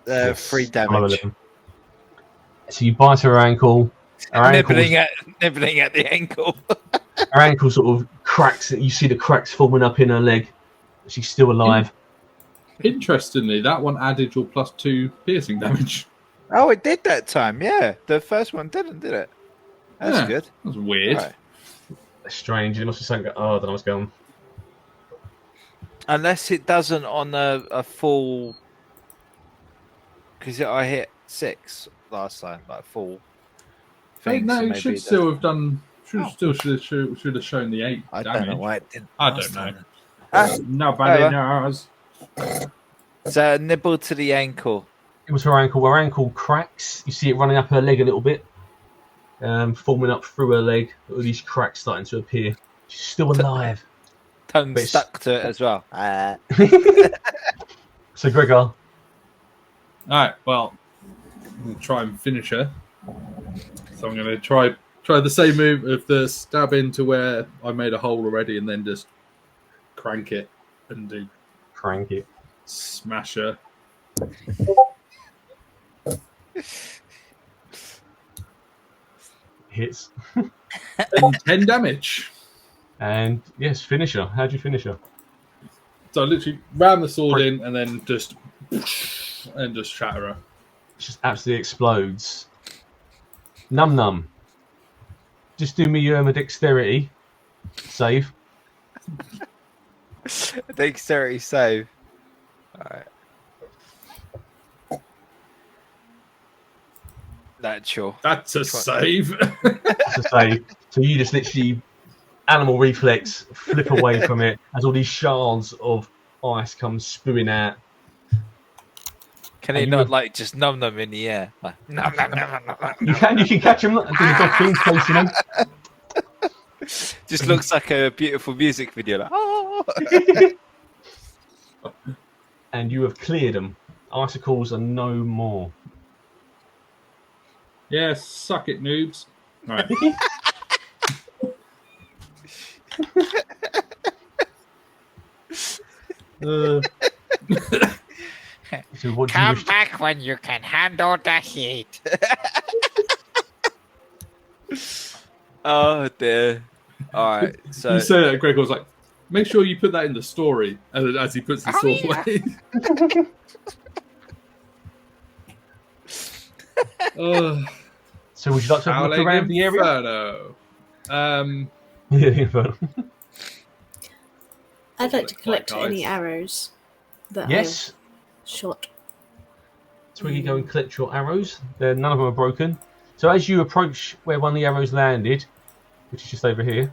Yes. 3 damage. 11. So you bite her ankle. Her Nibbling at the ankle. her ankle sort of cracks. You see the cracks forming up in her leg. She's still alive. Interestingly, that one added your +2 piercing damage. Oh, it did that time. Yeah, the first one didn't, did it? That's Yeah, good. That's weird. Right. That's strange. It must be something. Oh, I don't know what's going on. Unless it doesn't on a full, because I hit 6 last time, like full. Hey, Thing, no, so it maybe should it still have done. Should have shown the 8 I damage. don't know why it didn't. I last don't know. time. Ah, Nobody whatever. knows. So a nibble to the ankle. It was her ankle. Her ankle cracks. You see it running up her leg a little bit, forming up through her leg. All these cracks starting to appear. She's still alive. Tongue But it's- stuck to it as well. So Gregor, Alright, well, I'm going to try and finish her. So I'm going to try the same move of the stab into where I made a hole already and then just crank it and do crank it. smash her. Hits. And 10 damage. And yes, finish her. How'd you finish her? So I literally ram the sword in and then just shatter her. It just absolutely explodes. Num Num. Just do me a dexterity save. Dexterity save. Alright. Natural. That's a save. To say, so you just literally animal reflex, flip away from it as all these shards of ice come spewing out. Can And it you not would- like just numb them in the air? Like, nom, nom, nom, nom, nom, You can catch them. Do the dolphins chasing them. just looks like a beautiful music video. Like, oh. And you have cleared them. icicles are no more. Yeah, suck it, noobs. Right. So what do you Come wish to... back when you can handle the heat. Oh dear. All right. You So say that, Greg was like, make sure you put that in the story as he puts the Oh, sword yeah. away. So would you like to have a look Howling around the area? InFERNo. Yeah. I'd like to collect Like any ice. arrows that Yes. I've shot. Twiggy, go and collect your arrows. None of them are broken. So as you approach where one of the arrows landed, which is just over here,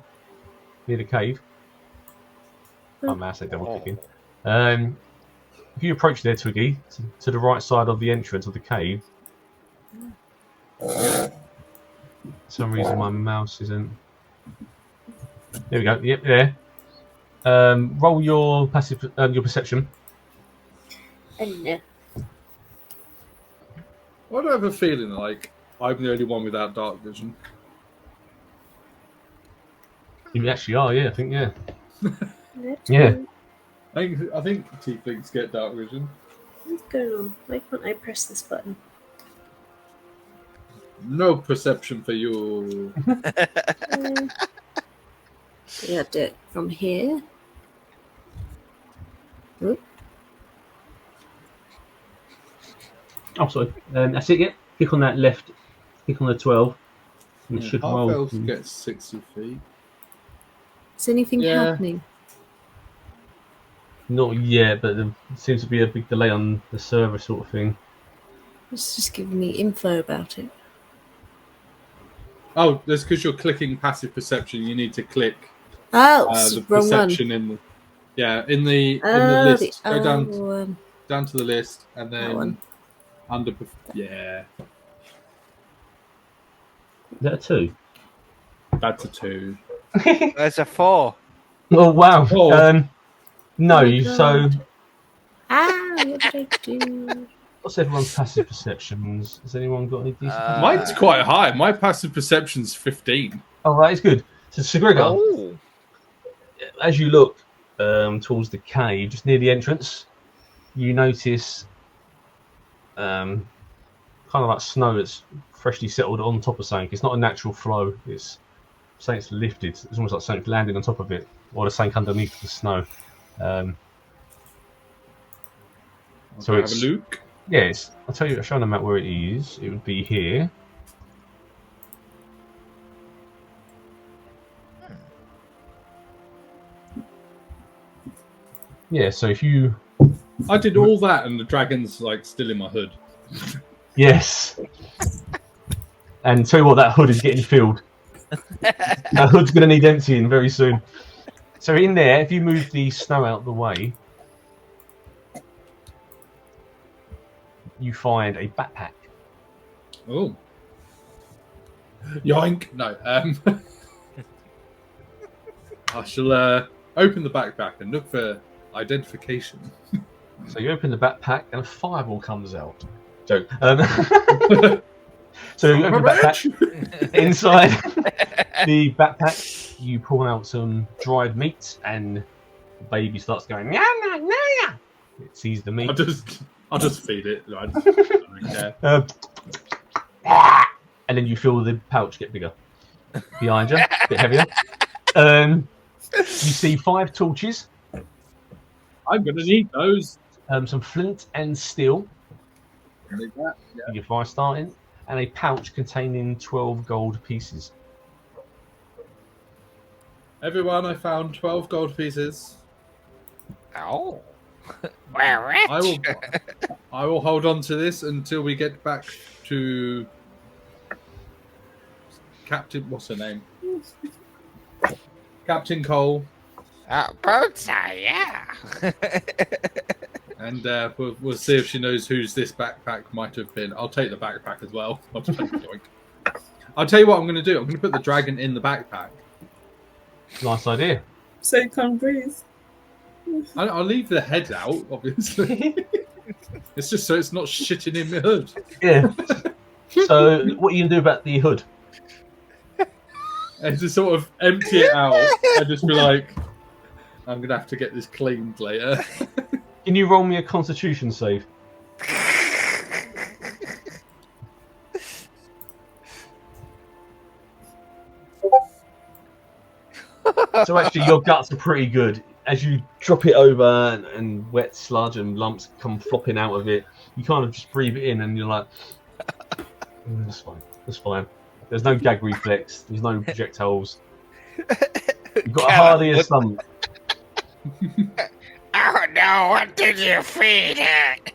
near the cave. My mouse ain't double clicking. If you approach there, Twiggy, to the right side of the entrance of the cave. For some reason my mouse isn't. There we go. Yep, there. Roll your passive, your perception. And Why do I have a feeling like I'm the only one without dark vision? You actually are, yeah. I think, yeah. Yeah. I think tieflings get dark vision. What's going on? Why can't I press this button? No perception for you. Yeah, do it from here. Oop. Oh, sorry. That's it, yeah. Click on that left. Click on the 12. And it should Half roll. elves get 60 feet. Is anything Yeah. happening? Not yet, but there seems to be a big delay on the server sort of thing. It's just giving me info about it. Oh, that's because you're clicking passive perception. You need to click Oh, the wrong one. perception in the in the Oh, list. the Go down other one. down to the list and That then one. under. Yeah, Is that a 2? that's a 2. there's a 4. Oh, wow. Oh. No, Oh my so God. What did I do? what's everyone's passive perceptions? Has anyone got any decent? Mine's quite high. My passive perception's 15. Oh, that is good. So Gregor, Oh. as you look towards the cave, just near the entrance, you notice kind of like snow that's freshly settled on top of something. It's not a natural flow. It's something that's lifted. It's almost like something landing on top of it, or the something underneath the snow. So Have a it's look. yes. I'll tell you. I'll show on the map where it is. It would be here. Yeah. So if you I did all that, and the dragon's like still in my hood. yes, and tell you what, that hood is getting filled. That hood's going to need emptying very soon. So in there, if you move the snow out of the way, you find a backpack. Oh, yoink! No. I shall open the backpack and look for identification. So you open the backpack and a fireball comes out. Joke. So you open the backpack. Inside the backpack, you pull out some dried meat, and the baby starts going. Nah, nah, nah. It sees the meat. I'll just feed it. I don't care. And then you feel the pouch get bigger behind you, a bit heavier. You see 5 torches, I'm gonna need those. some flint and steel Like that. Yeah. for your fire starting, and a pouch containing 12 gold pieces. Everyone, I found 12 gold pieces. Oh. We're rich. I will hold on to this until we get back to Captain. What's her name? Captain Cole. Birdseye, yeah. And we'll see if she knows whose this backpack might have been. I'll take the backpack as well. I'll tell you what I'm going to do. I'm going to put the dragon in the backpack. Nice idea. So you can't breathe. I'll leave the head out, obviously. It's just so it's not shitting in my hood. Yeah. So, what are you gonna do about the hood? And just sort of empty it out and just be like, I'm gonna have to get this cleaned later. Can you roll me a Constitution save? So actually, your guts are pretty good. As you drop it over and wet sludge and lumps come flopping out of it, you kind of just breathe it in and you're like, that's fine, that's fine. There's no gag reflex, there's no projectiles. You've got a hardier stomach. Oh no, what did you feed it?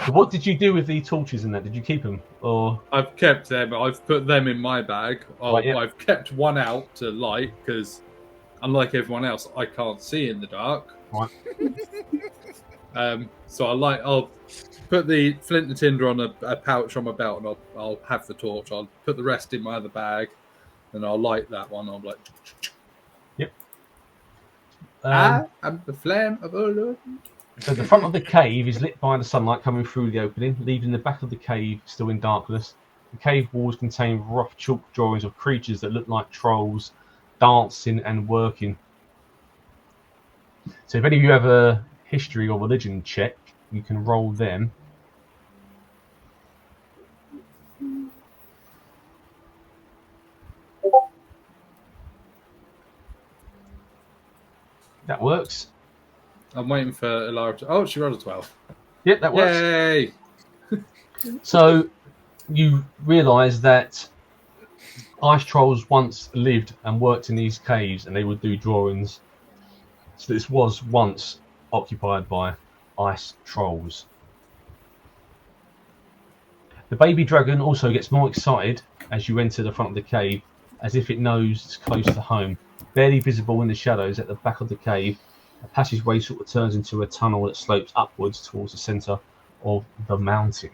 So what did you do with the torches in that? Did you keep them? Or I've kept them. I've put them in my bag. Right, yeah. I've kept one out to light because, unlike everyone else, I can't see in the dark. Right. So I'll put the flint and tinder on a pouch on my belt, and I'll have the torch. I'll put the rest in my other bag, and I'll light that one. I'm like, yep. I'm the flame of Ulu. So the front of the cave is lit by the sunlight coming through the opening, leaving the back of the cave still in darkness. The cave walls contain rough chalk drawings of creatures that look like trolls, dancing and working. So if any of you have a history or religion check, you can roll them. That works. I'm waiting for Elara to... Oh, she rolled a 12. Yep, that works. Yay! So you realise that ice trolls once lived and worked in these caves, and they would do drawings. So this was once occupied by ice trolls. The baby dragon also gets more excited as you enter the front of the cave, as if it knows it's close to home. Barely visible in the shadows at the back of the cave, a passageway sort of turns into a tunnel that slopes upwards towards the centre of the mountain.